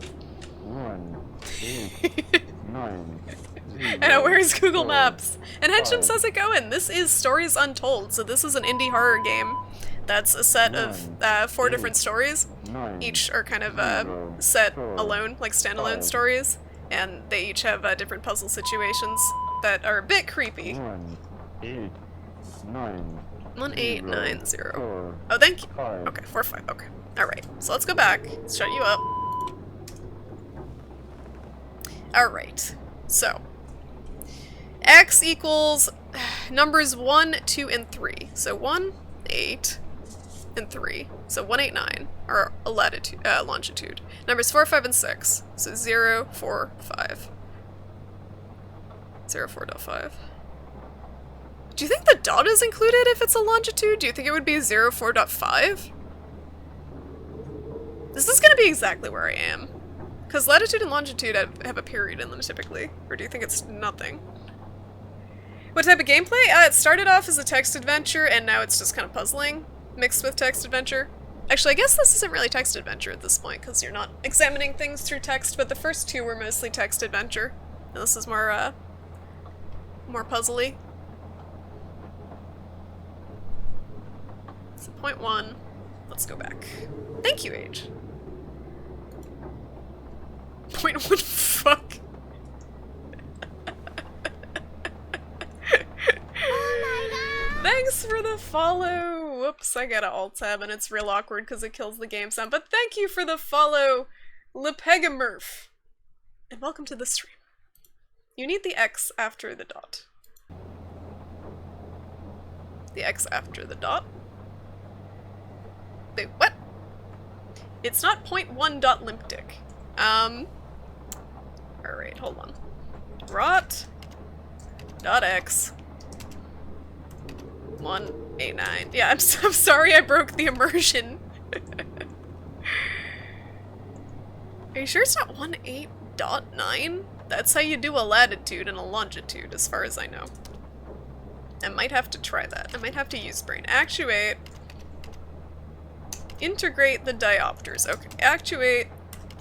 1, 8, 9, 0. I know, where's Google 4, Maps? And Henchum 5. says it going. This is Stories Untold, so this is an indie horror game. That's a set of 4 different stories. 9, Each are kind of 0, set 4, alone, like standalone 5. stories. And they each have different puzzle situations that are a bit creepy. 1, 8, 9, 1, 8, 9, 0. 4, Oh, thank you. 5. Okay, 4, 5. Okay. Alright, so let's go back. Let's shut you up. Alright, so. X equals numbers 1, 2, and 3. So 1, 8, and 3. So 189 are a latitude, longitude. Numbers 4, 5, and 6. So 0, 4, 5. 0, 4.5. Do you think the dot is included if it's a longitude? Do you think it would be 0, 4.5? This is gonna be exactly where I am. Because latitude and longitude have a period in them typically. Or do you think it's nothing? What type of gameplay? It started off as a text adventure and now it's just kind of puzzling mixed with text adventure. Actually, I guess this isn't really text adventure at this point because you're not examining things through text, but the first two were mostly text adventure. And this is more puzzly. So point 1. Let's go back. Thank you, Age. Point 1, fuck. Thanks for the follow! Whoops, I gotta alt-tab and it's real awkward because it kills the game sound, but thank you for the follow, Lepegamurph! And welcome to the stream. You need the X after the dot. The X after the dot? Wait, what? It's not .1.limpdick. Alright, hold on. Rot dot X 189. Yeah, I'm sorry I broke the immersion. Are you sure it's not 18.9? That's how you do a latitude and a longitude, as far as I know. I might have to try that. I might have to use brain. Actuate. Integrate the diopters. Okay, actuate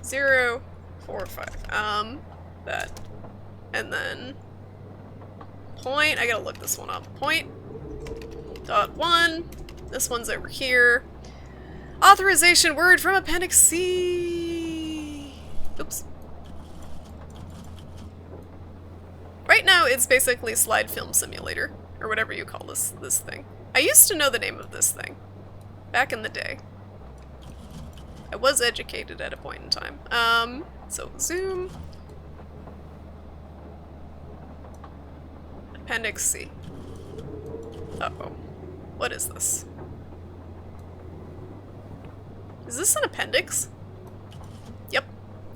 0, 4, 5. That. And then point. I gotta look this one up. Point. Dot 1. This one's over here. Authorization word from Appendix C. Oops. Right now, it's basically Slide Film Simulator, or whatever you call this thing. I used to know the name of this thing back in the day. I was educated at a point in time. So zoom. Appendix C. Uh-oh. What is this? Is this an appendix? Yep.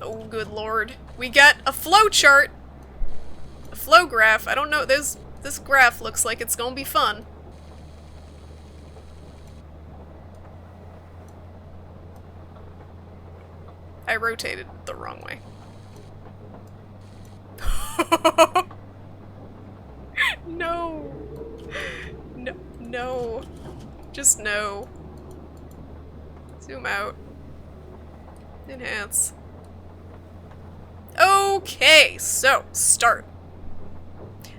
Oh, good lord. We got a flow chart! A flow graph. I don't know. This graph looks like it's gonna be fun. I rotated the wrong way. No. No. No. Just no. Zoom out. Enhance. Okay, so start.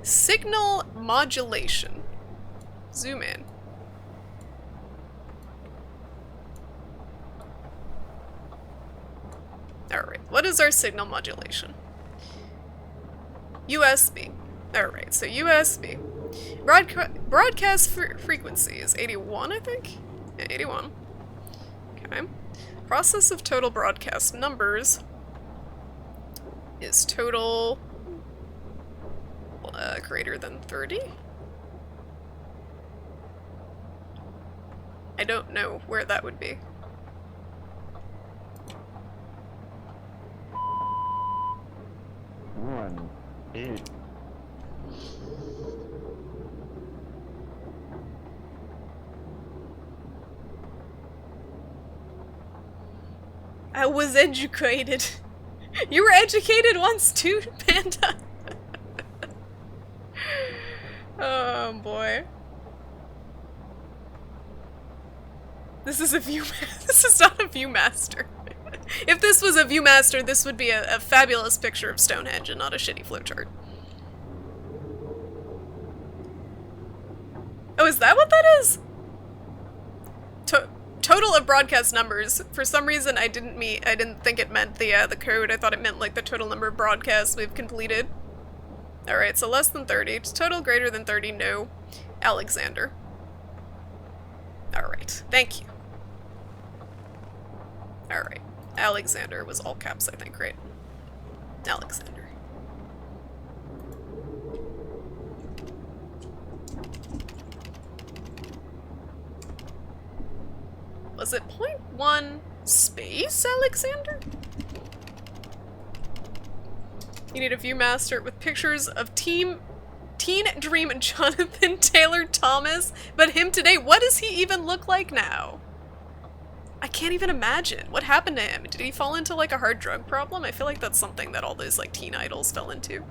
Signal modulation. Zoom in. Alright, what is our signal modulation? USB. Alright, so USB. Broadcast frequency is 81, I think? Yeah, 81. Okay. Process of total broadcast numbers is total greater than 30? I don't know where that would be. One, 8. I was educated. You were educated once too, Panda? Oh boy. This is a this is not a Viewmaster. If this was a Viewmaster, this would be a fabulous picture of Stonehenge and not a shitty flowchart. Oh, is that what that is? Total of broadcast numbers. For some reason, I didn't think it meant the code. I thought it meant like the total number of broadcasts we've completed. All right, so less than 30. Total greater than 30. No. Alexander. All right. Thank you. All right. Alexander was all caps, I think, right? Alexander. Was it 0.1 space, Alexander? You need a Viewmaster with pictures of Teen Dream and Jonathan Taylor Thomas, but him today, what does he even look like now? I can't even imagine. What happened to him? Did he fall into like a hard drug problem? I feel like that's something that all those like teen idols fell into.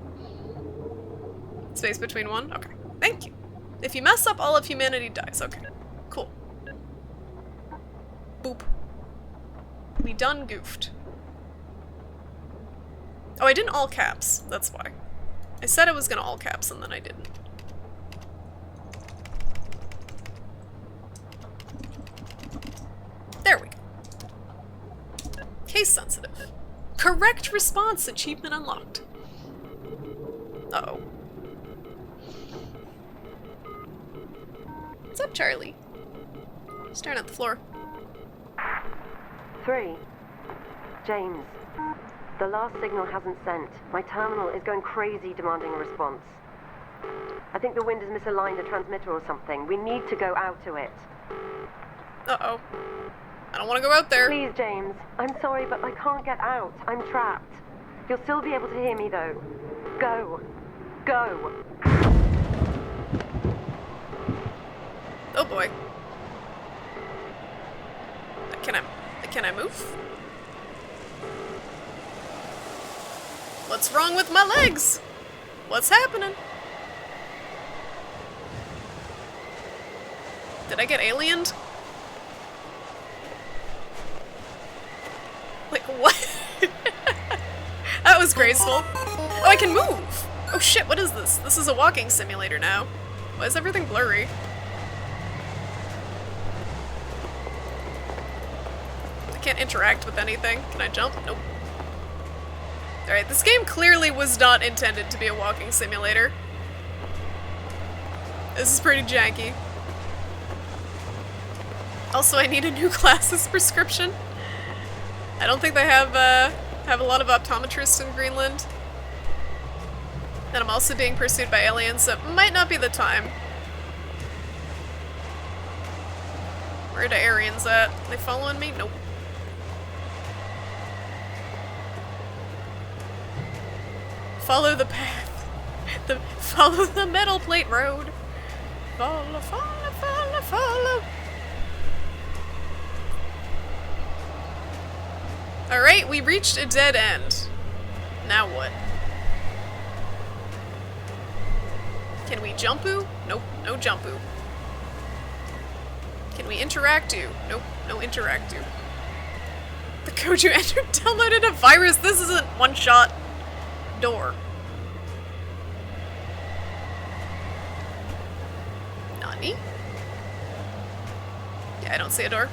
Space between one? Okay. Thank you. If you mess up, all of humanity dies. Okay. Cool. Boop. We done goofed. Oh, I didn't all caps. That's why. I said I was gonna all caps and then I didn't. There we go. Case sensitive. Correct response achievement unlocked. Uh-oh. What's up, Charlie? Staring at the floor. 3. James. The last signal hasn't sent. My terminal is going crazy demanding a response. I think the wind has misaligned the transmitter or something. We need to go out to it. Uh-oh. I don't want to go out there. Please, James. I'm sorry, but I can't get out. I'm trapped. You'll still be able to hear me, though. Go. Go. Oh boy. Can I move? What's wrong with my legs? What's happening? Did I get aliened? Like, what? That was graceful. Oh, I can move! Oh shit, what is this? This is a walking simulator now. Why is everything blurry? I can't interact with anything. Can I jump? Nope. Alright, this game clearly was not intended to be a walking simulator. This is pretty janky. Also, I need a new glasses prescription. I don't think they have a lot of optometrists in Greenland. And I'm also being pursued by aliens, so it might not be the time. Where are the Aryans at? Are they following me? Nope. Follow the path. Follow the metal plate road. Follow, follow, follow, follow. Alright, we reached a dead end. Now what? Can we jump-oo? Nope, no jump-oo. Can we interact-oo? Nope, no interact-oo. The code you entered downloaded a virus. This isn't one-shot. Door. Nani? Yeah, I don't see a door.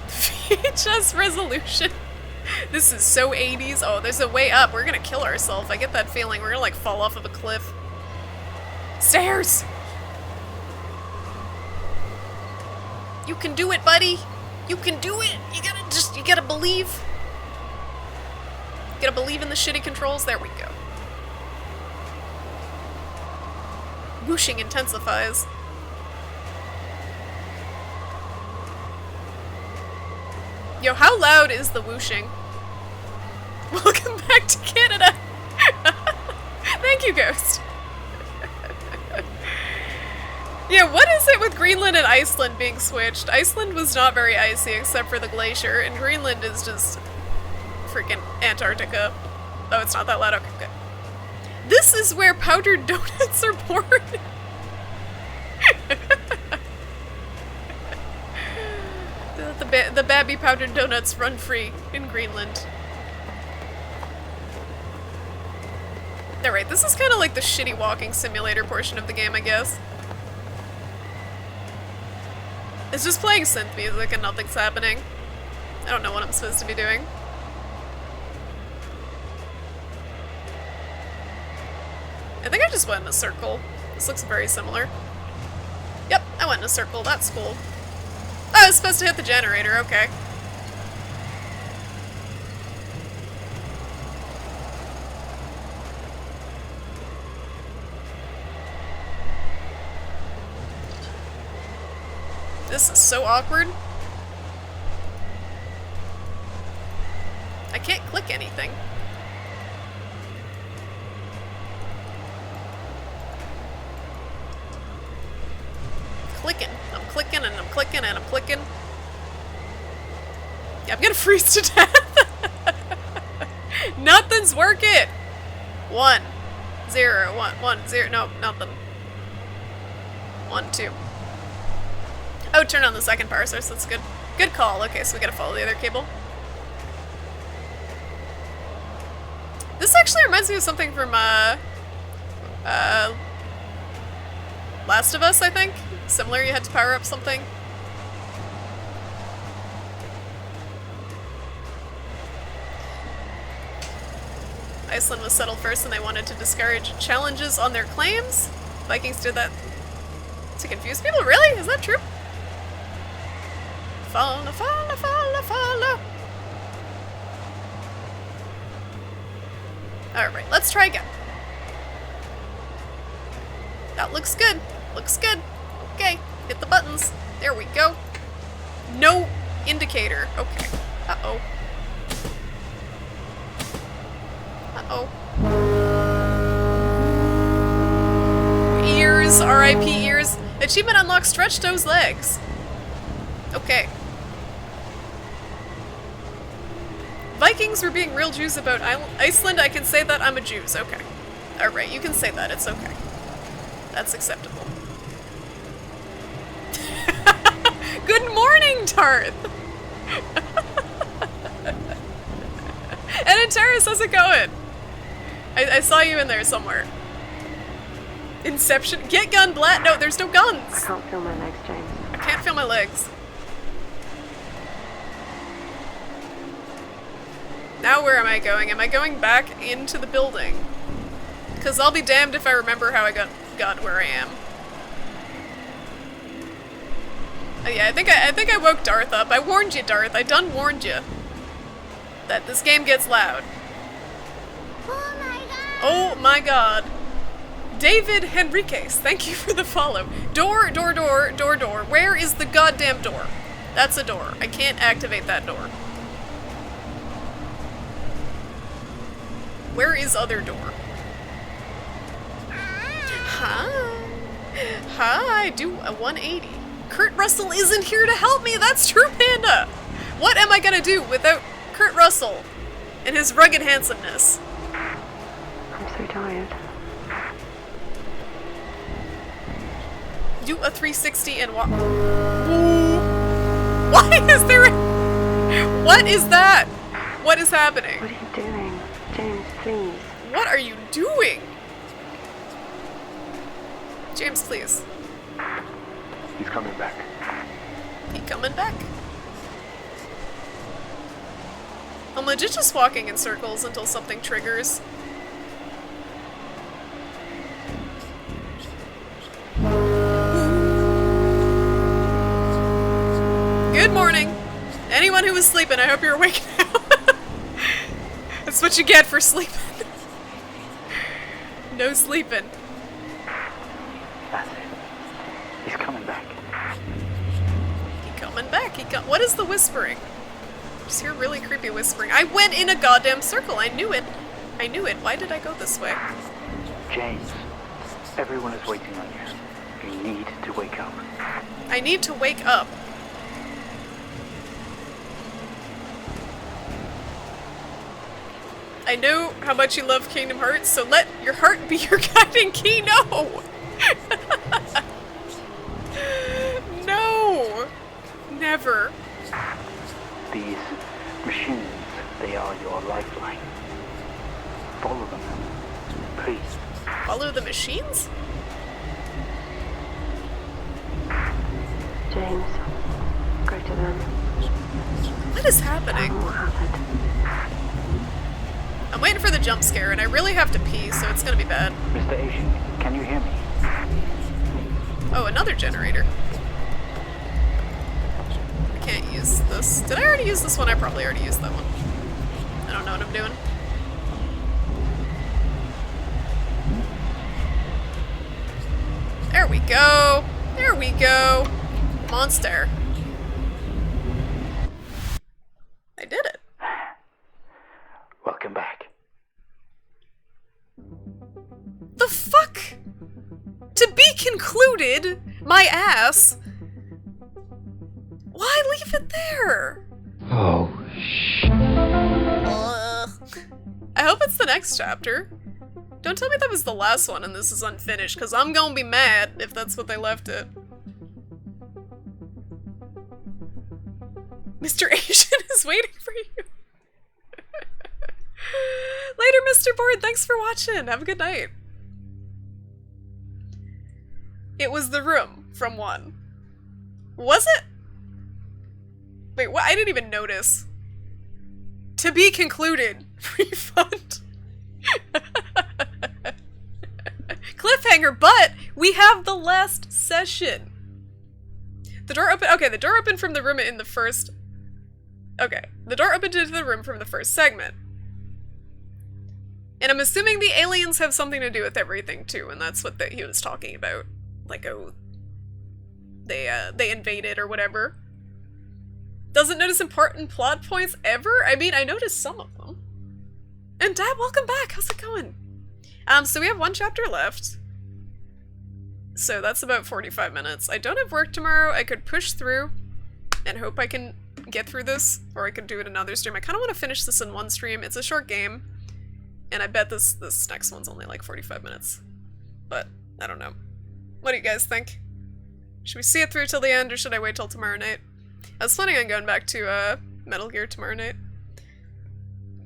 VHS resolution. This is so 80s. Oh, there's a way up. We're gonna kill ourselves. I get that feeling. We're gonna like fall off of a cliff. Stairs! You can do it, buddy! You can do it! You gotta believe. You gotta believe in the shitty controls. There we go. Whooshing intensifies. Yo, how loud is the whooshing? Welcome back to Canada! Thank you, Ghost. Yeah, what is it with Greenland and Iceland being switched? Iceland was not very icy except for the glacier, and Greenland is just freaking Antarctica. Oh, it's not that loud? Okay, good. This is where powdered donuts are born! The babby powdered donuts run free in Greenland. Alright, this is kind of like the shitty walking simulator portion of the game, I guess. It's just playing synth music and nothing's happening. I don't know what I'm supposed to be doing. I think I just went in a circle. This looks very similar. Yep, I went in a circle. That's cool. Oh, I was supposed to hit the generator. Okay. This is so awkward. I can't click anything. Clicking. I'm clicking and I'm clicking and I'm clicking. Yeah, I'm gonna freeze to death. Nothing's working. 1, 0, 1, 1, 0. No, nothing. 1, 2. Oh, turn on the second power source. That's good. Good call. Okay, so we gotta follow the other cable. This actually reminds me of something from Last of Us, I think. Similar, you had to power up something. Iceland was settled first and they wanted to discourage challenges on their claims. Vikings did that to confuse people? Really? Is that true? Follow, follow, follow, follow. Alright, let's try again. That looks good. Looks good. Okay, hit the buttons. There we go. No indicator. Okay. Uh-oh. Uh-oh. Ears, RIP ears. Achievement unlocked, stretch those legs. Okay. Vikings were being real Jews about Iceland. I can say that I'm a Jews. Okay. Alright, you can say that. It's okay. That's acceptable. Good morning, Tarth! And Antares, how's it going? I saw you in there somewhere. Inception. Get gun, Blat! No, there's no guns! I can't feel my legs, James. I can't feel my legs. Now where am I going? Am I going back into the building? Because I'll be damned if I remember how I got where I am. Oh yeah, I think I woke Darth up. I warned you, Darth. I done warned you that this game gets loud. Oh my god! Oh my god. David Henriquez, thank you for the follow. Door, door, door, door, door. Where is the goddamn door? That's a door. I can't activate that door. Where is other door? Hi. Hi, do a 180. Kurt Russell isn't here to help me. That's true, Panda. What am I gonna do without Kurt Russell and his rugged handsomeness? I'm so tired. Do a 360 and walk. Why is there a... What is that? What is happening? What are you doing? James, please. What are you doing? James, please. He's coming back. He coming back? I'm legit just walking in circles until something triggers. Good morning. Anyone who was sleeping, I hope you're awake now. That's what you get for sleeping. No sleeping. That's it. He's coming back. He coming back. What is the whispering? I just hear really creepy whispering. I went in a goddamn circle. I knew it. I knew it. Why did I go this way? James, everyone is waiting on you. You need to wake up. I need to wake up. I know how much you love Kingdom Hearts, so let your heart be your guiding key. No! No! Never. These machines, they are your lifeline. Follow them, please. Follow the machines? James, go to them. What is happening? What happened? I'm waiting for the jump scare, and I really have to pee, so it's gonna be bad. Mr. Asian, can you hear me? Oh, another generator. I can't use this. Did I already use this one? I probably already used that one. I don't know what I'm doing. There we go. There we go. monster. I did it. Welcome back. The fuck? To be concluded, my ass. Why leave it there? Oh, I hope it's the next chapter. Don't tell me that was the last one and this is unfinished, because I'm gonna be mad if that's what they left it. Mr. Asian is waiting for you. Later, Mr. Board. Thanks for watching. Have a good night. It was the room from 1. Was it? Wait, what? I didn't even notice. To be concluded. Refund. Cliffhanger, but we have the last session. The door opened. Okay, the door opened from the room in the first. Okay, the door opened into the room from the first segment. And I'm assuming the aliens have something to do with everything too, and that's what he was talking about. Like, oh, they invaded or whatever. Doesn't notice important plot points ever? I mean, I noticed some of them. And Dad, welcome back. How's it going? So we have 1 chapter left. So that's about 45 minutes. I don't have work tomorrow. I could push through and hope I can get through this, or I could do it another stream. I kind of want to finish this in 1 stream. It's a short game, and I bet this next one's only like 45 minutes. But I don't know. What do you guys think? Should we see it through till the end, or should I wait till tomorrow night? I was planning on going back to Metal Gear tomorrow night.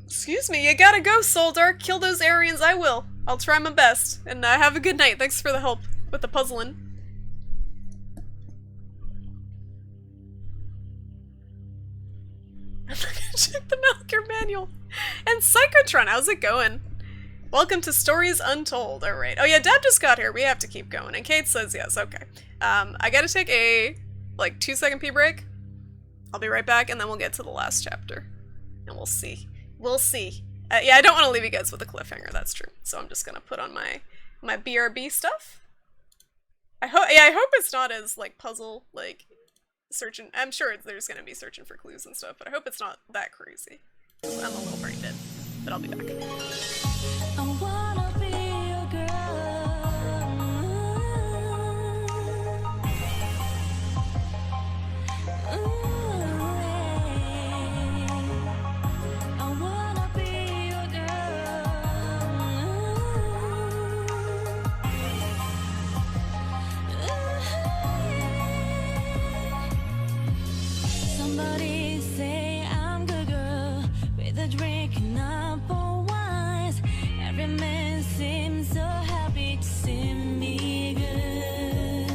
Excuse me, you gotta go, Soldark. Kill those Aryans, I will. I'll try my best. And have a good night. Thanks for the help with the puzzling. I'm not gonna check the Metal Gear manual. And Psychotron, how's it going? Welcome to Stories Untold. Alright. Oh yeah, Dad just got here. We have to keep going. And Kate says yes. Okay. I gotta take a, 2-second pee break. I'll be right back, and then we'll get to the last chapter. And we'll see. We'll see. Yeah, I don't want to leave you guys with a cliffhanger, that's true. So I'm just gonna put on my BRB stuff. I hope it's not as, puzzle, searching. I'm sure there's gonna be searching for clues and stuff, but I hope it's not that crazy. I'm a little brain dead, but I'll be back. I wanna be your Somebody say I'm good girl with a drink and apple wines. Every man seems so happy to see me good.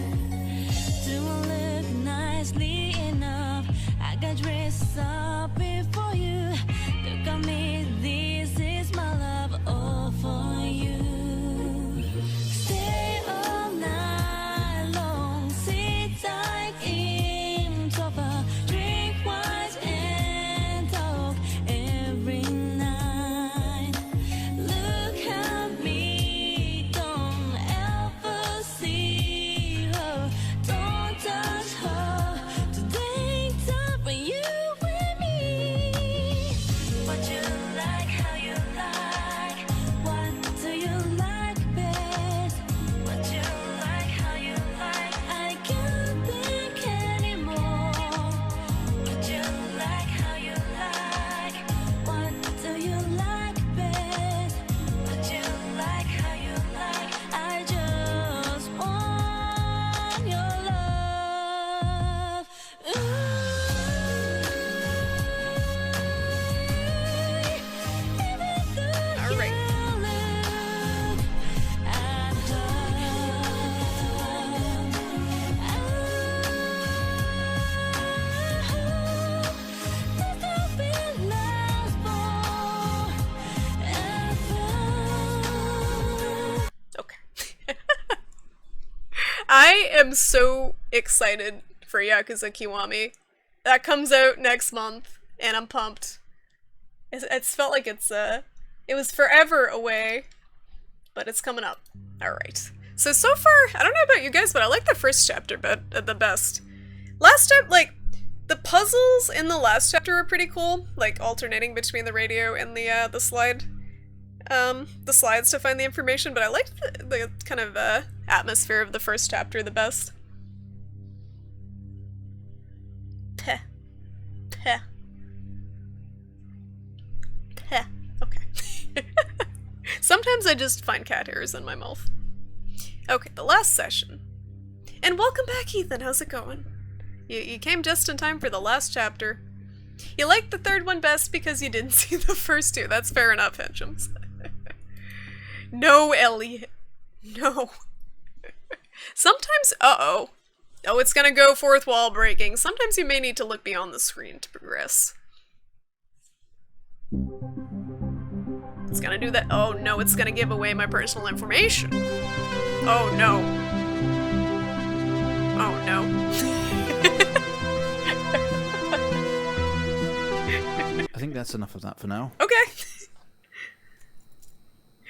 Do I look nicely enough? I got dressed up before you. Look at me, this is my love all for you. Stay all night long, sit tight in sofa. I am so excited for Yakuza Kiwami. That comes out next month, and I'm pumped. It's felt like it was forever away, but it's coming up. Alright. So far, I don't know about you guys, but I like the first chapter the best. Last chapter, like, the puzzles in the last chapter are pretty cool, like alternating between the radio and the slides to find the information, but I liked the kind of atmosphere of the first chapter the best. Peh. Peh. Peh. Okay. Sometimes I just find cat hairs in my mouth. Okay, the last session. And welcome back, Ethan. How's it going? You came just in time for the last chapter. You liked the third one best because you didn't see the first two. That's fair enough, Hedgems. No, Elliot. No. Sometimes, uh-oh. Oh, it's gonna go fourth wall breaking. Sometimes you may need to look beyond the screen to progress. It's gonna do that. Oh no, it's gonna give away my personal information. Oh no. Oh no. I think that's enough of that for now. Okay.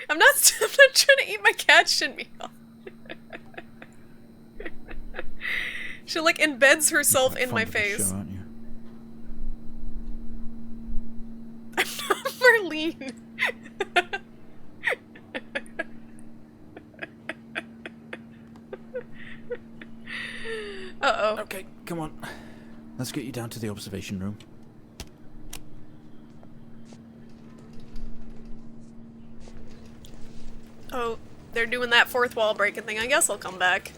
I'm not trying to eat my cat shinmi off. She like embeds herself in my face. Show, aren't you? I'm not Marlene. Uh-oh. Okay, come on. Let's get you down to the observation room. Oh, they're doing that fourth wall breaking thing. I guess I'll come back.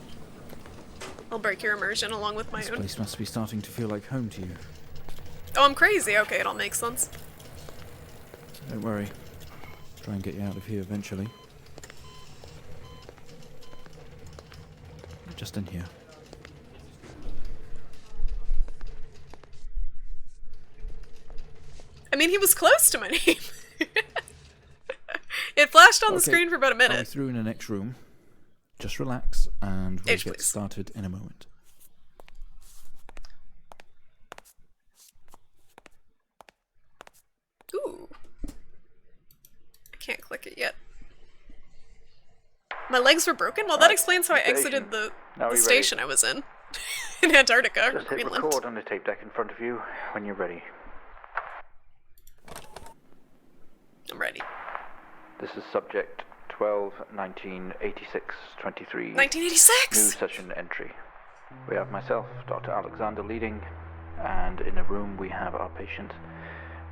I'll break your immersion along with my This own. place must be starting to feel like home to you. Oh, I'm crazy. Okay, it all makes sense. Don't worry. Try and get you out of here eventually. Just in here. I mean, he was close to my name. It flashed on the screen for about a I'll be minute. through in the next room. Just relax and we'll H, get please. started in a moment. Ooh. I can't click it yet. My legs were broken? Well, that explains how I exited the station I was in. In Antarctica, Just hit Greenland. record on the tape deck in front of you when you're ready. I'm ready. This is subject 12-19-86-23. 1986? New session entry. We have myself, Dr. Alexander, leading, and in a room we have our patient,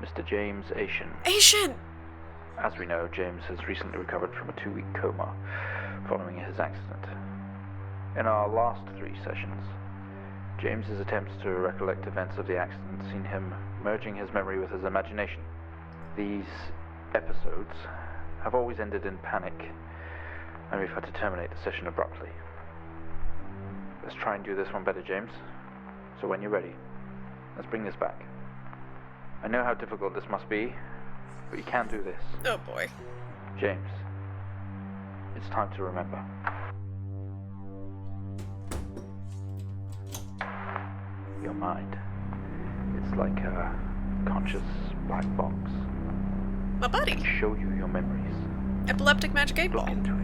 Mr. James Asian. Asian! As we know, James has recently recovered from a 2-week coma following his accident. In our last 3 sessions, James's attempts to recollect events of the accident seen him merging his memory with his imagination. These episodes have always ended in panic, and we've had to terminate the session abruptly. Let's try and do this one better, James. So when you're ready, let's bring this back. I know how difficult this must be, but you can do this. Oh boy. James, it's time to remember. Your mind. It's like a conscious black box. My buddy. It can show you your memories. Epileptic Magic 8 Ball. Look into it.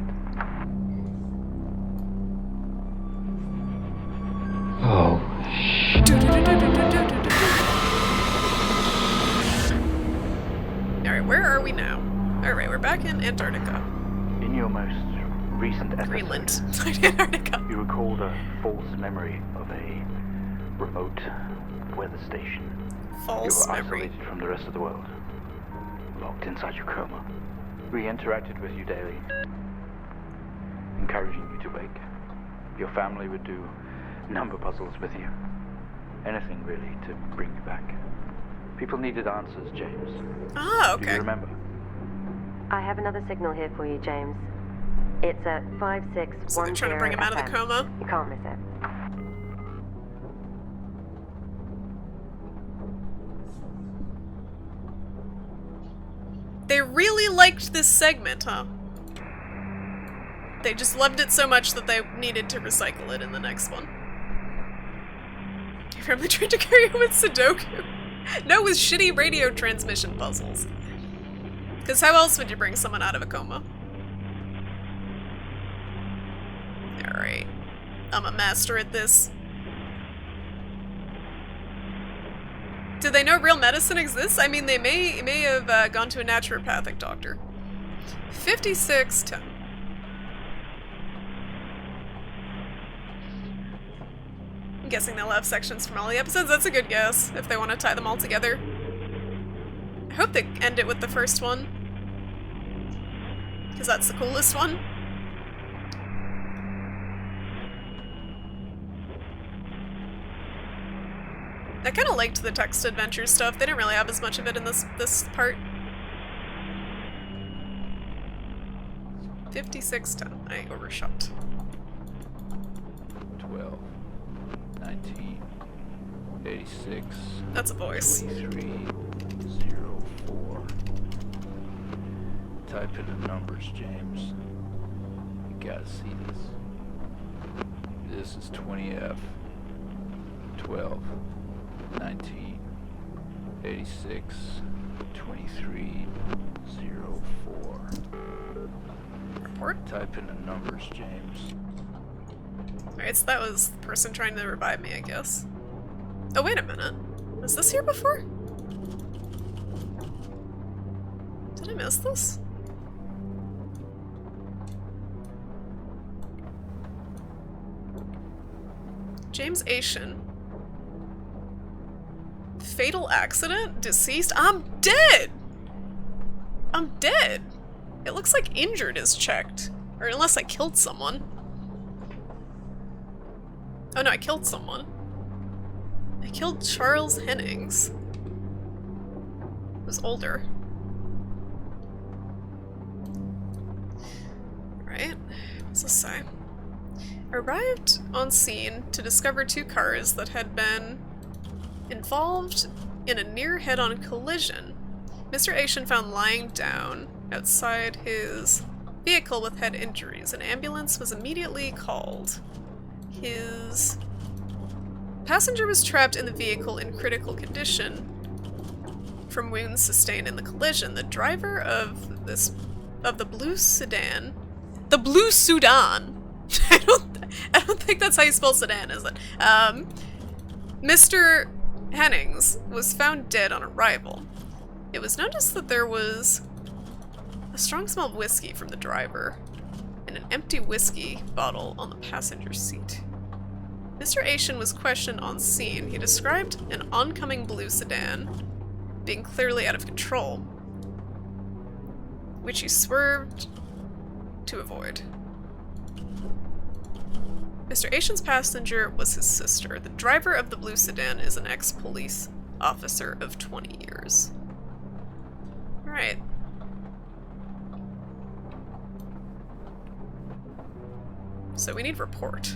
Oh, Alright, where are we now? Alright, we're back in Antarctica. In your most recent episode, Greenland. Antarctica. you recalled a false memory of a remote weather station. False You were memory. isolated from the rest of the world, locked inside your coma. We interacted with you daily, encouraging you to wake. Your family would do number puzzles with you. Anything really to bring you back. People needed answers, James. Ah, Do okay. you remember? I have another signal here for you, James. It's at 5610 So they're trying to bring him out of the FM. coma? You can't miss it. They really liked this segment, huh? They just loved it so much that they needed to recycle it in the next one. From the trying to carry with Sudoku. No, with shitty radio transmission puzzles. Because how else would you bring someone out of a coma? Alright. I'm a master at this. Do they know real medicine exists? I mean, they may have gone to a naturopathic doctor. 5610. I'm guessing they'll have sections from all the episodes. That's a good guess, if they want to tie them all together. I hope they end it with the first one, because that's the coolest one. I kind of liked the text adventure stuff. They didn't really have as much of it in this part. 5610. I overshot. 12, 19, 86. That's a voice. 23, 04. Type in the numbers, James. You gotta see this. This is 20F. 12, 19, 86, 23, 04. Report? Type in the numbers, James. Alright, so that was the person trying to revive me, I guess. Oh, wait a minute. Was this here before? Did I miss this? James Ashen. Fatal accident? Deceased? I'm dead! I'm dead! It looks like injured is checked. Or unless I killed someone. Oh no, I killed someone. I killed Charles Hennings. He was older. Right? What's this say? Arrived on scene to discover two cars that had been involved in a near head-on collision. Mr. Ashen found lying down outside his vehicle with head injuries. An ambulance was immediately called. His passenger was trapped in the vehicle in critical condition from wounds sustained in the collision. The driver of the blue sedan, the Blue Sudan. I don't think that's how you spell sedan, is it? Mr. Hennings was found dead on arrival. It was noticed that there was a strong smell of whiskey from the driver and an empty whiskey bottle on the passenger seat. Mr. Ashen was questioned on scene. He described an oncoming blue sedan being clearly out of control, which he swerved to avoid. Mr. Ashen's passenger was his sister. The driver of the blue sedan is an ex-police officer of 20 years. Alright. So we need report.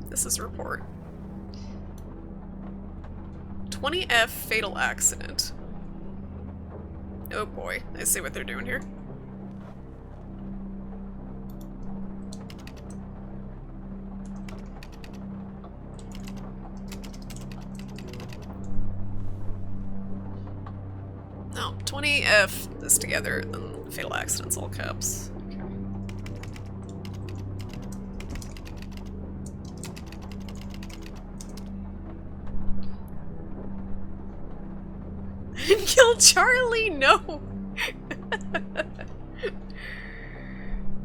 This is report. 20F fatal accident. Oh boy, I see what they're doing here. No, 20F is together, then fatal accident's all caps. Kill Charlie? No!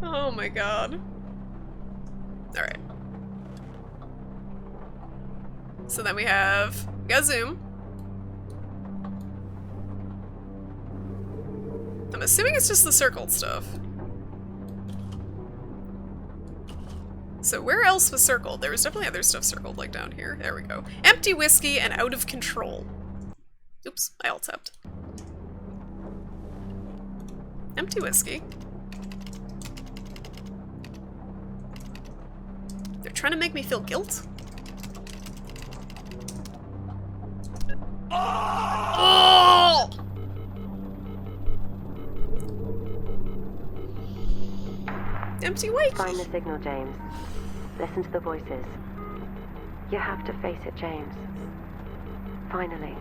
Oh my god. Alright. So then we have Gazoom. I'm assuming it's just the circled stuff. So where else was circled? There was definitely other stuff circled, like down here. There we go. Empty whiskey and out of control. Oops, I alt-tapped. Empty whiskey. They're trying to make me feel guilt? Oh! Empty whiskey. Find the signal, James. Listen to the voices. You have to face it, James. Finally.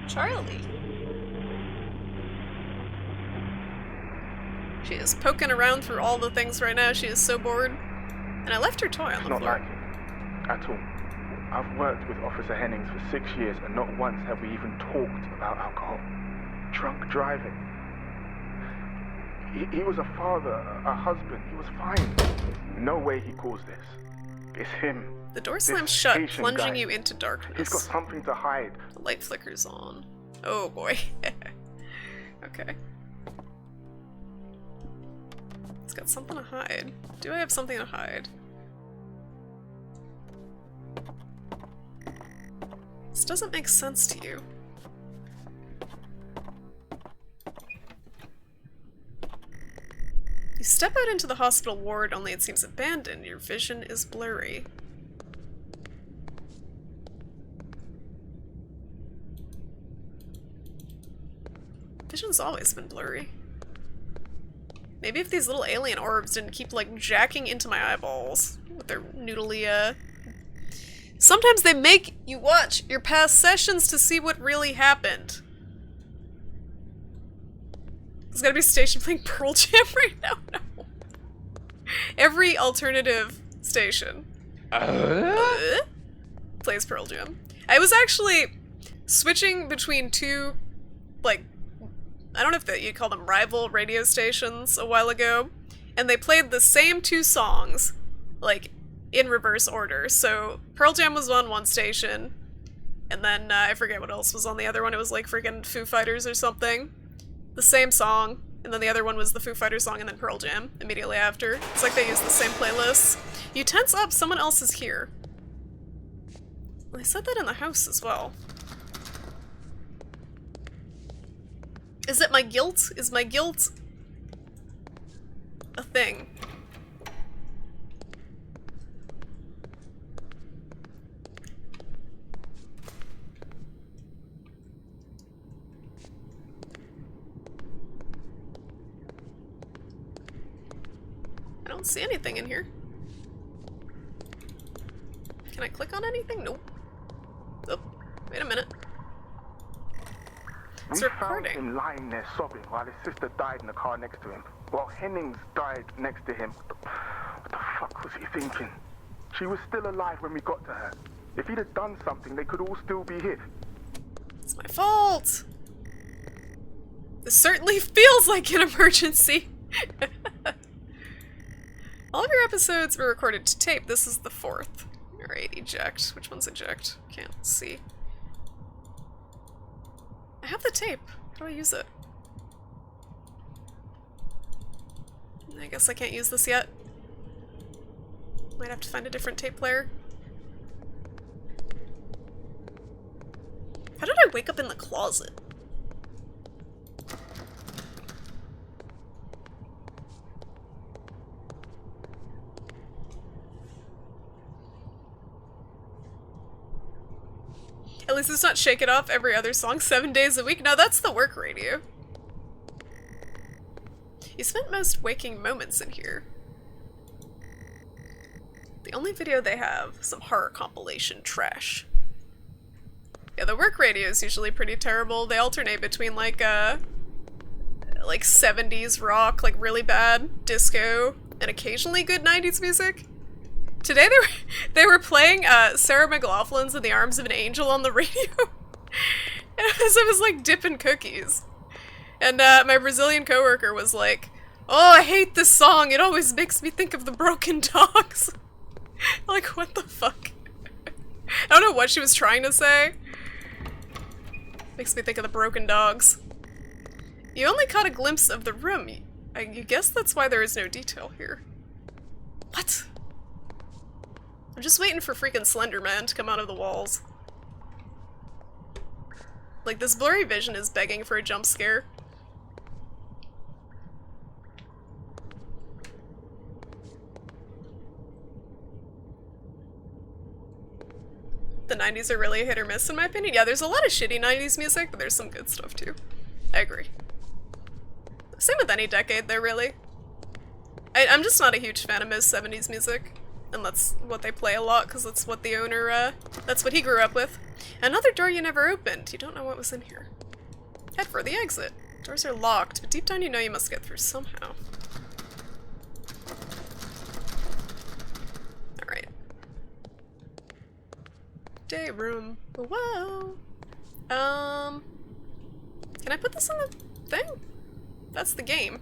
Charlie. She is poking around through all the things right now. She is so bored. And I left her toy on the Not floor. like it. At all. I've worked with Officer Hennings for 6 years and not once have we even talked about alcohol. Drunk driving. He was a father, a husband. He was fine. No way he caused this. It's him. The door This slams shut, Haitian plunging guy. you into darkness. He's got something to hide. The light flickers on. Oh boy. Okay. It's got something to hide. Do I have something to hide? This doesn't make sense to you. You step out into the hospital ward, only it seems abandoned. Your vision is blurry. Vision's always been blurry. Maybe if these little alien orbs didn't keep, like, jacking into my eyeballs with their noodly, Sometimes they make you watch your past sessions to see what really happened. There's gotta be a station playing Pearl Jam right now. No. Every alternative station plays Pearl Jam. I was actually switching between two, like, I don't know if you'd call them rival radio stations a while ago, and they played the same two songs, like, in reverse order. So Pearl Jam was on one station, and then I forget what else was on the other one. It was like freaking Foo Fighters or something. The same song, and then the other one was the Foo Fighters song and then Pearl Jam immediately after. It's like they use the same playlists. You tense up, someone else is here. Well, they said that in the house as well. Is it my guilt? Is my guilt a thing? I don't see anything in here. Can I click on anything? Nope. Oh, wait a minute. It's We found recording. him lying there sobbing while his sister died in the car next to him, while Hennings died next to him. What the fuck was he thinking? She was still alive when we got to her. If he'd have done something, they could all still be here. It's my fault! This certainly feels like an emergency! All of your episodes were recorded to tape. This is the 4th. Alright, eject. Which one's eject? Can't see. I have the tape. How do I use it? I guess I can't use this yet. Might have to find a different tape player. How did I wake up in the closet? At least it's not Shake It Off every other song 7 days a week. No, that's the work radio. You spent most waking moments in here. The only video they have, some horror compilation trash. Yeah, the work radio is usually pretty terrible. They alternate between like 70s rock, like really bad disco, and occasionally good 90s music. Today they were playing Sarah McLaughlin's In the Arms of an Angel on the radio. As I was like dipping cookies. And my Brazilian coworker was like, "Oh, I hate this song. It always makes me think of the Broken Dogs." Like, what the fuck? I don't know what she was trying to say. Makes me think of the Broken Dogs. You only caught a glimpse of the room. You guess that's why there is no detail here. What? I'm just waiting for freaking Slender Man to come out of the walls. Like, this blurry vision is begging for a jump scare. The 90s are really hit or miss in my opinion. Yeah, there's a lot of shitty 90s music, but there's some good stuff too. I agree. Same with any decade, though, really. I'm just not a huge fan of most 70s music. And that's what they play a lot, because that's what the owner, that's what he grew up with. Another door you never opened. You don't know what was in here. Head for the exit. Doors are locked, but deep down you know you must get through somehow. Alright. Day room. Whoa! Can I put this in the thing? That's the game.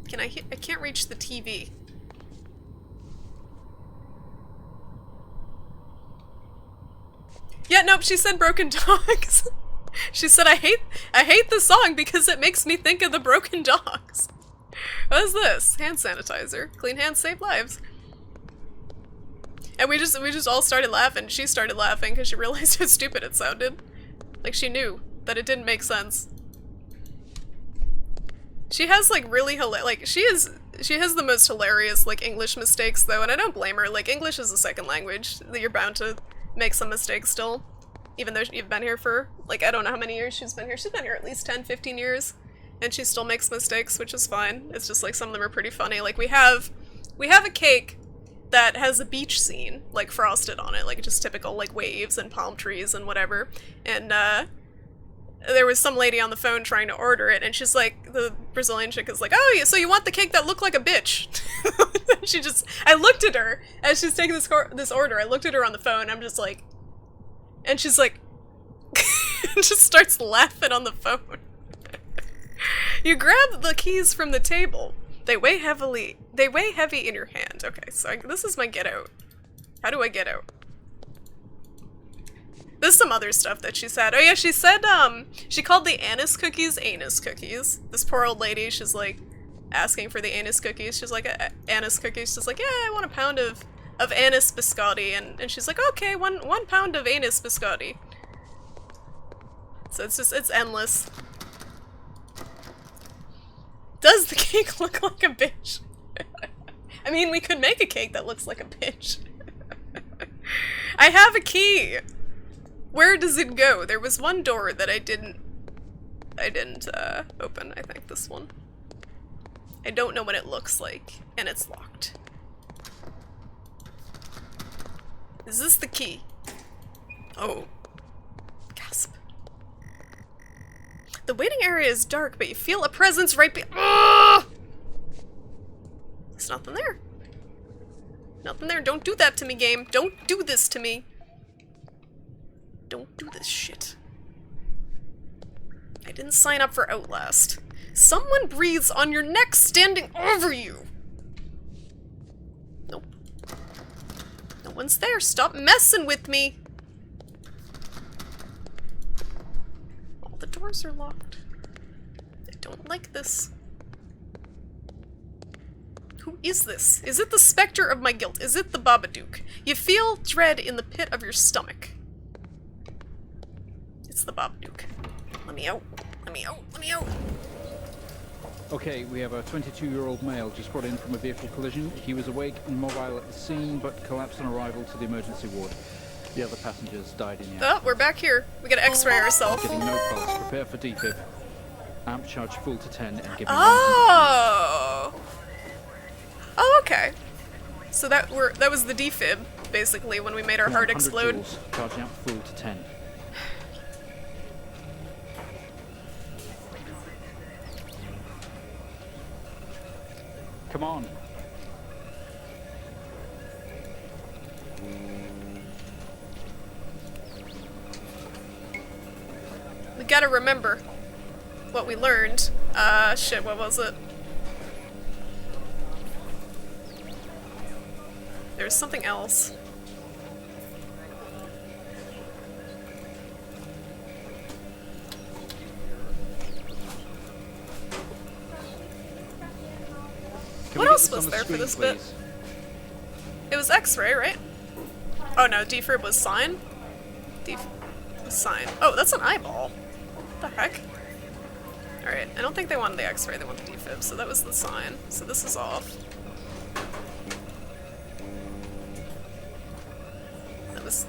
Can I can't reach the TV. Yeah, nope, she said Broken Dogs. She said I hate the song because it makes me think of the Broken Dogs. What is this? Hand sanitizer. Clean hands save lives. And we just all started laughing. She started laughing because she realized how stupid it sounded. Like she knew that it didn't make sense. She has like really she has the most hilarious like English mistakes though, and I don't blame her. Like English is a second language. You're bound to make some mistakes still. Even though you've been here for, like, I don't know how many years she's been here. She's been here at least 10, 15 years. And she still makes mistakes, which is fine. It's just, like, some of them are pretty funny. Like, we have a cake that has a beach scene, like, frosted on it. Like, just typical, like, waves and palm trees and whatever. And, there was some lady on the phone trying to order it, and she's like, the Brazilian chick is like, oh, so you want the cake that looked like a bitch? I looked at her, as she's taking this order, I looked at her on the phone, I'm just like, and she's like, and just starts laughing on the phone. You grab the keys from the table. They weigh heavy in your hand. Okay, so this is my get out. How do I get out? There's some other stuff that she said. Oh yeah, she said, she called the anise cookies anus cookies. This poor old lady, she's like, asking for the anus cookies. She's like, anus cookies. She's like, yeah, I want a pound of anise biscotti, and she's like, okay, one pound of anus biscotti. So it's endless. Does the cake look like a bitch? I mean, we could make a cake that looks like a bitch. I have a key! Where does it go? There was one door that I didn't open, I think this one. I don't know what it looks like, and it's locked. Is this the key? Oh. Gasp. The waiting area is dark, but you feel a presence right There's nothing there. Nothing there. Don't do that to me, game. Don't do this to me. Don't do this shit. I didn't sign up for Outlast. Someone breathes on your neck standing over you! Nope. No one's there. Stop messing with me! All the doors are locked. I don't like this. Who is this? Is it the specter of my guilt? Is it the Babadook? You feel dread in the pit of your stomach. It's the Babadook. Let me out. Let me out. Let me out. Okay, we have a 22-year-old male just brought in from a vehicle collision. He was awake and mobile at the scene, but collapsed on arrival to the emergency ward. The other passengers died in the accident. Oh, we're back here. We gotta x-ray ourselves. Getting no pulse. Prepare for defib. Amp charge full to 10 and give me Oh! Oh, okay. So that was the defib, basically, when we made our heart explode. Joules. Charge amp full to 10. Come on. We gotta remember what we learned. Shit, what was it? There's something else. What else was there for this bit? It was X-ray, right? Oh no, defib was sign? Defib was sign. Oh, that's an eyeball. What the heck? Alright, I don't think they wanted the X-ray, they want the defib, so that was the sign. So this is off. That was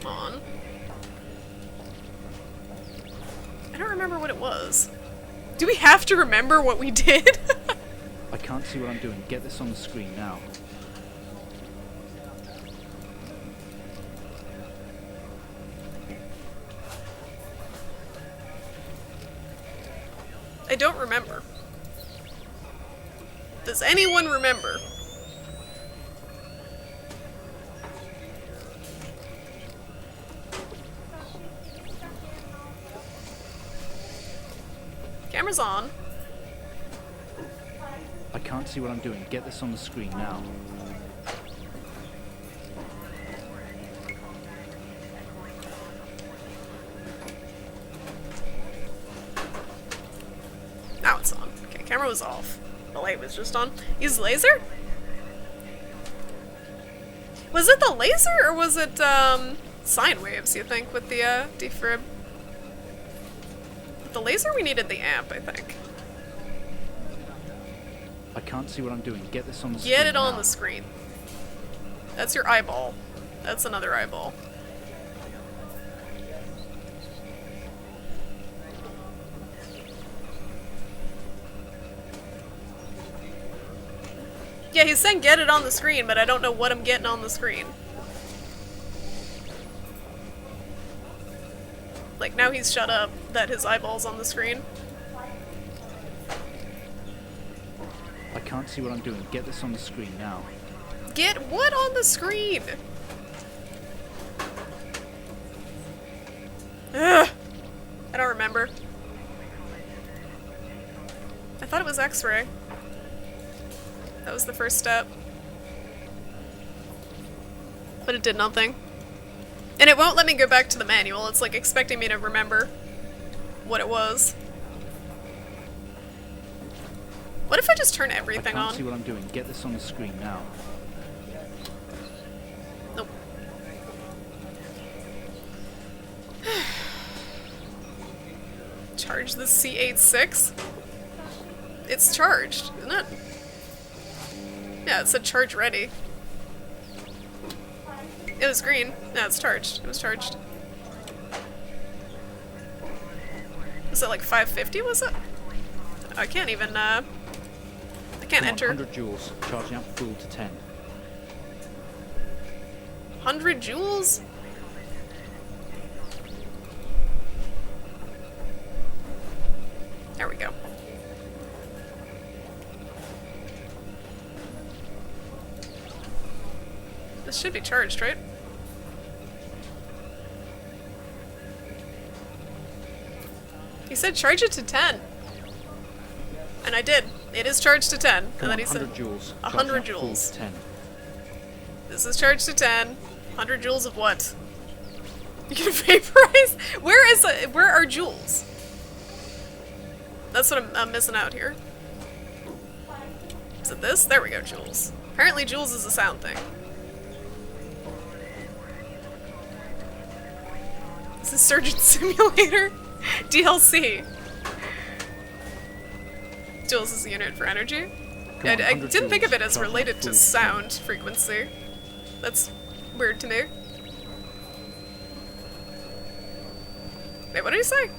on. I don't remember what it was. Do we have to remember what we did? I can't see what I'm doing. Get this on the screen now. I don't remember. Does anyone remember? Camera's on. I can't see what I'm doing. Get this on the screen now. Now it's on. Okay, camera was off. The light was just on. Use laser? Was it the laser or was it sine waves, you think, with the defib? With the laser we needed the amp, I think. I can't see what I'm doing. Get this on the screen. Get it on now. the screen. That's your eyeball. That's another eyeball. Yeah, he's saying get it on the screen, but I don't know what I'm getting on the screen. Like, now he's shut up that his eyeball's on the screen. I can't see what I'm doing. Get this on the screen now. Get what on the screen? Ugh. I don't remember. I thought it was X-ray. That was the first step. But it did nothing. And it won't let me go back to the manual. It's like expecting me to remember what it was. What if I just turn everything I on? can't see what I'm doing. Get this on the screen now. Nope. Charge the C86? It's charged, isn't it? Yeah, it said charge ready. It was green. No, it's charged. It was charged. Was it like 550, was it? I can't even, I can't Come on, enter. 100 joules. Charging up full to 10. 100 joules? There we go. This should be charged, right? He said charge it to 10. And I did. It is charged to 10. Come And then on, he said 100 joules. 100 Charging up full joules. to 10. This is charged to 10. 100 joules of what? You can vaporize? Where are joules? That's what I'm missing out here. Is it this? There we go, joules. Apparently joules is a sound thing. This is Surgeon Simulator DLC. Joules is the unit for energy. Come on, I 100 didn't think of it joules. as Charging up related full to to sound frequency. That's weird to me. Wait, what did he say?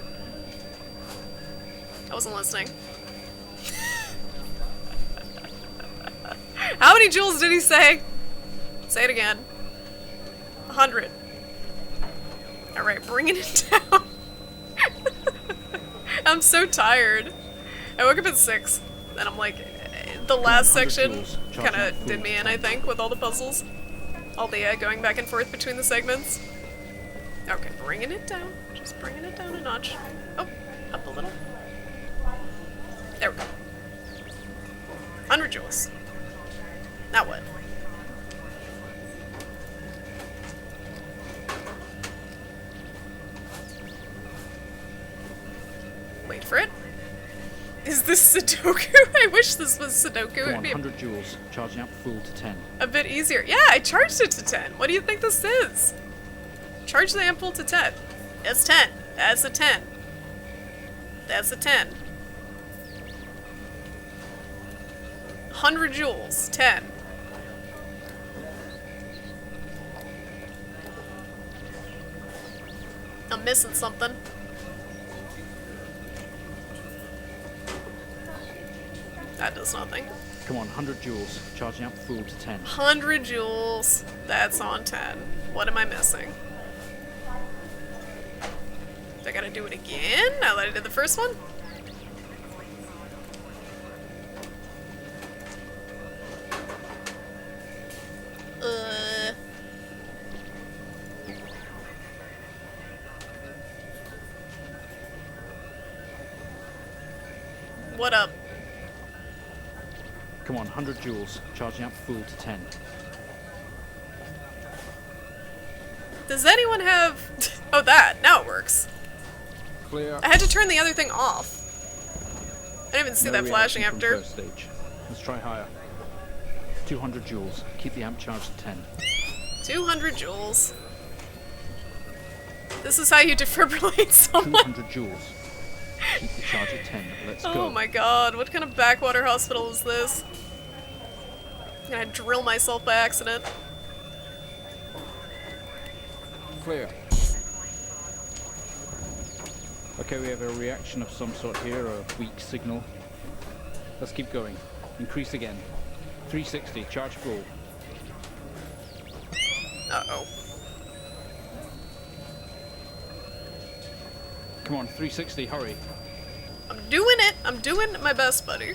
I wasn't listening. How many joules did he say? Say it again. 100. Alright, bringing it down. I'm so tired. I woke up at 6, and I'm like, the last 100 section joules. Charging kind up of full did me to in, I 10. think, with all the puzzles. All the going back and forth between the segments. Okay, bringing it down. Just bringing it down a notch. Oh, up a little. There we go. 100 joules. Now what? Wait for it. Is this Sudoku? I wish this was Sudoku. Come It'd on, be 100 joules. Charging up full to 10. a bit easier. Yeah, I charged it to 10. What do you think this is? Charge the amp full to 10. It's 10. That's a 10. That's a 10. 100 joules. 10. I'm missing something. That does nothing. Come on, 100 joules. Charging up full to 10. 100 joules. That's on 10. What am I missing? Do I gotta do it again now that I did the first one? What up? Come on, 100 joules. Charging up full to 10. Does anyone have... Oh, that. Now it works. Clear. I had to turn the other thing off. I didn't even see No that flashing reaction from after. first stage. Let's try higher. 200 joules. Keep the amp charged at 10. 200 joules. This is how you defibrillate someone. 200 joules. Keep the charge at 10. Let's go. Oh my god, what kind of backwater hospital is this? I'm gonna drill myself by accident. Clear. Okay, we have a reaction of some sort here, a weak signal. Let's keep going. Increase again. 360, charge full. Uh-oh. Come on, 360, hurry. I'm doing it! I'm doing my best, buddy.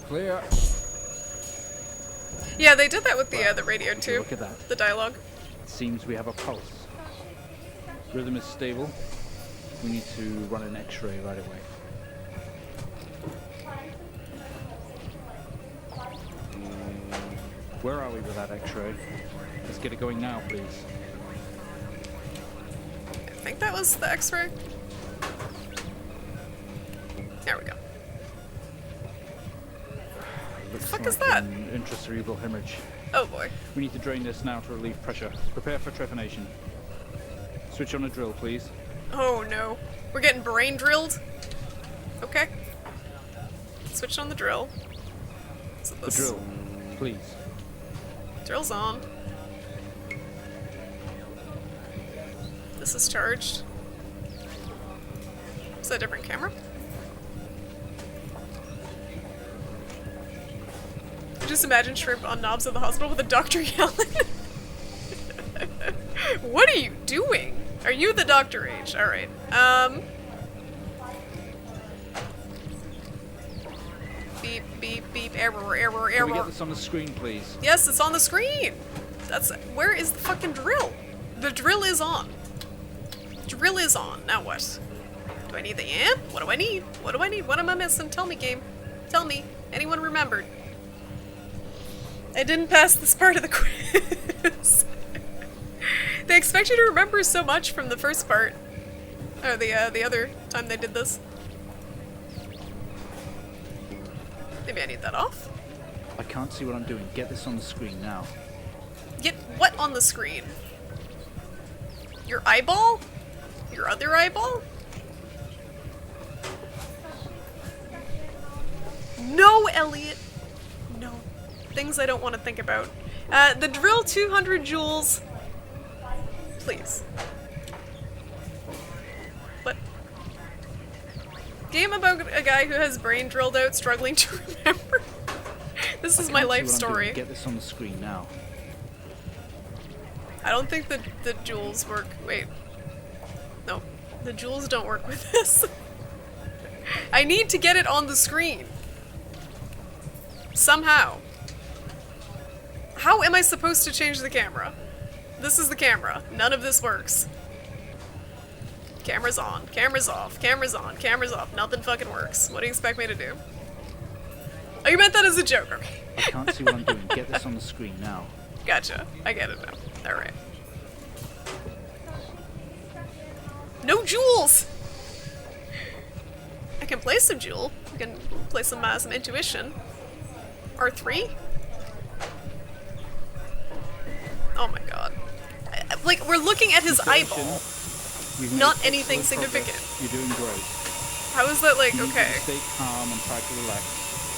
Clear. Yeah, they did that with the radio too. Look at that. The dialogue. It seems we have a pulse. Rhythm is stable. We need to run an X-ray right away. Where are we with that X-ray? Let's get it going now, please. I think that was the X-ray. There we go. Looks fuck like is that? an intracerebral hemorrhage. Oh boy. We need to drain this now to relieve pressure. Prepare for trepanation. Switch on a drill, please. Oh no. We're getting brain drilled? Okay. Switch on the drill. Is it The this? drill, please. Drill's on. This is charged. Is that a different camera? Just imagine Shrimp on knobs in the hospital with a doctor yelling. What are you doing? Are you the Dr. H? Alright. Beep, beep, beep. Error, error, Can we get error. this on the screen, please? Yes, it's on the screen. That's... Where is the fucking drill? The drill is on. Drill is on. Now what? Do I need the amp? What do I need? What do I need? What am I missing? Tell me, game. Tell me. Anyone remembered? I didn't pass this part of the quiz. They expect you to remember so much from the first part. Or the other time they did this. Maybe I need that off? I can't see what I'm doing. Get this on the screen now. Get what on the screen? Your eyeball? Your other eyeball? No, Elliot! No. Things I don't want to think about. The drill 200 joules. Please. What? Game about a guy who has brain drilled out struggling to remember. This is my life story. Get this on the screen now. I don't think the joules work. Wait. No. The joules don't work with this. I need to get it on the screen. Somehow. How am I supposed to change the camera? This is the camera. None of this works. Camera's on. Camera's off. Camera's on. Camera's off. Nothing fucking works. What do you expect me to do? Oh, you meant that as a joke. Okay. I can't see what I'm doing. Get this on the screen now. Gotcha. I get it now. Alright. No joules! I can play some Joule. I can play some intuition. R3? Oh my god. Like, we're looking at his eyeball. You've made Not anything excellent significant. progress. You're doing great. How is that like, You need okay? to stay calm and try to relax.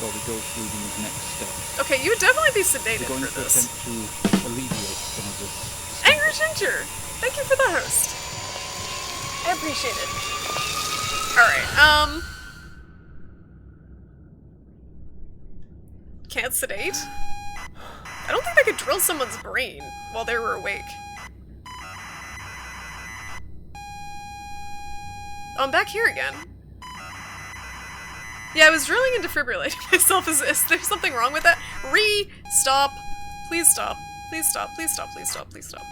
while we go through these next steps. Okay, you would definitely be sedated We're going for to this. attempt to alleviate some of this. Angry Ginger! Thank you for the host. I appreciate it. Alright, can't sedate? I don't think I could drill someone's brain while they were awake. Oh, I'm back here again. Yeah, I was drilling and defibrillating myself. Is there something wrong with that? Stop. Please stop. Please stop. Please stop. Please stop. Please stop.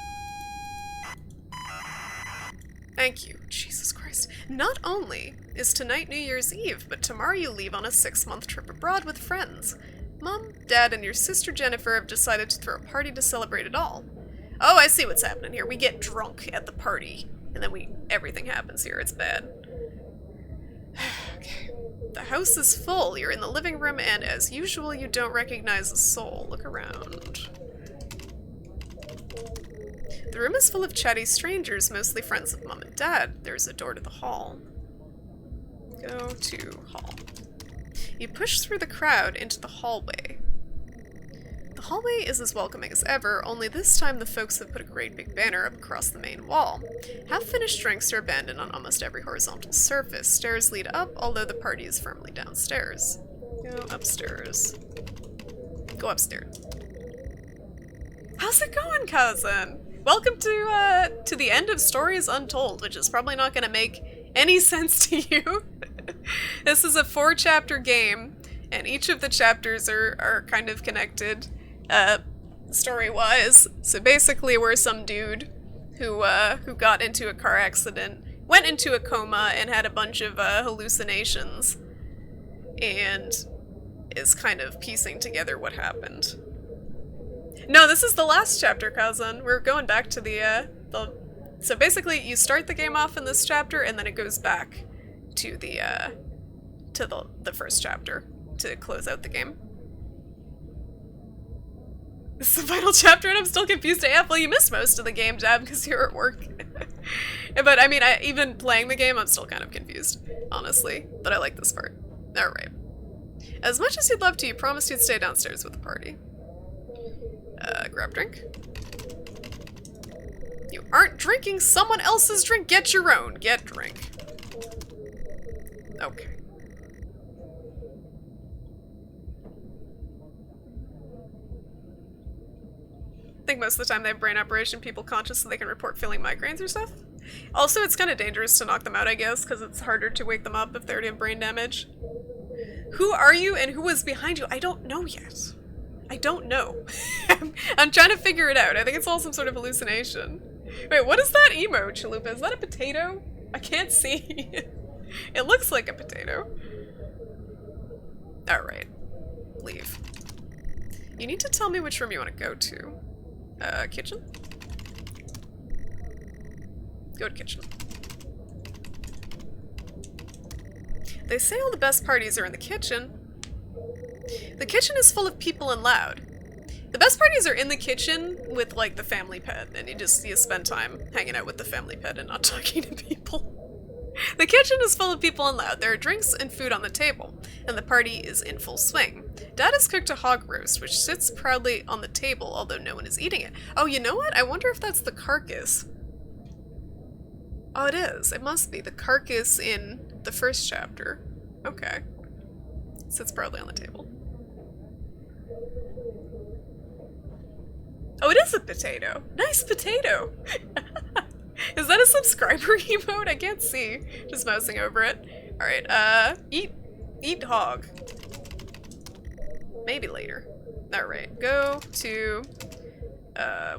Thank you. Jesus Christ. Not only is tonight New Year's Eve, but tomorrow you leave on a 6-month trip abroad with friends. Mom, Dad, and your sister Jennifer have decided to throw a party to celebrate it all. Oh, I see what's happening here. We get drunk at the party, and then everything happens here. It's bad. Okay. The house is full. You're in the living room, and as usual, you don't recognize a soul. Look around. The room is full of chatty strangers, mostly friends of Mom and Dad. There's a door to the hall. Go to hall. You push through the crowd into the hallway. The hallway is as welcoming as ever, only this time the folks have put a great big banner up across the main wall. Half-finished drinks are abandoned on almost every horizontal surface. Stairs lead up, although the party is firmly downstairs. Go upstairs. Go upstairs. How's it going, cousin? Welcome to the end of Stories Untold, which is probably not going to make any sense to you. This is a 4-chapter game, and each of the chapters are kind of connected, story-wise. So basically, we're some dude who got into a car accident, went into a coma, and had a bunch of hallucinations, and is kind of piecing together what happened. No, this is the last chapter, cousin. We're going back to the so basically, you start the game off in this chapter, and then it goes back to the first chapter to close out the game. This is the final chapter, and I'm still confused AF. Well, you missed most of the game, Deb, because you're at work. But I mean, even playing the game, I'm still kind of confused, honestly. But I like this part. Alright. As much as you'd love to, you promised you'd stay downstairs with the party. Grab drink. You aren't drinking someone else's drink. Get your own. Get drink. Okay. I think most of the time they have brain operation people conscious so they can report feeling migraines or stuff. Also, it's kind of dangerous to knock them out, I guess, because it's harder to wake them up if they already have brain damage. Who are you and who was behind you? I don't know yet. I don't know. I'm trying to figure it out. I think it's all some sort of hallucination. Wait, what is that emote, Chalupa? Is that a potato? I can't see. It looks like a potato. Alright. Leave. You need to tell me which room you want to go to. Kitchen? Go to kitchen. They say all the best parties are in the kitchen. The kitchen is full of people and loud. The best parties are in the kitchen with, like, the family pet, and you spend time hanging out with the family pet and not talking to people. The kitchen is full of people and loud. There are drinks and food on the table, and the party is in full swing. Dad has cooked a hog roast, which sits proudly on the table, although no one is eating it. Oh, you know what? I wonder if that's the carcass. Oh, it is. It must be. The carcass in the first chapter. Okay. Sits proudly on the table. Oh, it is a potato. Nice potato. Is that a subscriber emote? I can't see. Just mousing over it. Alright, eat hog. Maybe later. Alright, go to,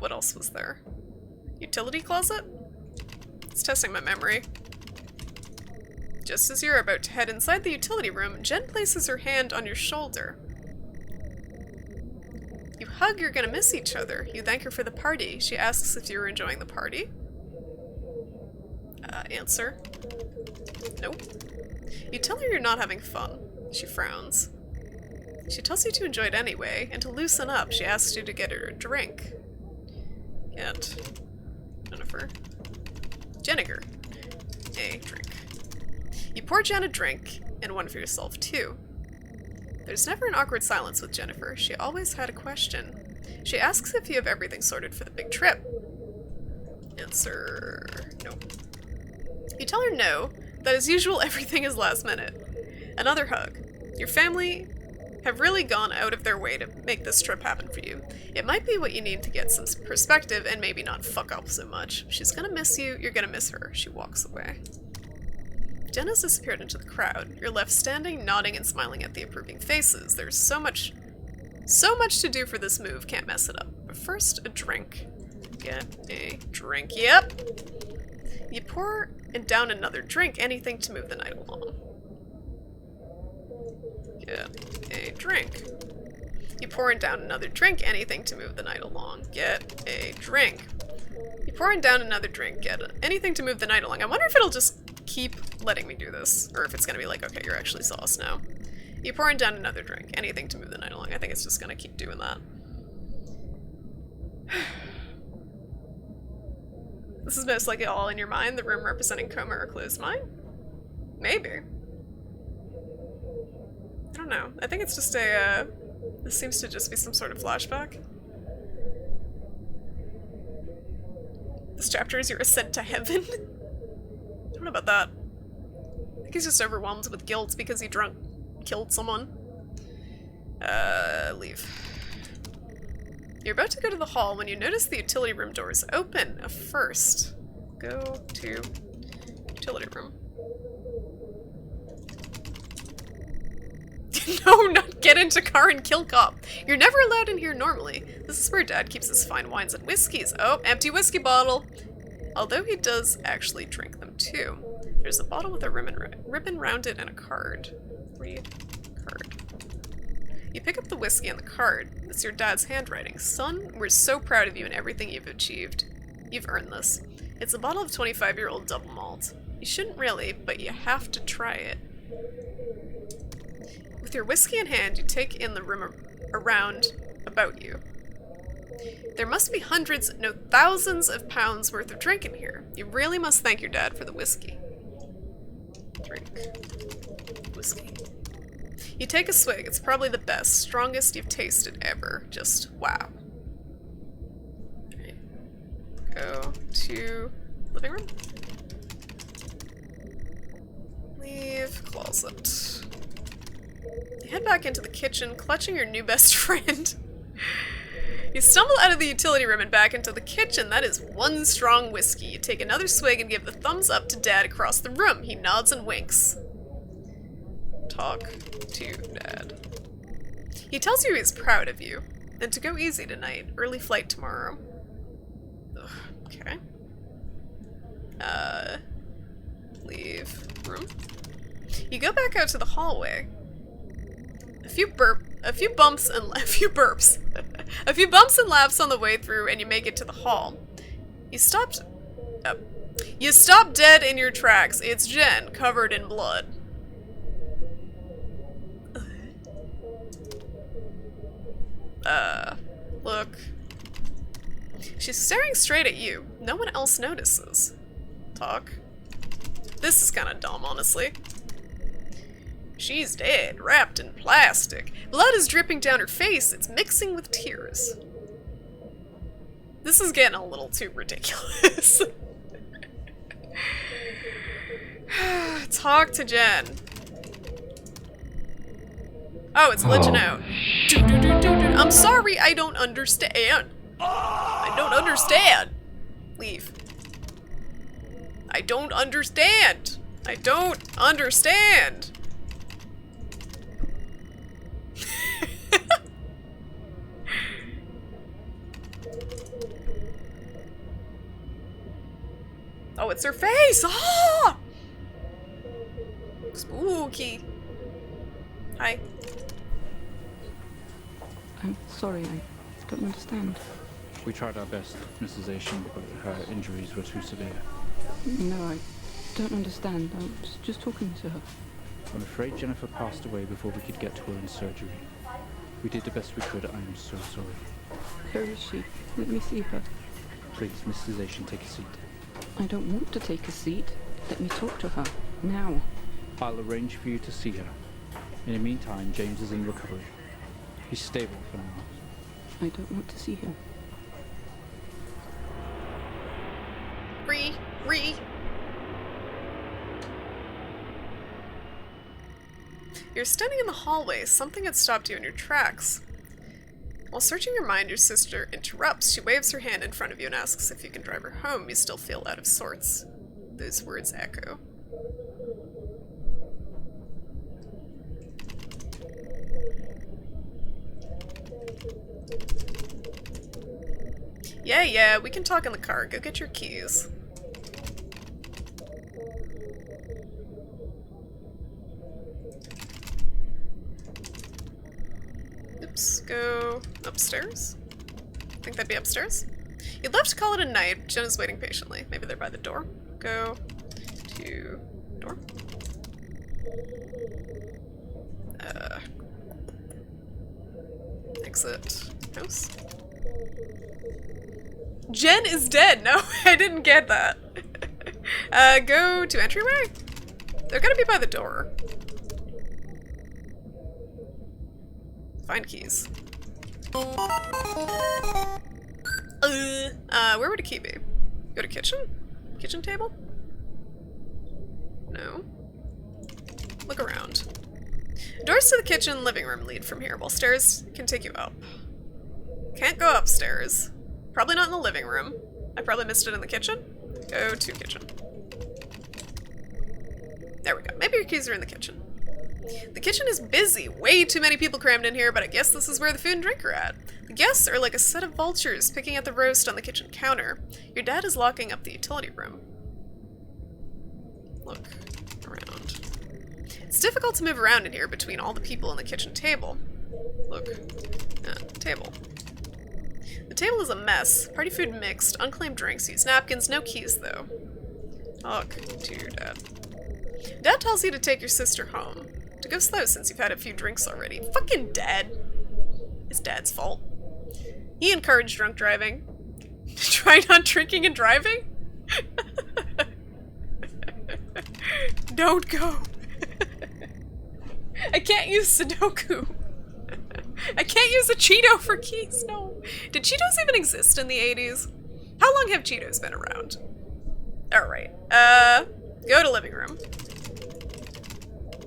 what else was there? Utility closet? It's testing my memory. Just as you're about to head inside the utility room, Jen places her hand on your shoulder. You hug, you're gonna miss each other. You thank her for the party. She asks if you're enjoying the party. Answer. Nope. You tell her you're not having fun. She frowns. She tells you to enjoy it anyway, and to loosen up, she asks you to get her a drink. Get Jennifer. Jenniger. A drink. You pour Jen a drink, and one for yourself too. There's never an awkward silence with Jennifer. She always had a question. She asks if you have everything sorted for the big trip. Answer... no. You tell her no, that as usual everything is last minute. Another hug. Your family have really gone out of their way to make this trip happen for you. It might be what you need to get some perspective and maybe not fuck up so much. She's gonna miss you, you're gonna miss her. She walks away. Jen has disappeared into the crowd. You're left standing, nodding and smiling at the approving faces. There's so much to do for this move, can't mess it up. But first, a drink. Get a drink. Yep! You pour and down another drink, anything to move the night along. Get a drink. You pour and down another drink, anything to move the night along. Get a drink. You pour and down another drink, anything to move the night along. I wonder if it'll just keep letting me do this, or if it's gonna be like, okay, you're actually sauce now. You pour and down another drink, anything to move the night along. I think it's just gonna keep doing that. This is most likely all in your mind, the room representing coma or closed mind? Maybe. I don't know. I think it's just a, this seems to just be some sort of flashback. This chapter is your ascent to heaven? I don't know about that. I think he's just overwhelmed with guilt because he killed someone. Leave. You're about to go to the hall when you notice the utility room doors open. A first. Go to utility room. No, not get into car and kill cop. You're never allowed in here normally. This is where Dad keeps his fine wines and whiskeys. Oh, empty whiskey bottle. Although he does actually drink them too. There's a bottle with a ribbon around it and a card. Read card. You pick up the whiskey and the card. It's your dad's handwriting. Son, we're so proud of you and everything you've achieved. You've earned this. It's a bottle of 25-year-old double malt. You shouldn't really, but you have to try it. With your whiskey in hand, you take in the room around about you. There must be hundreds, no thousands of pounds worth of drink in here. You really must thank your dad for the whiskey. Drink. Whiskey. You take a swig. It's probably the best, strongest you've tasted ever. Just wow. Okay. Go to living room. Leave closet. You head back into the kitchen, clutching your new best friend. You stumble out of the utility room and back into the kitchen. That is one strong whiskey. You take another swig and give the thumbs up to Dad across the room. He nods and winks. Talk to Dad. He tells you he's proud of you, and to go easy tonight. Early flight tomorrow. Ugh, okay. Leave room. You go back out to the hallway. A few bumps and laughs on the way through, and you make it to the hall. You stop dead in your tracks. It's Jen, covered in blood. Look. She's staring straight at you. No one else notices. Talk. This is kind of dumb, honestly. She's dead, wrapped in plastic. Blood is dripping down her face. It's mixing with tears. This is getting a little too ridiculous. Talk to Jen. Oh, it's glitching out. I'm sorry, I don't understand. I don't understand. Leave. I don't understand. I don't understand. Oh, it's her face! Ah! Spooky. Hi. I'm sorry, I don't understand. We tried our best, Mrs. Asian, but her injuries were too severe. No, I don't understand. I was just talking to her. I'm afraid Jennifer passed away before we could get to her in surgery. We did the best we could. I am so sorry. Where is she? Let me see her. Please, Mrs. Asian, take a seat. I don't want to take a seat. Let me talk to her. Now. I'll arrange for you to see her. In the meantime, James is in recovery. He's stable for now. I don't want to see him. Re. You're standing in the hallway. Something had stopped you in your tracks. While searching your mind, your sister interrupts. She waves her hand in front of you and asks if you can drive her home. You still feel out of sorts. Those words echo. Yeah, we can talk in the car. Go get your keys. Oops, go upstairs? I think that'd be upstairs. You'd love to call it a night. Jen is waiting patiently. Maybe they're by the door. Go to door. Exit house. Jen is dead! No, I didn't get that. Go to entryway? They're gonna be by the door. Find keys. Where would a key be? Go to kitchen? Kitchen table? No. Look around. Doors to the kitchen and living room lead from here, while stairs can take you up. Can't go upstairs. Probably not in the living room. I probably missed it in the kitchen. Go to kitchen. There we go. Maybe your keys are in the kitchen. The kitchen is busy. Way too many people crammed in here, but I guess this is where the food and drink are at. The guests are like a set of vultures picking at the roast on the kitchen counter. Your dad is locking up the utility room. Look around. It's difficult to move around in here between all the people on the kitchen table. Look. Table. The table is a mess. Party food mixed, unclaimed drinks, used napkins, no keys though. Talk to your dad. Dad tells you to take your sister home. To go slow since you've had a few drinks already. Fucking Dad. It's Dad's fault. He encouraged drunk driving. Try not drinking and driving? Don't go. I can't use Sudoku. I can't use a Cheeto for keys, no. Did Cheetos even exist in the 80s? How long have Cheetos been around? Alright, go to living room.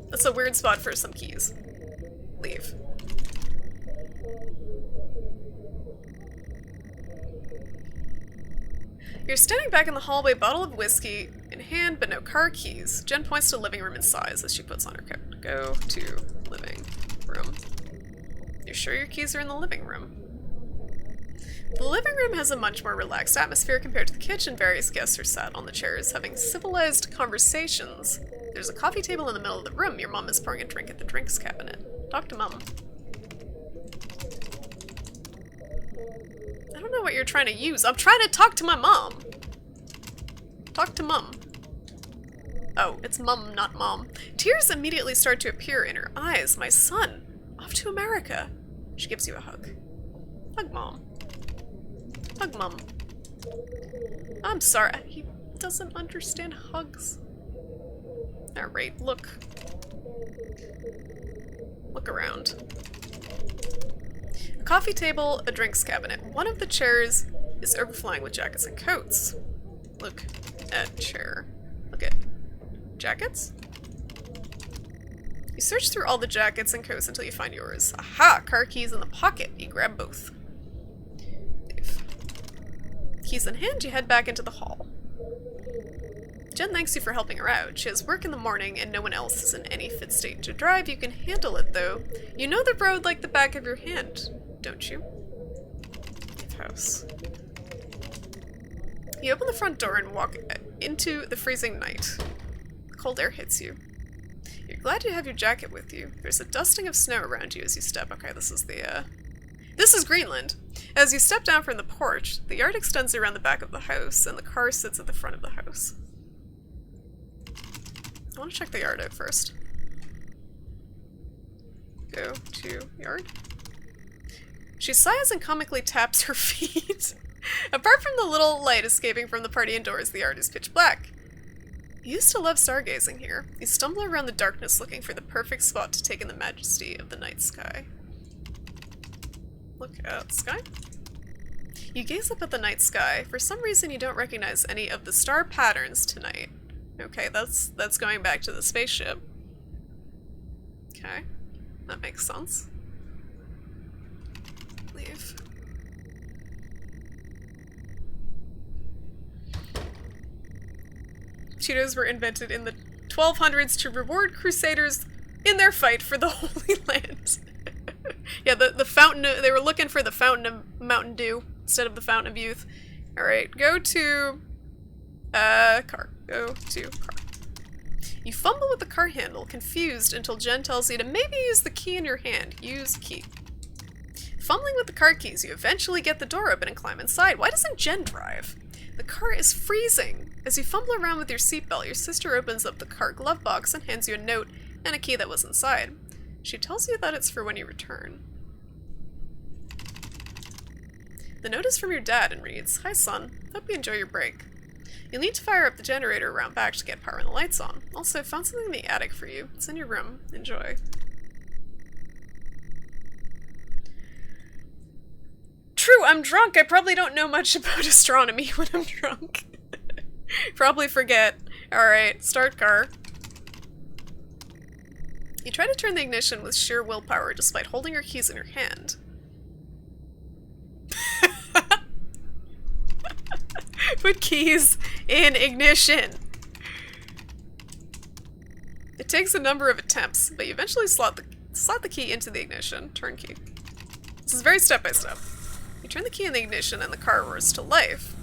That's a weird spot for some keys. Leave. You're standing back in the hallway, bottle of whiskey in hand, but no car keys. Jen points to living room and sighs as she puts on her coat. Go to living room. You're sure your keys are in the living room? The living room has a much more relaxed atmosphere compared to the kitchen. Various guests are sat on the chairs having civilized conversations. There's a coffee table in the middle of the room. Your mom is pouring a drink at the drinks cabinet. Talk to Mom. I don't know what you're trying to use. I'm trying to talk to my mom. Talk to Mom. Oh, it's Mum, not Mom. Tears immediately start to appear in her eyes. My son. Off to America. She gives you a hug. Hug Mom. Hug Mom. I'm sorry. He doesn't understand hugs. Alright, look. Look around. A coffee table, a drinks cabinet. One of the chairs is overflowing with jackets and coats. Look at chair. Look at jackets? You search through all the jackets and coats until you find yours. Aha! Car keys in the pocket. You grab both. Leave. Keys in hand, you head back into the hall. Jen thanks you for helping her out. She has work in the morning and no one else is in any fit state to drive. You can handle it though. You know the road like the back of your hand, don't you? Leave house. You open the front door and walk into the freezing night. The cold air hits you. You're glad you have your jacket with you. There's a dusting of snow around you as you step. Okay, this is Greenland. As you step down from the porch, the yard extends around the back of the house, and the car sits at the front of the house. I want to check the yard out first. Go to yard. She sighs and comically taps her feet. Apart from the little light escaping from the party indoors, the yard is pitch black. You used to love stargazing here. You stumble around the darkness looking for the perfect spot to take in the majesty of the night sky. Look at the sky. You gaze up at the night sky. For some reason you don't recognize any of the star patterns tonight. Okay, that's going back to the spaceship. Okay, that makes sense. Leave. Cheetos were invented in the 1200s to reward crusaders in their fight for the Holy Land. Yeah, the fountain, they were looking for the fountain of Mountain Dew instead of the fountain of youth. Alright, go to car. Go to car. You fumble with the car handle, confused, until Jen tells you to maybe use the key in your hand. Use key. Fumbling with the car keys, you eventually get the door open and climb inside. Why doesn't Jen drive? The car is freezing. As you fumble around with your seatbelt, your sister opens up the car glove box and hands you a note and a key that was inside. She tells you that it's for when you return. The note is from your dad and reads, "Hi son, hope you enjoy your break. You'll need to fire up the generator around back to get power and the lights on. Also, found something in the attic for you. It's in your room. Enjoy." True, I'm drunk. I probably don't know much about astronomy when I'm drunk. Probably forget. Alright, start car. You try to turn the ignition with sheer willpower despite holding your keys in your hand. Put keys in ignition. It takes a number of attempts, but you eventually slot the key into the ignition. Turn key. This is very step by step. You turn the key in the ignition and the car roars to life.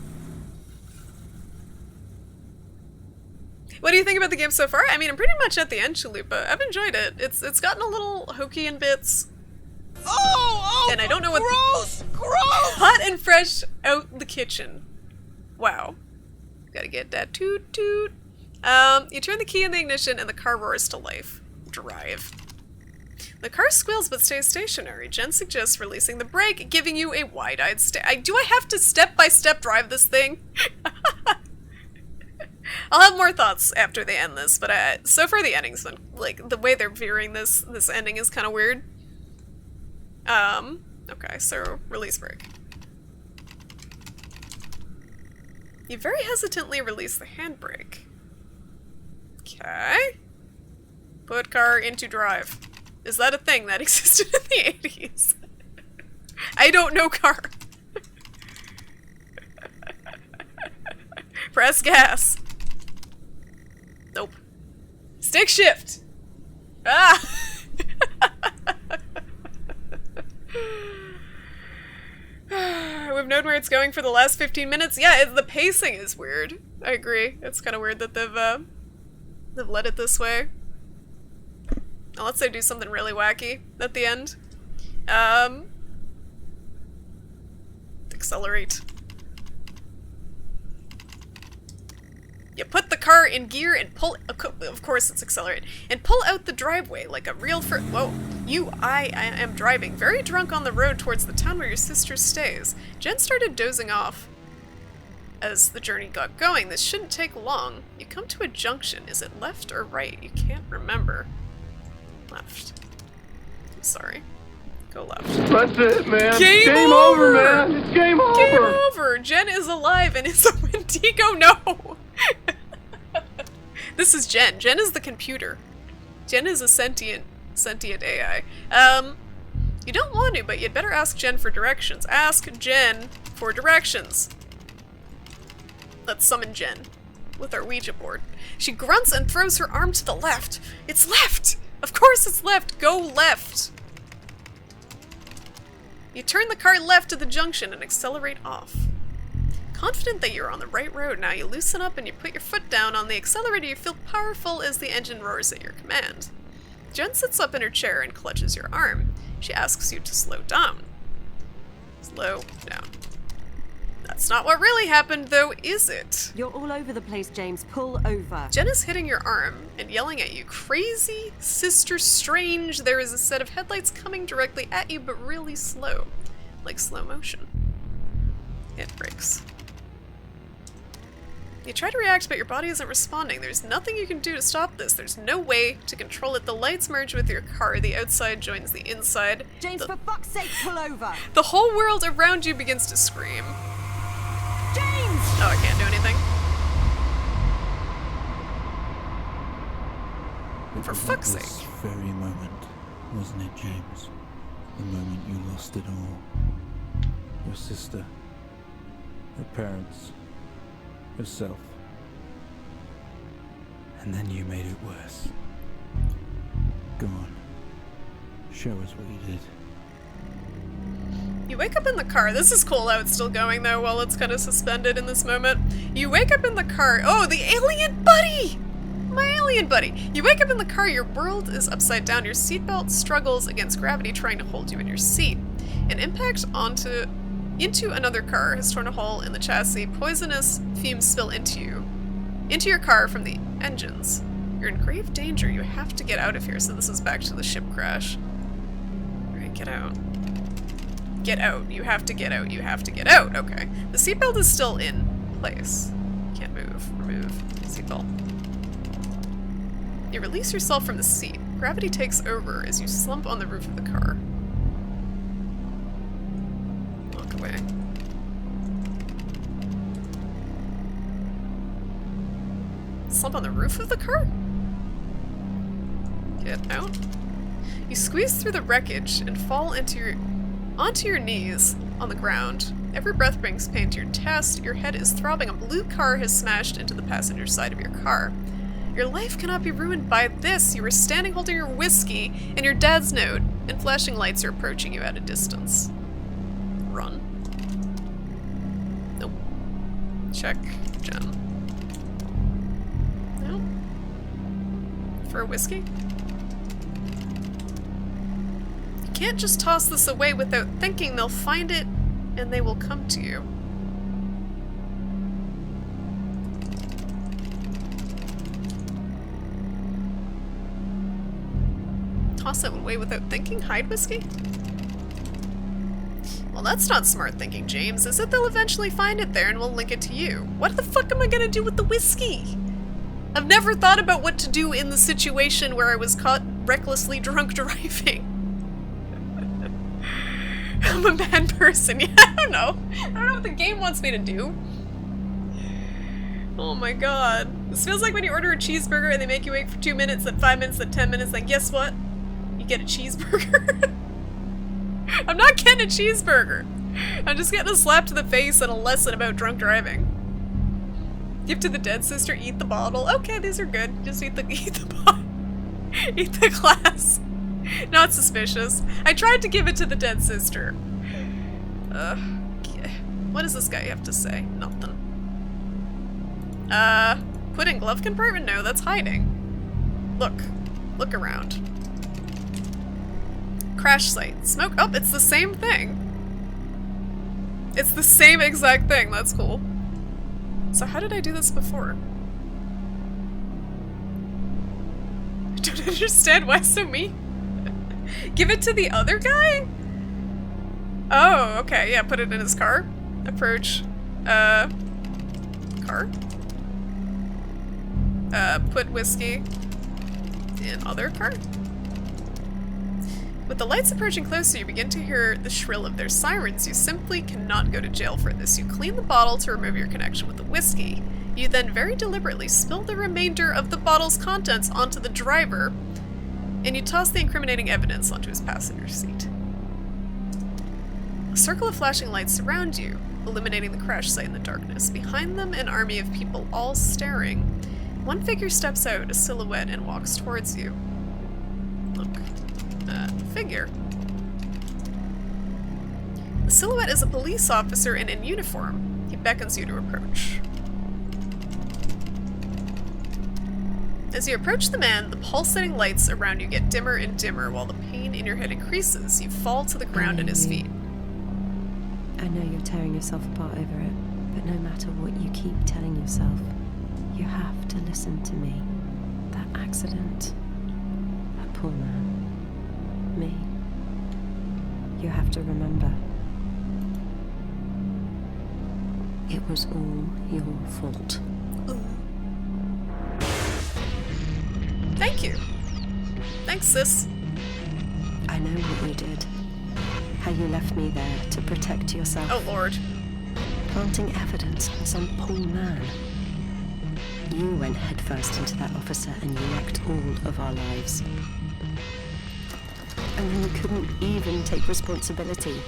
What do you think about the game so far? I mean, I'm pretty much at the end, Chalupa. I've enjoyed it. It's gotten a little hokey in bits. Oh, and I don't know what— gross! Hot and fresh out the kitchen. Wow. Gotta get that toot toot. You turn the key in the ignition and the car roars to life. Drive. The car squeals but stays stationary. Jen suggests releasing the brake, giving you a wide-eyed stare. Do I have to step-by-step drive this thing? I'll have more thoughts after they end this, but so far the ending's been, like, the way they're veering this ending is kind of weird. Okay, so release brake. You very hesitantly release the handbrake. Okay. Put car into drive. Is that a thing that existed in the 80s? I don't know car. Press gas. Nope. Stick shift. Ah! We've known where it's going for the last 15 minutes. Yeah, the pacing is weird. I agree. It's kind of weird that they've led it this way. Unless they do something really wacky at the end. Accelerate. You put the car in gear and pull— of course it's accelerate. And pull out the driveway like a real whoa. I am driving very drunk on the road towards the town where your sister stays. Jen started dozing off as the journey got going. This shouldn't take long. You come to a junction. Is it left or right? You can't remember. Left. I'm sorry. Go left. That's it, man. Game over, man. It's game over. Game over. Jen is alive and is a Wendigo. No. This is Jen. Jen is the computer. Jen is a sentient AI. You don't want to, but you'd better ask Jen for directions. Ask Jen for directions. Let's summon Jen with our Ouija board. She grunts and throws her arm to the left. It's left! Of course it's left! Go left! You turn the car left to the junction and accelerate off. Confident that you're on the right road now, you loosen up and you put your foot down on the accelerator. You feel powerful as the engine roars at your command. Jen sits up in her chair and clutches your arm. She asks you to slow down. Slow down. That's not what really happened, though, is it? You're all over the place, James. Pull over. Jen is hitting your arm and yelling at you. Crazy, sister, strange. There is a set of headlights coming directly at you, but really slow. Like slow motion. It breaks. You try to react, but your body isn't responding. There's nothing you can do to stop this. There's no way to control it. The lights merge with your car. The outside joins the inside. James, for fuck's sake, pull over! The whole world around you begins to scream. James! Oh, I can't do anything. For fuck's sake. This very moment, wasn't it, James? The moment you lost it all. Your sister, your parents, yourself. And then you made it worse. Go on. Show us what you did. You wake up in the car. This is cool how it's still going though while it's kind of suspended in this moment. You wake up in the car. Oh, the alien buddy! My alien buddy! You wake up in the car, your world is upside down, your seatbelt struggles against gravity trying to hold you in your seat. An impact into another car has torn a hole in the chassis. Poisonous fumes spill into your car from the engines. You're in grave danger. You have to get out of here. So this is back to the ship crash. Alright, get out. Get out. You have to get out. You have to get out. Okay. The seatbelt is still in place. Can't move. Remove seatbelt. You release yourself from the seat. Gravity takes over as you slump on the roof of the car. Walk away. Slump on the roof of the car? Get out. You squeeze through the wreckage and fall onto your knees on the ground. Every breath brings pain to your chest. Your head is throbbing. A blue car has smashed into the passenger side of your car. Your life cannot be ruined by this. You were standing holding your whiskey and your dad's note, and flashing lights are approaching you at a distance. Run. Nope. Check. Gem. No. For a whiskey? You can't just toss this away without thinking. They'll find it and they will come to you. Toss it away without thinking? Hide whiskey? Well, that's not smart thinking, James, is it? They'll eventually find it there and we'll link it to you. What the fuck am I gonna do with the whiskey? I've never thought about what to do in the situation where I was caught recklessly drunk driving. I'm a bad person. Yeah, I don't know. I don't know what the game wants me to do. Oh my god. This feels like when you order a cheeseburger and they make you wait for 2 minutes, then 5 minutes, then 10 minutes, then guess what? You get a cheeseburger. I'm not getting a cheeseburger. I'm just getting a slap to the face and a lesson about drunk driving. Give to the dead sister, eat the bottle. Okay, these are good. Just eat the bottle. Eat the glass. Not suspicious. I tried to give it to the dead sister. What does this guy have to say? Nothing. Put in glove compartment? No, that's hiding. Look. Look around. Crash site. Smoke. Oh, it's the same thing. It's the same exact thing. That's cool. So how did I do this before? I don't understand. Why so mean? Give it to the other guy? Oh, okay. Yeah, put it in his car. Approach. Car? Put whiskey in other car? With the lights approaching closer, you begin to hear the shrill of their sirens. You simply cannot go to jail for this. You clean the bottle to remove your connection with the whiskey. You then very deliberately spill the remainder of the bottle's contents onto the driver, and you toss the incriminating evidence onto his passenger seat. A circle of flashing lights surround you, illuminating the crash site in the darkness. Behind them, an army of people all staring. One figure steps out, a silhouette, and walks towards you. Look. Figure. The silhouette is a police officer and in uniform. He beckons you to approach. As you approach the man, the pulsating lights around you get dimmer and dimmer while the pain in your head increases. You fall to the ground at his feet. I know you're tearing yourself apart over it, but no matter what you keep telling yourself, you have to listen to me. That accident, that poor man, me. You have to remember. It was all your fault. Thank you. Thanks, sis. I know what you did. How you left me there to protect yourself. Oh, Lord. Planting evidence on some poor man. You went headfirst into that officer and you wrecked all of our lives. And then you couldn't even take responsibility.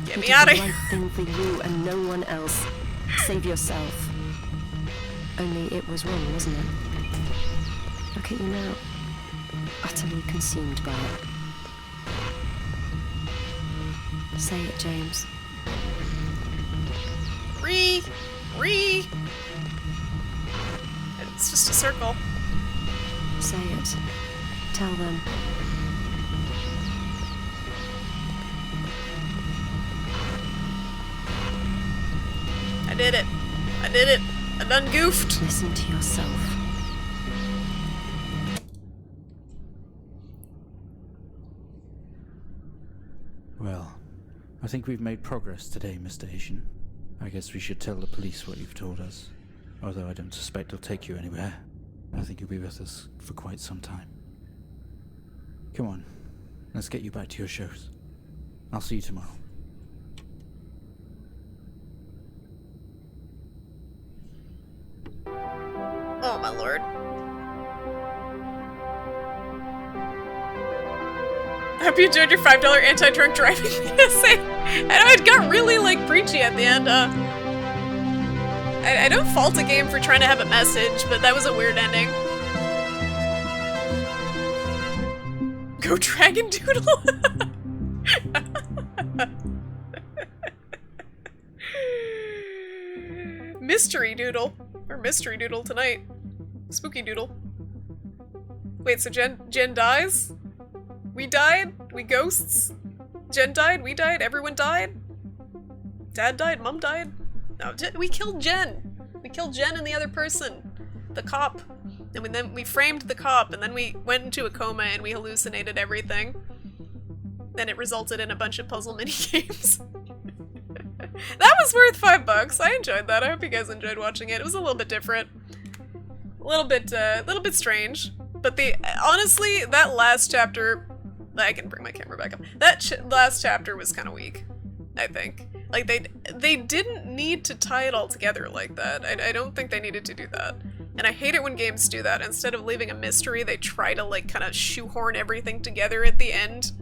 Get You me did out the of right here. thing for you and no one else. Save yourself. Only it was wrong, wasn't it? Look at you now. Utterly consumed by it. Say it, James. Re. It's just a circle. Say it. Tell them. I did it. I did it. I done goofed. Listen to yourself. Well, I think we've made progress today, Mr. Asian. I guess we should tell the police what you've told us. Although I don't suspect they'll take you anywhere. I think you'll be with us for quite some time. Come on, let's get you back to your shows. I'll see you tomorrow. Oh, my lord. I hope you enjoyed your $5 anti-drunk driving essay. I know it got really, like, preachy at the end. I don't fault a game for trying to have a message, but that was a weird ending. Go Dragon Doodle! Mystery Doodle. Or Mystery Doodle tonight. Spooky Doodle. Wait, so Jen dies? We died? We ghosts? Jen died? We died? Everyone died? Dad died? Mom died? No, we killed Jen! We killed Jen and the other person. The cop. And then we framed the cop, and then we went into a coma and we hallucinated everything. Then it resulted in a bunch of puzzle mini-games. That was worth $5. I enjoyed that. I hope you guys enjoyed watching it. It was a little bit different. A little bit strange. But honestly, that last chapter... I can bring my camera back up. That last chapter was kind of weak, I think. Like, they didn't need to tie it all together like that. I don't think they needed to do that. And I hate it when games do that. Instead of leaving a mystery, they try to, like, kind of shoehorn everything together at the end.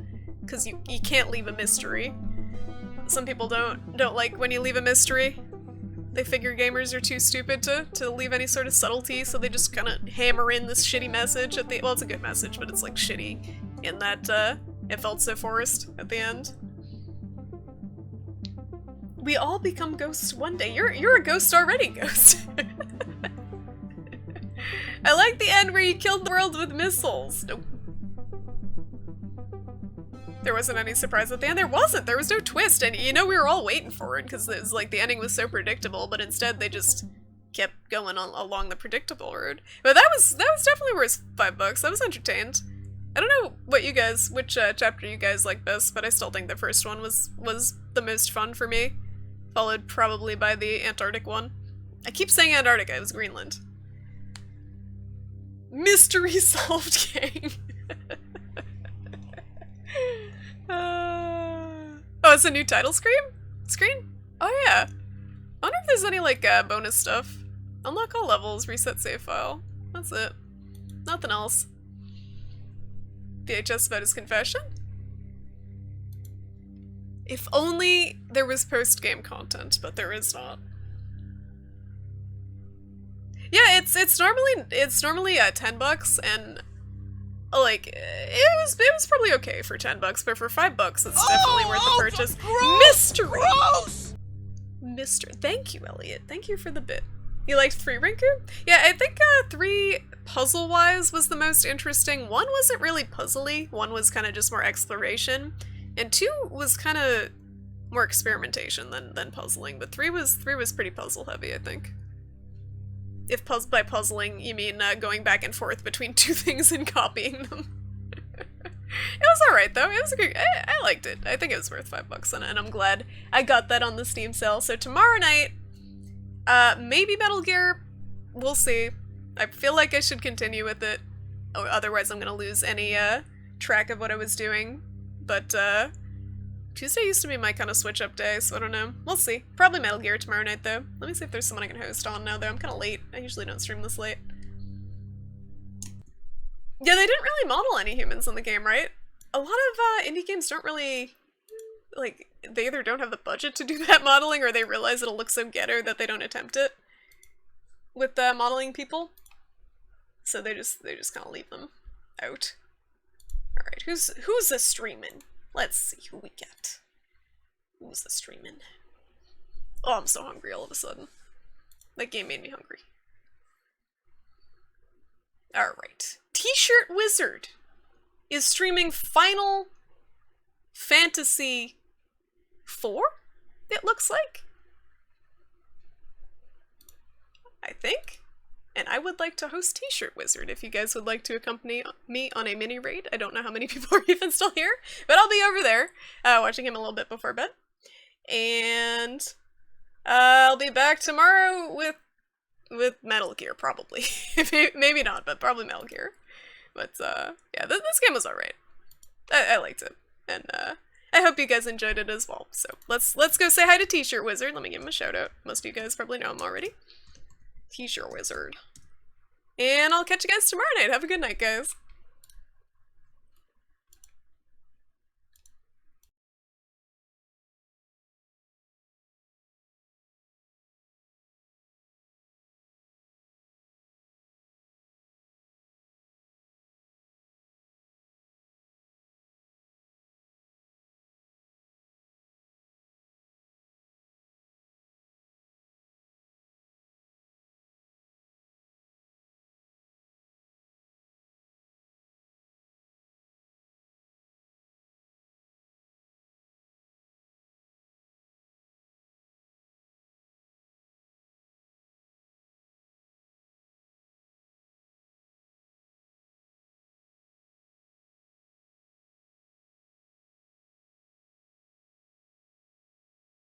Because you can't leave a mystery. Some people don't like when you leave a mystery. They figure gamers are too stupid to leave any sort of subtlety, so they just kind of hammer in this shitty message at the— well, it's a good message, but it's, like, shitty in that, it felt so forced at the end. We all become ghosts one day. You're a ghost already, Ghost. I like the end where you killed the world with missiles. Nope. There wasn't any surprise at the end. There wasn't. There was no twist, and you know we were all waiting for it because it was like the ending was so predictable. But instead, they just kept going along the predictable road. But that was definitely worth $5. I was entertained. I don't know which chapter you guys like best, but I still think the first one was the most fun for me, followed probably by the Antarctic one. I keep saying Antarctica. It was Greenland. Mystery solved, gang. Oh, it's a new title screen? Oh yeah. I wonder if there's any, like, bonus stuff. Unlock all levels, reset save file. That's it. Nothing else. VHS about his confession? If only there was post-game content, but there is not. Yeah, it's normally $10, and like it was probably okay for $10, but for $5, it's definitely worth the purchase. Mystery. Thank you, Elliot. Thank you for the bit. You liked 3, Rinku? Yeah, I think 3 puzzle-wise was the most interesting. 1 wasn't really puzzly. 1 was kind of just more exploration, and 2 was kind of more experimentation than puzzling. But 3 was pretty puzzle heavy, I think. If by puzzling you mean going back and forth between 2 things and copying them. It was alright though. It was a good. I liked it. I think it was worth $5, and I'm glad I got that on the Steam sale. So tomorrow night, maybe Metal Gear we'll see. I feel like I should continue with it. Oh, otherwise I'm gonna lose any track of what I was doing. But Tuesday used to be my kind of switch up day, so I don't know. We'll see. Probably Metal Gear tomorrow night though. Let me see if there's someone I can host on now though. I'm kind of late. I usually don't stream this late. Yeah, they didn't really model any humans in the game, right? A lot of indie games don't really, like, they either don't have the budget to do that modeling or they realize it'll look so ghetto that they don't attempt it with modeling people. So they just kind of leave them out. All right, who's the streaming? Let's see who we get. Who's the streaming? Oh, I'm so hungry all of a sudden. That game made me hungry. All right, T-Shirt Wizard is streaming Final Fantasy IV, it looks like. I think. And I would like to host T-Shirt Wizard if you guys would like to accompany me on a mini raid. I don't know how many people are even still here, but I'll be over there watching him a little bit before bed. And I'll be back tomorrow with Metal Gear, probably. Maybe not, but probably Metal Gear. But yeah, this game was alright. I liked it, and I hope you guys enjoyed it as well. So let's go say hi to T-Shirt Wizard. Let me give him a shout out. Most of you guys probably know him already. T-Shirt Wizard. And I'll catch you guys tomorrow night. Have a good night, guys.